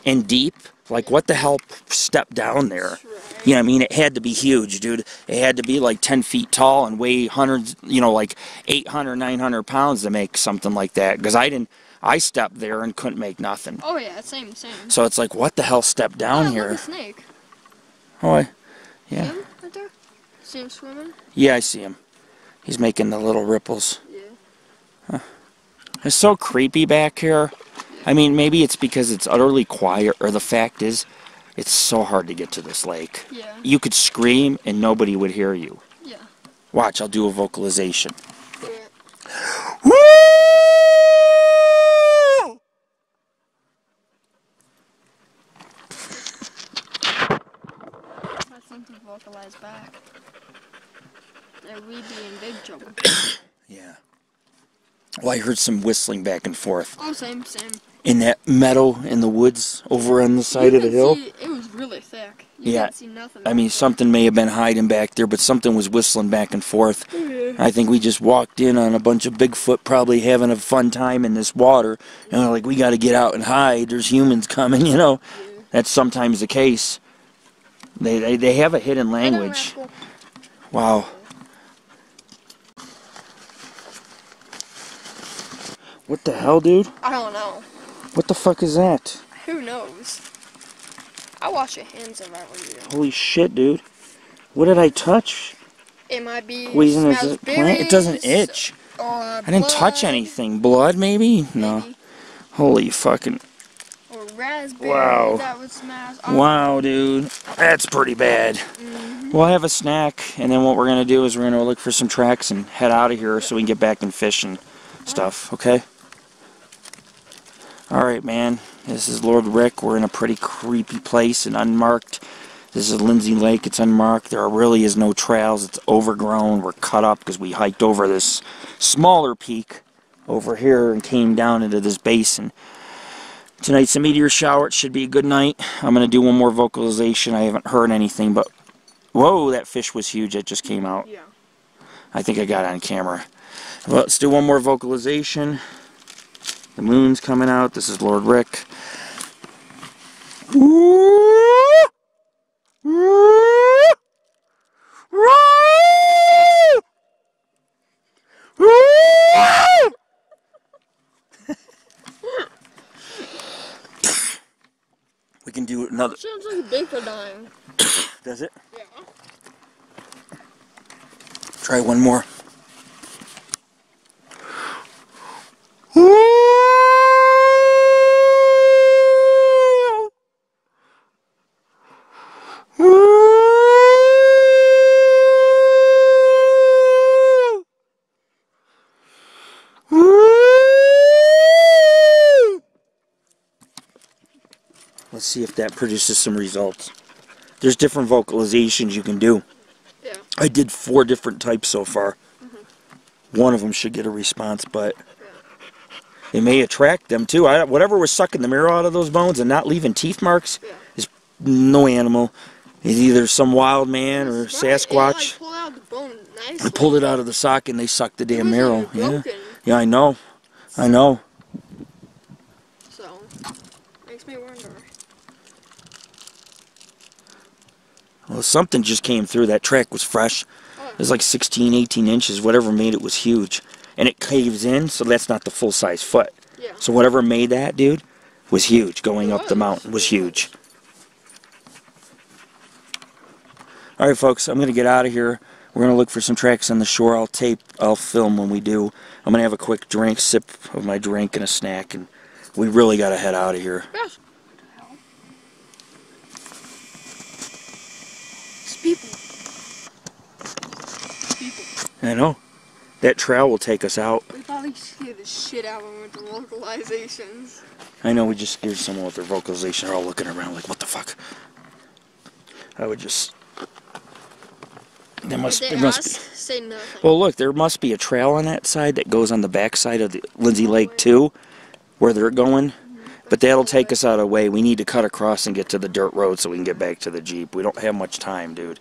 and deep. Like, what the hell stepped down there? You know what I mean? It had to be huge, dude. It had to be like 10 feet tall and weigh hundreds, you know, like 800, 900 pounds to make something like that. Because I stepped there and couldn't make nothing. Oh, yeah, same. So it's like, what the hell stepped down here? Look, a snake. Oh, yeah. See him right there? See him swimming? Yeah, I see him. He's making the little ripples. Yeah. Huh. It's so creepy back here. I mean, maybe it's because it's utterly quiet, or the fact is, it's so hard to get to this lake. Yeah. You could scream and nobody would hear you. Yeah. Watch, I'll do a vocalization. Yeah. To vocalize back. Then we'd be in big trouble. Yeah. Well, I heard some whistling back and forth. Oh, same. In that meadow in the woods over on the side of the hill. It was really thick. You Yeah. couldn't see nothing. I mean, something may have been hiding back there, but something was whistling back and forth. Yeah. I think we just walked in on a bunch of Bigfoot probably having a fun time in this water. And we're like, we got to get out and hide. There's humans coming, you know. Yeah. That's sometimes the case. They have a hidden language. Wow. What the hell, dude? I don't know. What the fuck is that? Who knows? I wash your hands of that when you do. Holy shit, dude. What did I touch? It might be Poisonous plant? It doesn't itch. I didn't touch anything. Blood, maybe? No. Maybe. Holy fucking... Or raspberry. Wow. That would smash. Wow, dude. That's pretty bad. We'll have a snack, and then what we're going to do is we're going to look for some tracks and head out of here so we can get back and fish and stuff, okay? Alright, man. This is Lord Rick. We're in a pretty creepy place and unmarked. This is Lindsey Lake. It's unmarked. There really is no trails. It's overgrown. We're cut up because we hiked over this smaller peak over here and came down into this basin. Tonight's a meteor shower. It should be a good night. I'm going to do one more vocalization. I haven't heard anything, but... Whoa, that fish was huge. It just came out. Yeah. I think I got it on camera. Well, let's do one more vocalization. The moon's coming out. This is Lord Rick. We can do another. Sounds like a Bigfoot dying. Does it? Yeah. Try one more. Let's see if that produces some results. There's different vocalizations you can do. Yeah. I did 4 different types so far. One of them should get a response, but it may attract them too. Whatever was sucking the marrow out of those bones and not leaving teeth marks is no animal. It's either some wild man or Sasquatch. It, like, pulled out the bone nicely. They pulled it out of the sock and they sucked the damn marrow. Yeah. Broken. Yeah, I know. So, makes me wonder. Well, something just came through. That track was fresh. It was like 16, 18 inches. Whatever made it was huge. And it caves in, so that's not the full-size foot. Yeah. So whatever made that, dude, was huge. Going up the mountain was huge. Alright, folks, I'm going to get out of here. We're going to look for some tracks on the shore. I'll film when we do. I'm going to have a quick sip of my drink and a snack, and we really got to head out of here. Yes. I know. That trail will take us out. We probably scared the shit out of them with the vocalizations. I know, we just scared someone with their vocalization. They're all looking around like, what the fuck? I would just... There must be... Say nothing. Well, look, there must be a trail on that side that goes on the back side of the Lindsey Lake, too, where they're going. But that'll take us out of the way. We need to cut across and get to the dirt road so we can get back to the Jeep. We don't have much time, dude.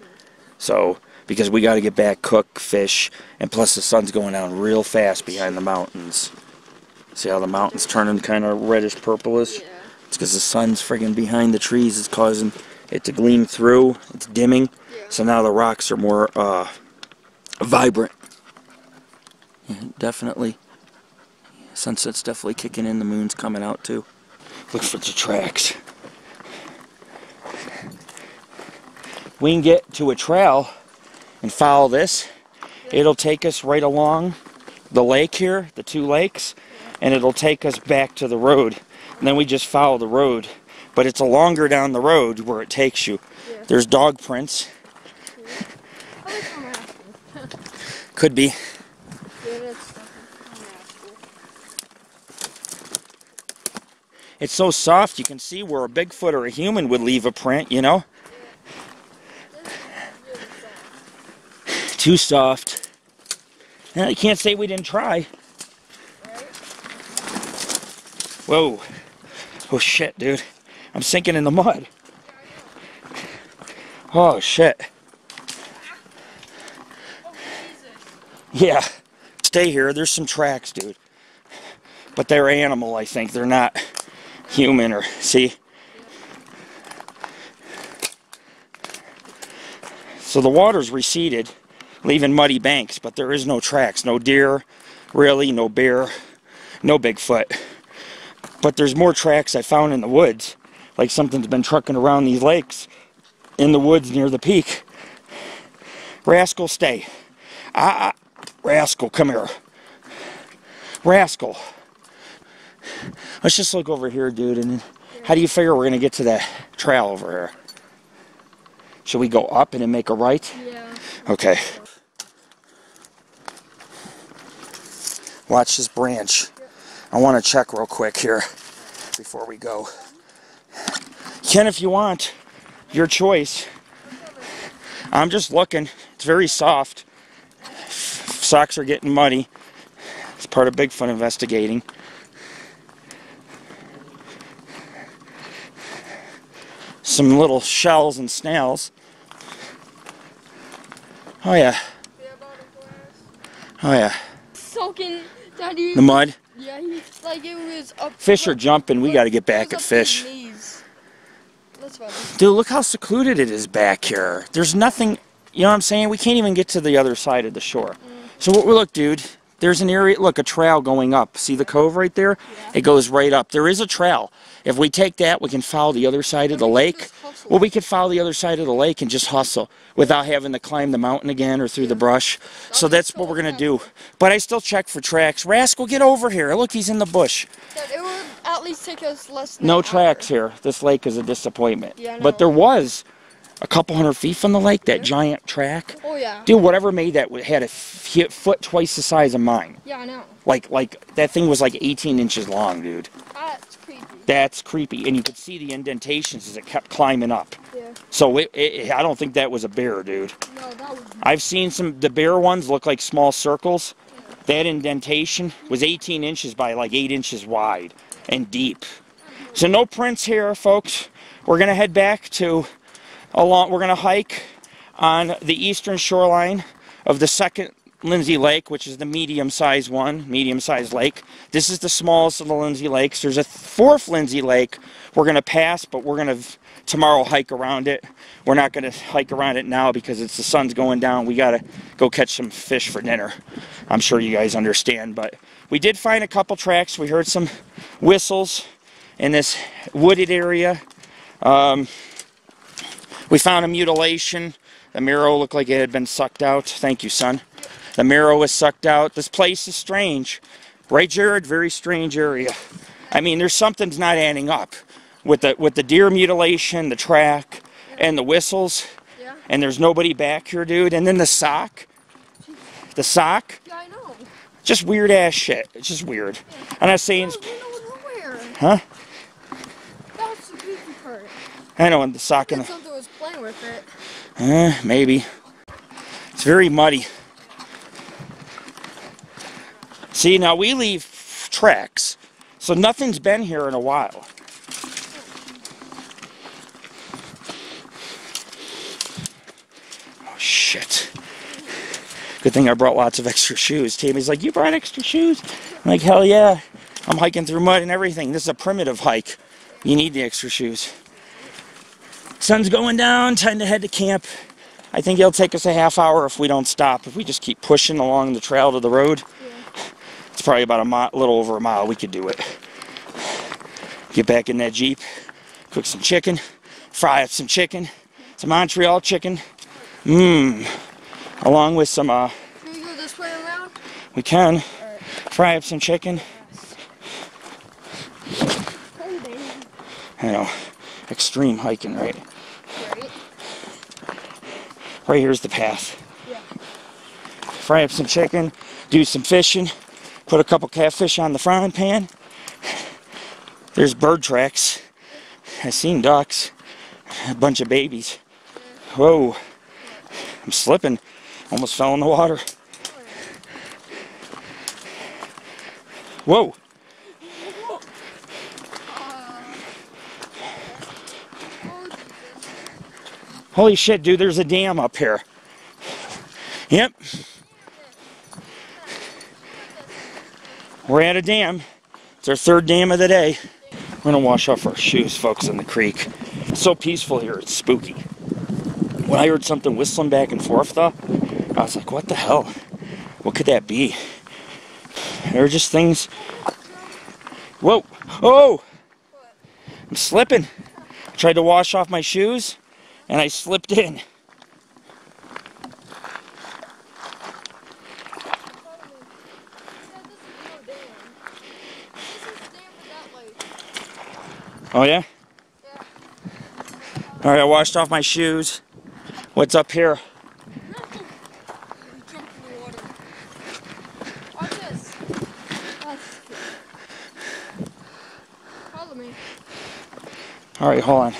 So, because we got to get back, cook, fish, and plus the sun's going down real fast behind the mountains. See how the mountain's turning kind of reddish purplish? Yeah. It's because the sun's friggin' behind the trees. It's causing it to gleam through. It's dimming. Yeah. So now the rocks are more vibrant. Yeah, definitely. Sunset's definitely kicking in. The moon's coming out too. Look for the tracks. We can get to a trail and follow this. It'll take us right along the lake here, the two lakes, and it'll take us back to the road. And then we just follow the road. But it's a longer down the road where it takes you. Yeah. There's dog prints. Could be. Yeah, that's It's so soft you can see where a Bigfoot or a human would leave a print, you know? Too soft. You can't say we didn't try. Whoa. Oh shit, dude. I'm sinking in the mud. Oh shit. Yeah. Stay here. There's some tracks, dude. But they're animal, I think. They're not human or... See? So the water's receded, leaving muddy banks, but there is no tracks. No deer, really, no bear, no Bigfoot. But there's more tracks I found in the woods. Like something's been trucking around these lakes in the woods near the peak. Rascal, stay. Rascal, come here. Rascal. Let's just look over here, dude. And how do you figure we're going to get to that trail over here? Should we go up and then make a right? Yeah. Okay. Watch this branch. I want to check real quick here before we go. You can if you want. Your choice. I'm just looking. It's very soft. Socks are getting muddy. It's part of Bigfoot investigating. Some little shells and snails. Oh yeah. Oh yeah. Soaking, Daddy. The mud? Yeah, like it was up. Fish are jumping. We got to get back at fish. That's funny. Dude, look how secluded it is back here. There's nothing, you know what I'm saying? We can't even get to the other side of the shore. So look, dude, there's an area, look, a trail going up. See the cove right there? Yeah. It goes right up. There is a trail. If we take that, we can follow the other side of the lake. Well, we could follow the other side of the lake and just hustle without having to climb the mountain again or through the brush. So that's what we're going to do. But I still check for tracks. Rascal, get over here. Look, he's in the bush. It would at least take us less than No an tracks hour. here. This lake is a disappointment. Yeah, I know. But there was a couple hundred feet from the lake, that giant track. Oh, yeah. Dude, whatever made that had a foot twice the size of mine. Yeah, I know. Like that thing was like 18 inches long, dude. That's creepy. That's creepy. And you could see the indentations as it kept climbing up. Yeah. So I don't think that was a bear, dude. No, that was... I've seen the bear ones look like small circles. That indentation was 18 inches by like 8 inches wide and deep. So no prints here, folks. We're going to head back to... we're going to hike on the eastern shoreline of the second Lindsey Lake, which is the medium-sized one, medium-sized lake. This is the smallest of the Lindsey Lakes. There's a fourth Lindsey Lake we're going to pass, but we're going to tomorrow hike around it. We're not going to hike around it now because the sun's going down. We got to go catch some fish for dinner. I'm sure you guys understand, but we did find a couple tracks. We heard some whistles in this wooded area. We found a mutilation. The marrow looked like it had been sucked out. Thank you, son. The marrow was sucked out. This place is strange. Right, Jared? Very strange area. I mean, there's something's not adding up. With the deer mutilation, the track, and the whistles. Yeah. And there's nobody back here, dude. And then the sock. The sock? Yeah, I know. Just weird ass shit. It's just weird. I'm not saying... No, we know nowhere. Huh? That's the creepy part. I know, and the sock and... Something was playing with it. Maybe. It's very muddy. See, now we leave tracks, so nothing's been here in a while. Oh, shit. Good thing I brought lots of extra shoes. Tammy's like, you brought extra shoes? I'm like, hell yeah. I'm hiking through mud and everything. This is a primitive hike. You need the extra shoes. Sun's going down, time to head to camp. I think it'll take us a half hour if we don't stop. If we just keep pushing along the trail to the road, it's probably about a little over a mile. We could do it. Get back in that Jeep, cook some chicken, fry up some chicken, some Montreal chicken. Along with some, Can we go this way around? We can. Right. Fry up some chicken. I know. Extreme hiking, right? Right here's the path. Yeah. Fry up some chicken, do some fishing, put a couple catfish on the frying pan. There's bird tracks. I seen ducks. A bunch of babies. Whoa. I'm slipping. Almost fell in the water. Whoa. Holy shit, dude, there's a dam up here. Yep. We're at a dam. It's our third dam of the day. We're gonna wash off our shoes, folks, in the creek. It's so peaceful here, it's spooky. When I heard something whistling back and forth, though, I was like, what the hell? What could that be? There are just things... Whoa! Oh! I'm slipping. I tried to wash off my shoes, and I slipped in. Oh, yeah? Yeah. Alright, I washed off my shoes. What's up here? Jump in the water. Watch this. Follow me. Alright, hold on.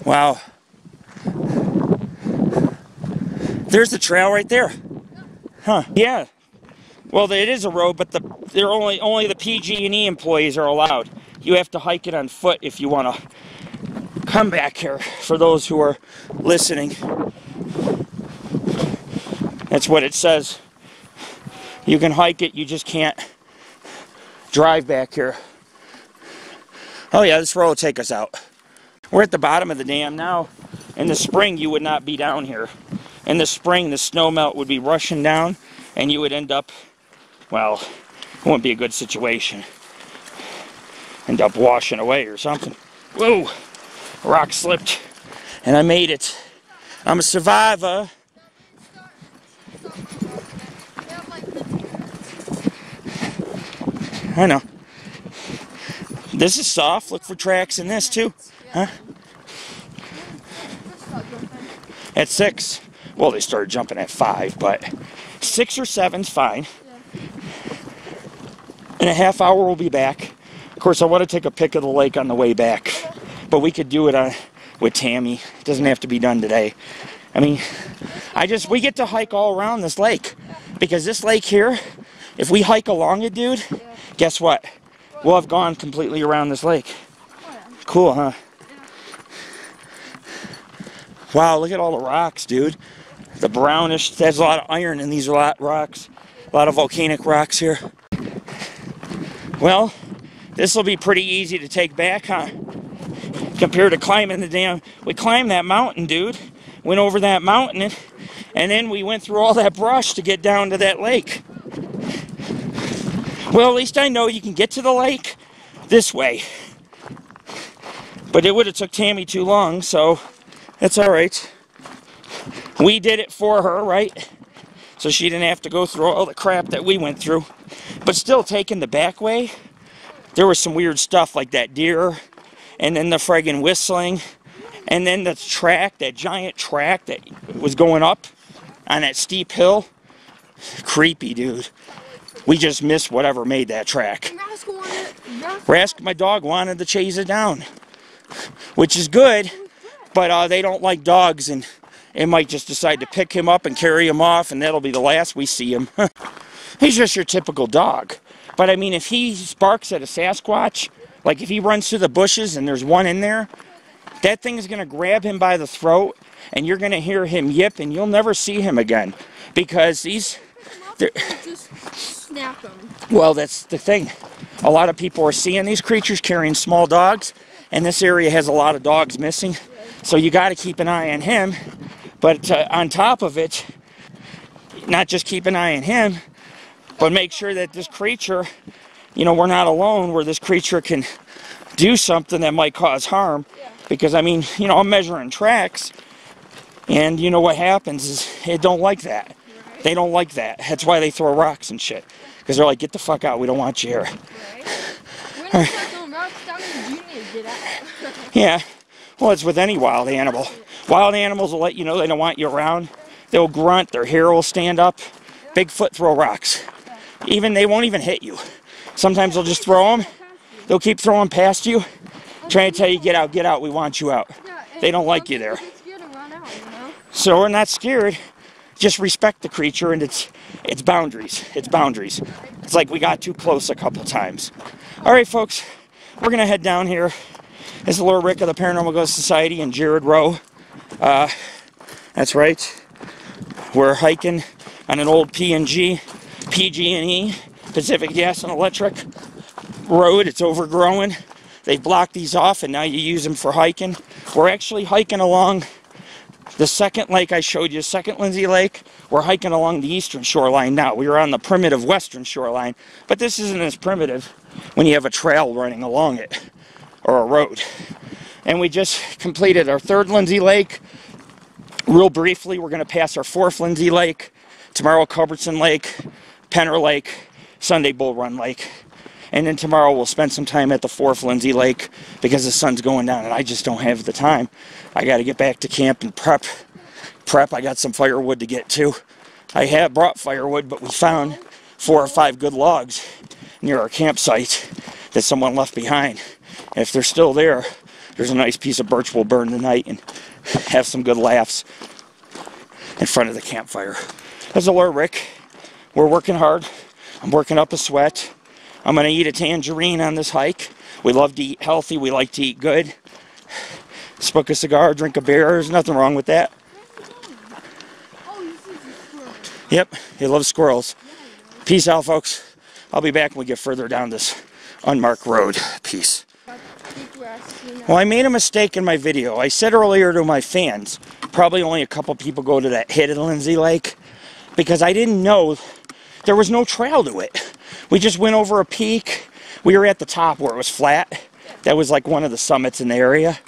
Wow. There's the trail right there. Huh. Yeah. Well, it is a road, but they're only the PG&E employees are allowed. You have to hike it on foot if you want to come back here, for those who are listening. That's what it says. You can hike it, you just can't drive back here. Oh yeah, this road will take us out. We're at the bottom of the dam now. In the spring, you would not be down here. In the spring, the snow melt would be rushing down, and you would end up, well, it wouldn't be a good situation. End up washing away or something. Whoa! A rock slipped, and I made it. I'm a survivor. I know. This is soft. Look for tracks in this too. Huh? At 6. Well, they started jumping at 5, but 6 or 7's fine. In a half hour, we'll be back. Of course, I want to take a pic of the lake on the way back, but we could do it with Tammy. It doesn't have to be done today. I mean, we get to hike all around this lake, because this lake here, if we hike along it, dude, guess what? We'll have gone completely around this lake. Cool, huh? Wow, look at all the rocks, dude. The brownish, there's a lot of iron in these rocks. A lot of volcanic rocks here. Well, this will be pretty easy to take back, huh? Compared to climbing the dam. We climbed that mountain, dude. Went over that mountain, and then we went through all that brush to get down to that lake. Well, at least I know you can get to the lake this way. But it would have took Tammy too long, so that's all right. We did it for her, right? So she didn't have to go through all the crap that we went through. But still, taking the back way, there was some weird stuff like that deer, and then the friggin' whistling, and then the track, that giant track that was going up. on that steep hill. Creepy, dude. We just missed whatever made that track. My dog wanted to chase it down, which is good, but they don't like dogs, and it might just decide to pick him up and carry him off, and that'll be the last we see him. He's just your typical dog. But I mean, if he barks at a Sasquatch, like if he runs through the bushes and there's one in there, that thing is going to grab him by the throat, and you're going to hear him yip, and you'll never see him again, because just snap him. Well, that's the thing. A lot of people are seeing these creatures carrying small dogs, and this area has a lot of dogs missing, so you got to keep an eye on him. But on top of it, not just keep an eye on him, but make sure that this creature, you know, we're not alone where this creature can do something that might cause harm. Because, I mean, you know, I'm measuring tracks, and you know what happens is they don't like that. Right. They don't like that. That's why they throw rocks and shit. Because they're like, get the fuck out, we don't want you here. Right. Yeah, well, it's with any wild animal. Wild animals will let you know they don't want you around. They'll grunt, their hair will stand up. Bigfoot throw rocks. They won't even hit you. Sometimes they'll just throw them. They'll keep throwing past you, trying to tell you, get out, we want you out. They don't like you there. So we're not scared. Just respect the creature and its boundaries. Its boundaries. It's like we got too close a couple times. All right, folks, we're going to head down here. This is Lord Rick of the Paranormal Ghost Society and Jared Rowe. That's right. We're hiking on an old PG&E, Pacific Gas and Electric road. It's overgrown. They blocked these off, and now you use them for hiking. We're actually hiking along the second lake I showed you, second Lindsey Lake. We're hiking along the eastern shoreline now. We were on the primitive western shoreline, but this isn't as primitive when you have a trail running along it, or a road. And we just completed our third Lindsey Lake. Real briefly, we're going to pass our fourth Lindsey Lake, tomorrow Culbertson Lake, Penner Lake, Sunday Bull Run Lake. And then tomorrow we'll spend some time at the fourth Lindsey Lake because the sun's going down and I just don't have the time. I got to get back to camp and prep. I got some firewood to get to. I have brought firewood, but we found 4 or 5 good logs near our campsite that someone left behind. And if they're still there, there's a nice piece of birch we'll burn tonight and have some good laughs in front of the campfire. That's Lord Rick. We're working hard. I'm working up a sweat. I'm going to eat a tangerine on this hike. We love to eat healthy. We like to eat good. Smoke a cigar, drink a beer. There's nothing wrong with that. Yep, he loves squirrels. Peace out, folks. I'll be back when we get further down this unmarked road. Peace. Well, I made a mistake in my video. I said earlier to my fans, probably only a couple people go to that hidden Lindsey Lake, because I didn't know there was no trail to it. We just went over a peak. We were at the top where it was flat. That was like one of the summits in the area,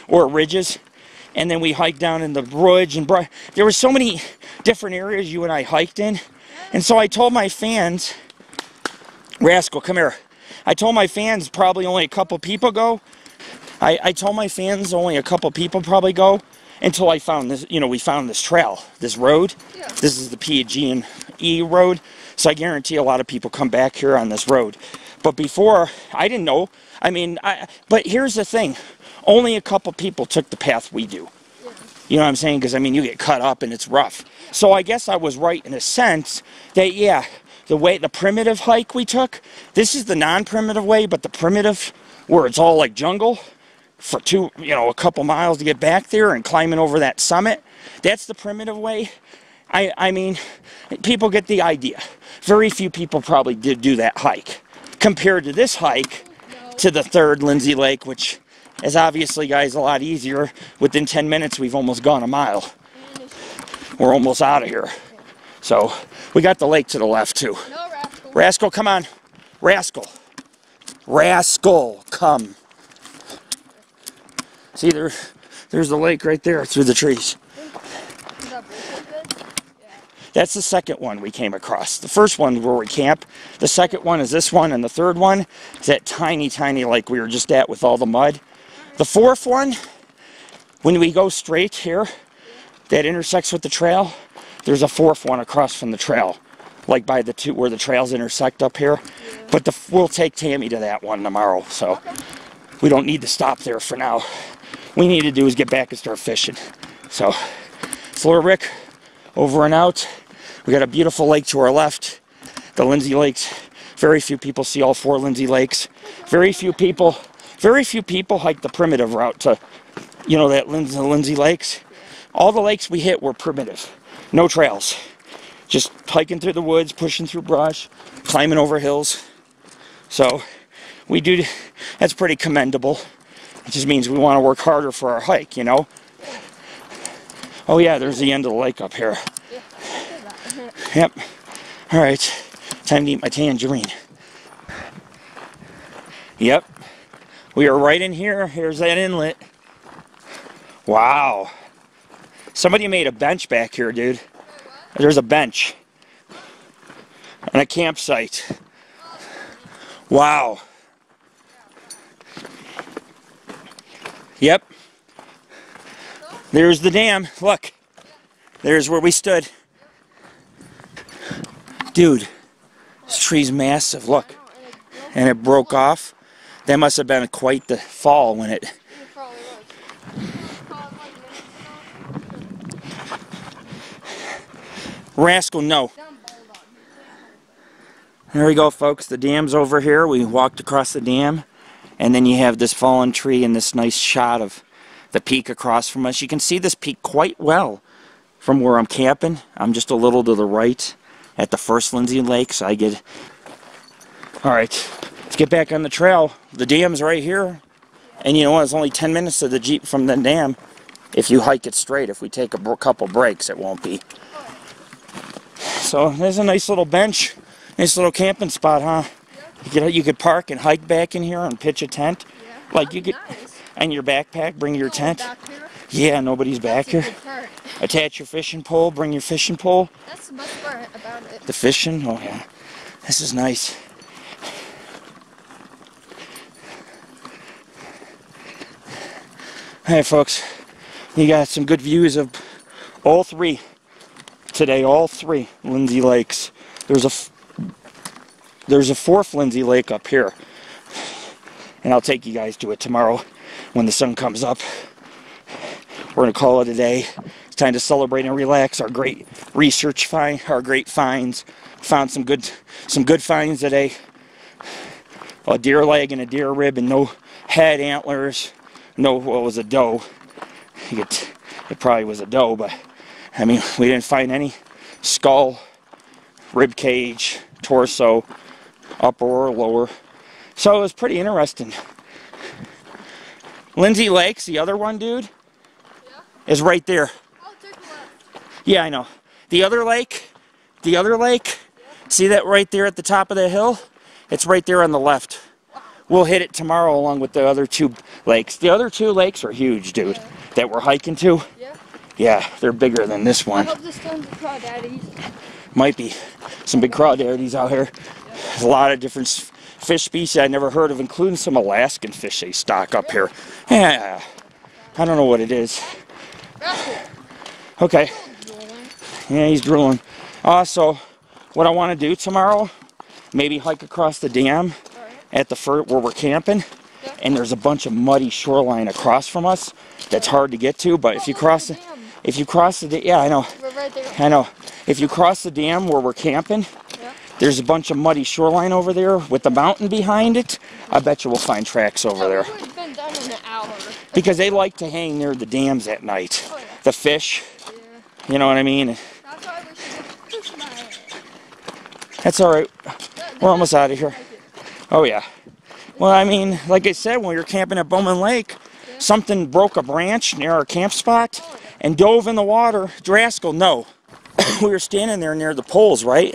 or ridges. And then we hiked down in the ridge, and there were so many different areas you and I hiked in. And so I told my fans, Rascal, come here. I told my fans probably only a couple people go. I told my fans only a couple people probably go until I found this, you know, we found this trail, this road. Yeah. This is the PG&E road. So I guarantee a lot of people come back here on this road. But before, I didn't know. I mean, but here's the thing. Only a couple people took the path we do. Yeah. You know what I'm saying? Because, I mean, you get cut up and it's rough. So I guess I was right in a sense that, yeah, the primitive hike we took, this is the non-primitive way, but the primitive, where it's all like jungle, for a couple miles to get back there and climbing over that summit, that's the primitive way. I mean, people get the idea. Very few people probably did do that hike. Compared to this hike, to the third Lindsey Lake, which is obviously, guys, a lot easier. Within 10 minutes, we've almost gone a mile. We're almost out of here. So, we got the lake to the left, too. No, Rascal. Rascal, come on. Rascal. Rascal, come. See, there's the lake right there through the trees. That's the second one we came across. The first one where we camp. The second one is this one, and the third one is that tiny, tiny lake we were just at with all the mud. The fourth one, when we go straight here, that intersects with the trail, there's a fourth one across from the trail, like by the two where the trails intersect up here. Yeah. But we'll take Tammy to that one tomorrow, so Okay. we don't need to stop there for now. We need to do is get back and start fishing. So, Fleur Rick, over and out. We got a beautiful lake to our left, the Lindsey Lakes. Very few people see all 4 Lindsey Lakes. Very few people hike the primitive route to, you know, that Lindsey Lakes. All the lakes we hit were primitive. No trails. Just hiking through the woods, pushing through brush, climbing over hills. So, we do, that's pretty commendable. It just means we want to work harder for our hike, you know? Oh yeah, there's the end of the lake up here. Yep. Alright, time to eat my tangerine. Yep. We are right in here. Here's that inlet. Wow. Somebody made a bench back here, dude. There's a bench. And a campsite. Wow. Yep. There's the dam. Look. There's where we stood. Dude. This tree's massive. Look. And it broke off. That must have been quite the fall when it... Rascal, no. There we go, folks. The dam's over here. We walked across the dam. And then you have this fallen tree and this nice shot of the peak across from us. You can see this peak quite well from where I'm camping. I'm just a little to the right at the first Lindsey Lake, so I get... Alright, let's get back on the trail. The dam's right here. And you know what? It's only 10 minutes to the Jeep from the dam. If you hike it straight, if we take a couple breaks, it won't be. So there's a nice little bench. Nice little camping spot, huh? You could park and hike back in here and pitch a tent. Yeah. Like you could, Nice. and your backpack, bring your tent. Back here? Yeah, nobody's back here. That's a good part. Attach your fishing pole, bring your fishing pole. That's the best part about it. The fishing, oh yeah. This is nice. Hey folks, you got some good views of all 3 today, all 3 Lindsey Lakes. There's a 4th Lindsey Lake up here. And I'll take you guys to it tomorrow when the sun comes up. We're going to call it a day. It's time to celebrate and relax our great research find, our great finds. Found some good finds today. A deer leg and a deer rib and no head antlers. No, well, it was a doe. It probably was a doe, but I mean, we didn't find any skull, rib cage, torso, upper or lower. So it was pretty interesting. Lindsey Lakes, the other one, dude, is right there. Oh, take a left. Yeah, I know. The other lake, see that right there at the top of the hill? It's right there on the left. We'll hit it tomorrow along with the other 2 lakes. The other 2 lakes are huge, dude, that we're hiking to. Yeah. Yeah, they're bigger than this I one. hope this one's crawdaddies. Might be some big crawdaddies out here. There's a lot of different fish species I never heard of, including some Alaskan fish they stock up here. Yeah, I don't know what it is. Okay. Yeah, he's drooling. So, what I want to do tomorrow, maybe hike across the dam at the where we're camping, and there's a bunch of muddy shoreline across from us that's hard to get to. But if you cross the, yeah, I know. We're right there. I know. If you cross the dam where we're camping, there's a bunch of muddy shoreline over there with the mountain behind it. I bet you we'll find tracks over there. We've been done in an hour. Because they like to hang near the dams at night. Oh, yeah. The fish, Yeah. you know what I mean? That's why we should push my head. That's alright. We're almost out of here. Oh yeah. Well, I mean, like I said, when we were camping at Bowman Lake, something broke a branch near our camp spot and dove in the water. Rascal, no. We were standing there near the poles, right?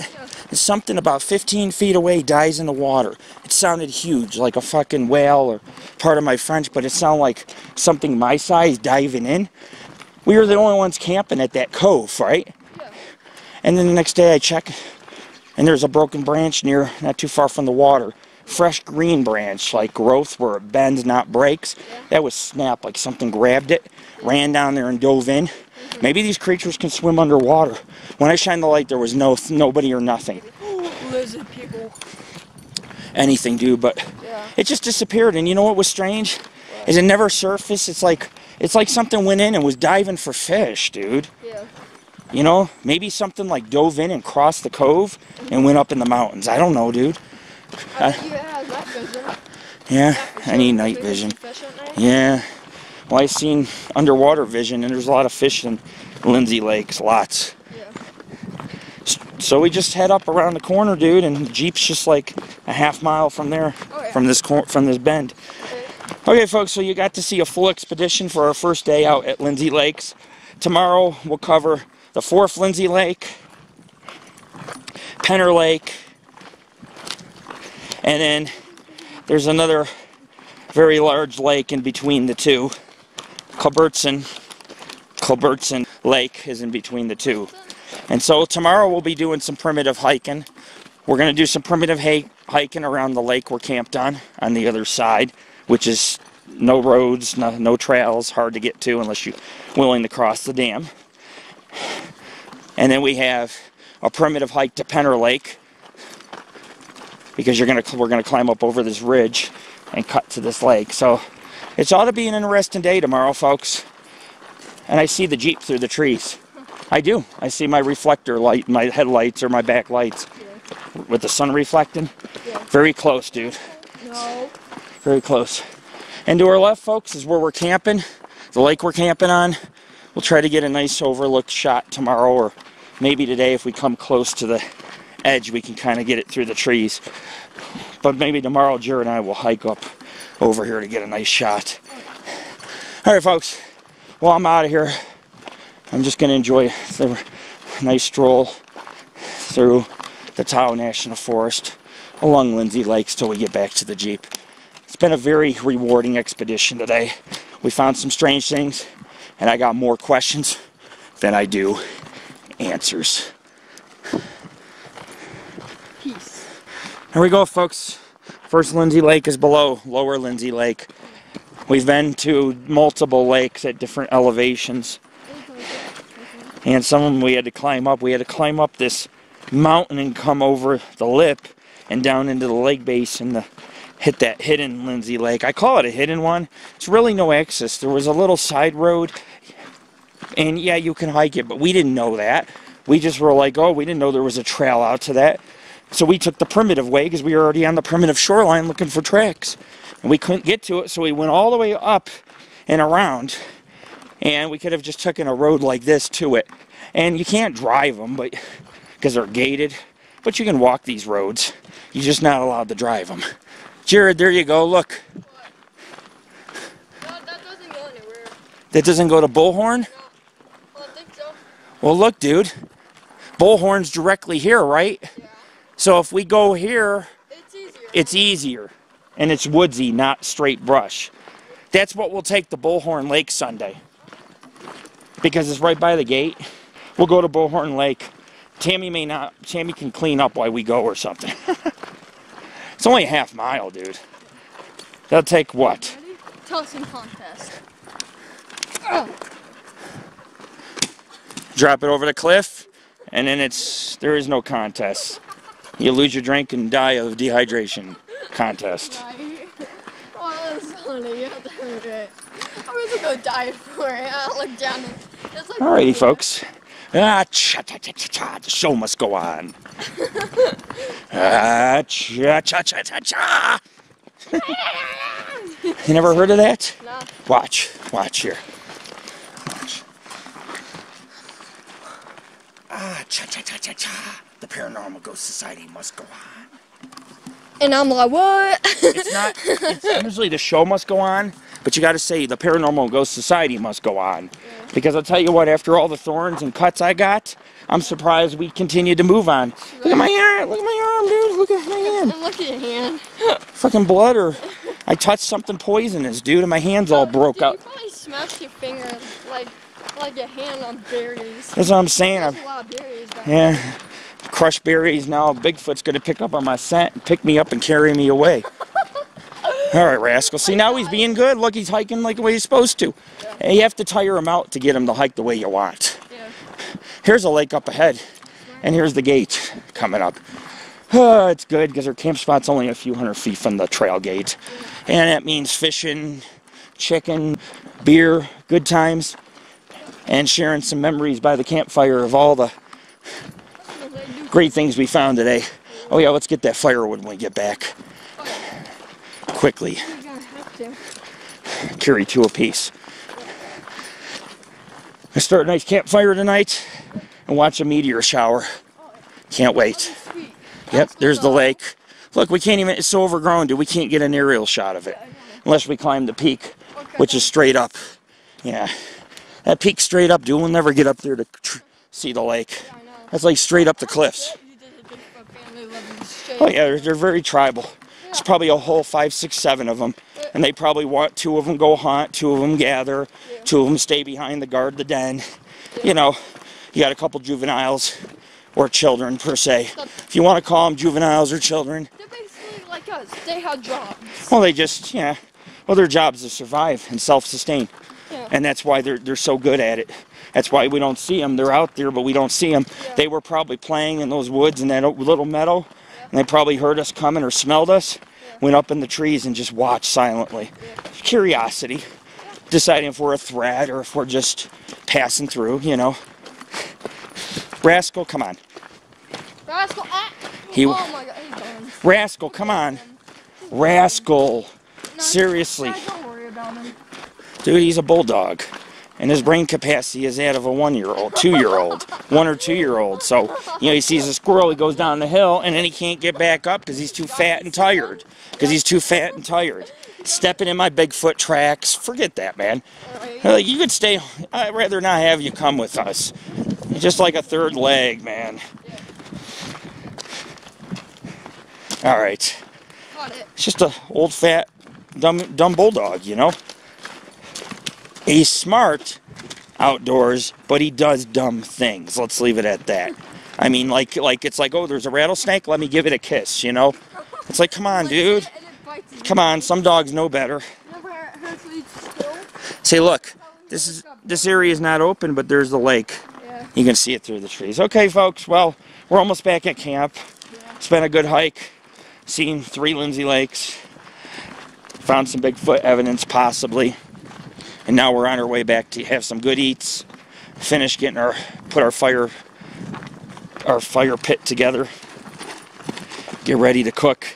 And something about 15 feet away dies in the water. It sounded huge, like a fucking whale, or part of my French, but it sounded like something my size diving in. We were the only ones camping at that cove, right? Yeah. And then the next day I check, and there's a broken branch near, not too far from the water. Fresh green branch, like growth where it bends, not breaks. That was snapped, like something grabbed it, ran down there and dove in. Maybe these creatures can swim underwater. When I shined the light, there was nobody or nothing. Lizard people. Anything, dude, but Yeah. it just disappeared. And you know what was strange? Is it never surfaced. It's like something went in and was diving for fish, dude. Yeah. You know, maybe something like dove in and crossed the cove and went up in the mountains. I don't know, dude. I bet you it has night vision. Yeah, For I need sure. night Maybe vision. some fish at night. Yeah. Well, I've seen underwater vision, and there's a lot of fish in Lindsey Lakes, lots. Yeah. So we just head up around the corner, dude, and the Jeep's just like a half mile from there, Oh, yeah. from this bend. Okay. Okay, folks, so you got to see a full expedition for our first day out at Lindsey Lakes. Tomorrow we'll cover the 4th Lindsey Lake, Penner Lake, and then there's another very large lake in between the two. Culbertson Lake is in between the two. And so tomorrow we'll be doing some primitive hiking. We're going to do some primitive hiking around the lake we're camped on the other side, which is no roads, no trails, hard to get to unless you're willing to cross the dam. And then we have a primitive hike to Penner Lake, because we're going to climb up over this ridge and cut to this lake. So it's ought to be an interesting day tomorrow, folks. And I see the Jeep through the trees. I do. I see my reflector light, my headlights or my back lights with the sun reflecting. Yeah. Very close, dude. No. Very close. And to our left, folks, is where we're camping. The lake we're camping on. We'll try to get a nice overlook shot tomorrow, or maybe today if we come close to the edge we can kind of get it through the trees. But maybe tomorrow Jared and I will hike up over here to get a nice shot. Alright, folks. Well, I'm out of here. I'm just going to enjoy the nice stroll through the Tahoe National Forest along Lindsey Lakes till we get back to the Jeep. It's been a very rewarding expedition today. We found some strange things, and I got more questions than I do answers. Peace. Here we go, folks. First Lindsey Lake is below, lower Lindsey Lake. We've been to multiple lakes at different elevations. And some of them we had to climb up. We had to climb up this mountain and come over the lip and down into the lake basin to hit that hidden Lindsey Lake. I call it a hidden one. It's really no access. There was a little side road, and yeah, you can hike it, but we didn't know that. We just were like, oh, we didn't know there was a trail out to that. So we took the primitive way because we were already on the primitive shoreline looking for tracks. And we couldn't get to it, so we went all the way up and around. And we could have just taken a road like this to it. And you can't drive them because they're gated. But you can walk these roads. You're just not allowed to drive them. Jared, there you go. Look. No, that doesn't go anywhere. That doesn't go to Bullhorn? No. I don't think so. Well, look, dude. Bullhorn's directly here, right? Yeah. So if we go here, It's easier. it's easier. And it's woodsy, not straight brush. That's what we'll take to Bullhorn Lake Sunday. Because it's right by the gate. We'll go to Bullhorn Lake. Tammy can clean up while we go or something. It's only a half mile, dude. That'll take what? Ready? Tossing contest. Drop it over the cliff, and then there is no contest. You lose your drink and die of dehydration contest. Right. Oh, that's funny. You have to hurt it. I'm just gonna die for it. I look down and it's like. Alrighty, folks. Cha-cha-cha-cha-cha. The show must go on. Cha-cha-cha-cha-cha. You never heard of that? No. Watch here. Watch. Cha-cha-cha-cha-cha. The Paranormal Ghost Society must go on. And I'm like, what? It's usually the show must go on, but you got to say the Paranormal Ghost Society must go on. Yeah. Because I'll tell you what, after all the thorns and cuts I got, I'm surprised we continued to move on. Right. Look at my arm, dude. Look at my hand. Look at your hand. Fucking blood, or I touched something poisonous, dude, and my hands all broke out. You probably smashed your finger like your hand on berries. That's what I'm saying. There's a lot of berries back Yeah. Crushed berries. Now Bigfoot's going to pick up on my scent and pick me up and carry me away. All right, Rascal. See, now he's being good. Look, he's hiking like the way he's supposed to. And you have to tire him out to get him to hike the way you want. Here's a lake up ahead, and here's the gate coming up. It's good because our camp spot's only a few hundred feet from the trail gate. And that means fishing, chicken, beer, good times, and sharing some memories by the campfire of all the great things we found today. Oh yeah, let's get that firewood when we get back. Quickly. Carry 2 apiece. Let's start a nice campfire tonight and watch a meteor shower. Can't wait. Yep, there's the lake. Look, we can't even, it's so overgrown, dude, we can't get an aerial shot of it. Unless we climb the peak, which is straight up. Yeah. That peak straight up, dude, we'll never get up there to see the lake. That's like straight up the cliffs. Oh yeah, they're very tribal. There's probably a whole 5, 6, 7 of them. And they probably want 2 of them go hunt, 2 of them gather, 2 of them stay behind to guard the den. You know, you got a couple juveniles, or children per se. If you want to call them juveniles or children. They're basically like us. They have jobs. Well, they just, yeah. Well, their job is to survive and self-sustain. Yeah. And that's why they're so good at it. That's why we don't see them. They're out there, but we don't see them. Yeah. They were probably playing in those woods in that little meadow. And they probably heard us coming or smelled us. Went up in the trees and just watched silently. Curiosity. Deciding if we're a threat or if we're just passing through, you know. Rascal, come on. Rascal, oh my God, he's gone. Rascal, come on. Rascal. No, Seriously. guys, don't worry about him. Dude, he's a bulldog. And his brain capacity is that of a 1-year-old, 2-year-old, 1 or 2-year-old. So, you know, he sees a squirrel, he goes down the hill, and then he can't get back up because he's too fat and tired. Stepping in my Bigfoot tracks. Forget that, man. You could stay. I'd rather not have you come with us. You're just like a third leg, man. All right. It's just a old, fat, dumb bulldog, you know. He's smart outdoors, but he does dumb things. Let's leave it at that. I mean, like it's like, oh, there's a rattlesnake. Let me give it a kiss, you know. It's like, come on, dude. Come on, some dogs know better. Say, look, this area is not open, but there's the lake. You can see it through the trees. Okay, folks. Well, we're almost back at camp. It's been a good hike. Seen 3 Lindsey lakes. Found some Bigfoot evidence, possibly. And now we're on our way back to have some good eats. Finish getting put our fire pit together. Get ready to cook.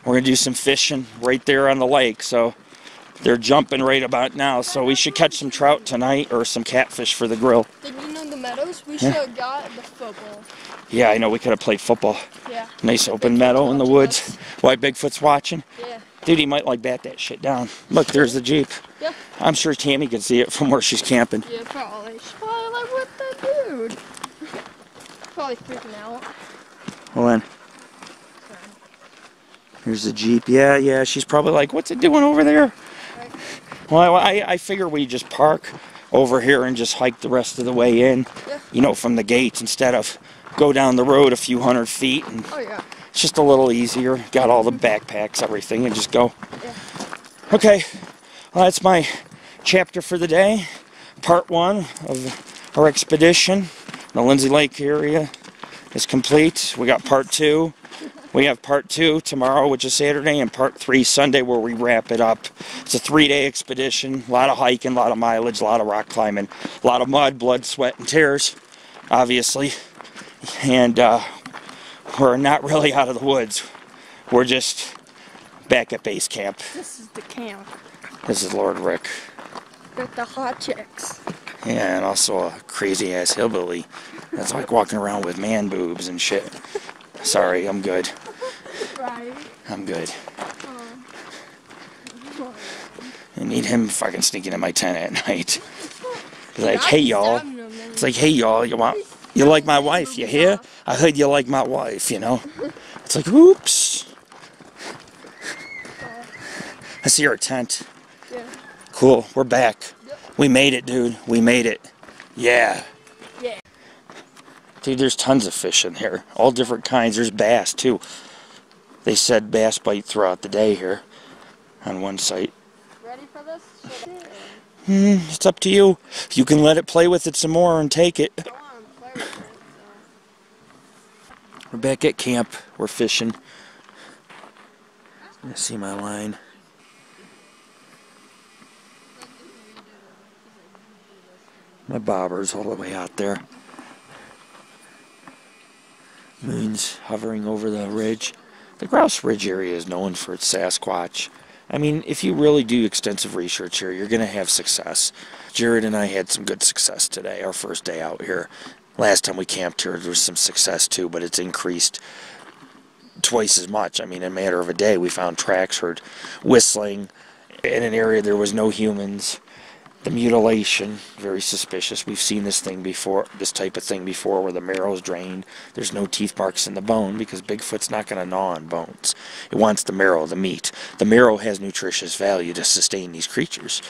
We're gonna do some fishing right there on the lake. So they're jumping right about now. So we should catch some trout tonight or some catfish for the grill. Did you know the meadows? We should have got the football. Yeah, I know, we could have played football. Yeah. Nice open meadow in the woods. Why Bigfoot's watching? Yeah. Dude, he might like bat that shit down. Look, there's the Jeep. Yeah. I'm sure Tammy can see it from where she's camping. Yeah, probably. She's probably like, what the dude? Probably freaking out. Hold on. Here's the Jeep. Yeah, she's probably like, what's it doing over there? Right. Well, I figure we just park over here and just hike the rest of the way in, you know, from the gates instead of go down the road a few hundred feet. And oh, yeah. it's just a little easier. Got all the backpacks, everything, and just go. Yeah. Okay, well, that's my chapter for the day. Part 1 of our expedition. The Lindsey Lake area is complete. We got part 2. We have part 2 tomorrow, which is Saturday, and part 3 Sunday, where we wrap it up. It's a 3-day expedition. A lot of hiking, a lot of mileage, a lot of rock climbing, a lot of mud, blood, sweat, and tears, obviously. And we're not really out of the woods. We're just back at base camp. This is the camp. This is Lord Rick. With the hot chicks. Yeah, and also a crazy-ass hillbilly that's like walking around with man boobs and shit. Sorry, I'm good. Right. I'm good. I need him fucking sneaking in my tent at night. He's like, hey y'all. It's like, hey y'all, you like my wife, you hear? I heard you like my wife, you know? It's like, oops. I see our tent. Yeah. Cool, we're back. We made it, dude. We made it. Yeah. Yeah. Dude, there's tons of fish in here. All different kinds. There's bass, too. They said bass bite throughout the day here. on one site. Ready for this? It's up to you. You can let it play with it some more and take it. I want to play with it. We're back at camp. We're fishing. I see my line. My bobber's all the way out there. Moon's hovering over the ridge. The Grouse Ridge area is known for its Sasquatch. I mean, if you really do extensive research here, you're going to have success. Jared and I had some good success today, our first day out here. Last time we camped here, there was some success too, but it's increased twice as much. I mean, in a matter of a day, we found tracks, heard whistling in an area there was no humans. The mutilation, very suspicious. We've seen this thing before, this type of thing before, where the marrow's drained. There's no teeth marks in the bone because Bigfoot's not going to gnaw on bones. It wants the marrow, the meat. The marrow has nutritious value to sustain these creatures.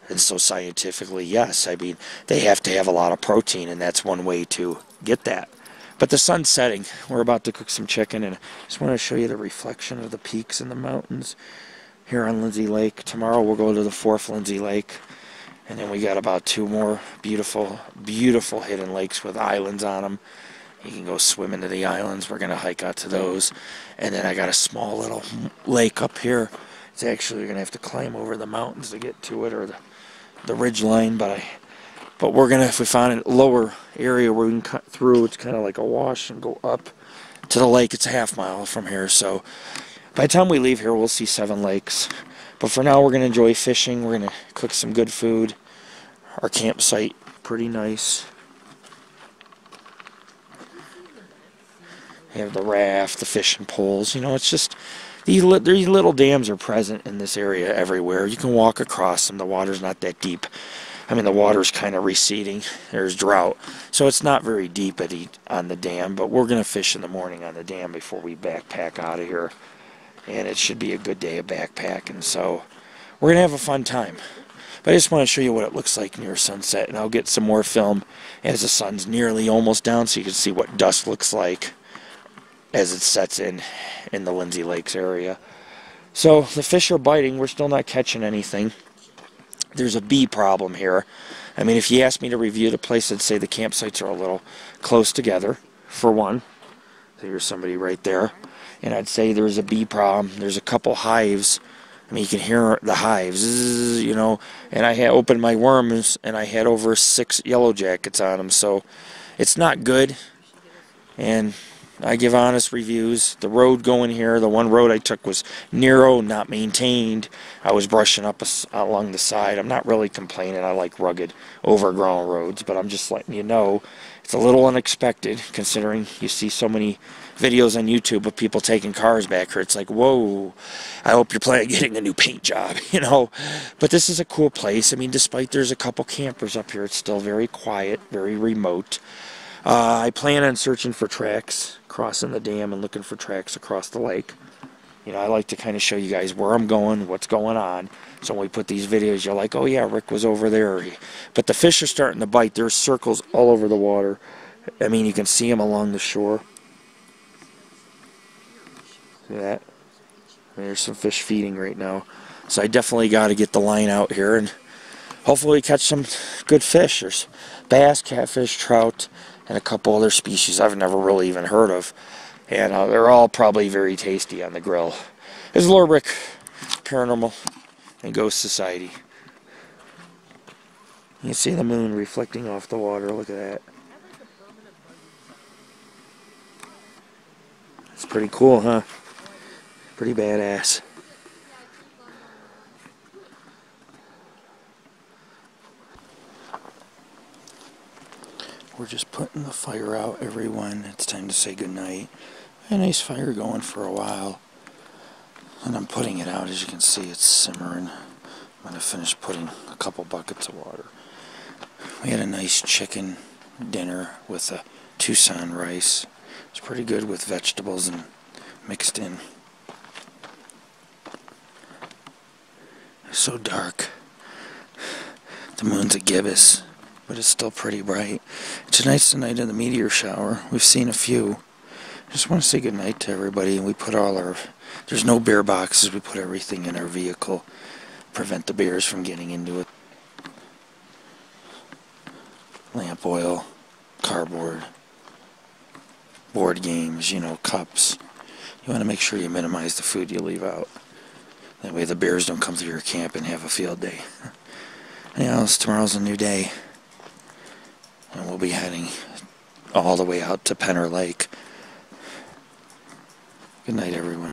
And so scientifically, yes, I mean, they have to have a lot of protein, and that's one way to get that. But the sun's setting. We're about to cook some chicken, and I just want to show you the reflection of the peaks in the mountains here on Lindsey Lake. Tomorrow we'll go to the 4th Lindsey Lake. And then we got about 2 more beautiful, beautiful hidden lakes with islands on them. You can go swim into the islands. We're going to hike out to those. And then I got a small little lake up here. It's actually going to have to climb over the mountains to get to it, or the ridge line. But we're going to, if we find a lower area where we can cut through, it's kind of like a wash and go up to the lake. It's a half mile from here. So by the time we leave here, we'll see 7 lakes. But for now, we're going to enjoy fishing. We're going to cook some good food. Our campsite, pretty nice. We have the raft, the fishing poles. You know, it's just, these little dams are present in this area everywhere. You can walk across them. The water's not that deep. I mean, the water's kind of receding. There's drought. So it's not very deep on the dam. But we're going to fish in the morning on the dam before we backpack out of here. And it should be a good day of backpacking, so we're going to have a fun time. But I just want to show you what it looks like near sunset, and I'll get some more film as the sun's nearly almost down so you can see what dusk looks like as it sets in the Lindsey Lakes area. So the fish are biting. We're still not catching anything. There's a bee problem here. I mean, if you asked me to review the place, I'd say the campsites are a little close together, for one. So here's somebody right there. And I'd say there's a bee problem. There's a couple hives. I mean, you can hear the hives, you know. And I had opened my worms, and I had over 6 yellow jackets on them. So it's not good. And I give honest reviews. The road going here, the one road I took was narrow, not maintained. I was brushing up along the side. I'm not really complaining. I like rugged, overgrown roads. But I'm just letting you know it's a little unexpected, considering you see so many videos on YouTube of people taking cars back here. It's like, whoa, I hope you're planning on getting a new paint job, you know. But this is a cool place. I mean, despite there's a couple campers up here, it's still very quiet, very remote. I plan on searching for tracks, crossing the dam and looking for tracks across the lake. You know, I like to kind of show you guys where I'm going, what's going on. So when we put these videos, you're like, oh yeah, Rick was over there. But the fish are starting to bite. There's circles all over the water. I mean, you can see them along the shore. See that? I mean, there's some fish feeding right now. So I definitely got to get the line out here and hopefully catch some good fish. There's bass, catfish, trout, and a couple other species I've never really even heard of. And they're all probably very tasty on the grill. This is Lord Rick, Paranormal and Ghost Society. You can see the moon reflecting off the water. Look at that. It's pretty cool, huh? Pretty badass. We're just putting the fire out, everyone. It's time to say goodnight. A nice fire going for a while. And I'm putting it out. As you can see, it's simmering. I'm going to finish putting a couple buckets of water. We had a nice chicken dinner with a Tucson rice. It's pretty good with vegetables and mixed in. It's so dark. The moon's a gibbous, but it's still pretty bright. Tonight's the night of the meteor shower. We've seen a few. I just want to say goodnight to everybody, and we put all our There's no bear boxes. We put everything in our vehicle, prevent the bears from getting into it. Lamp oil, cardboard, board games, you know, cups. You want to make sure you minimize the food you leave out. That way the bears don't come through your camp and have a field day. Anyways, tomorrow's a new day. And we'll be heading all the way out to Penner Lake. Good night, everyone.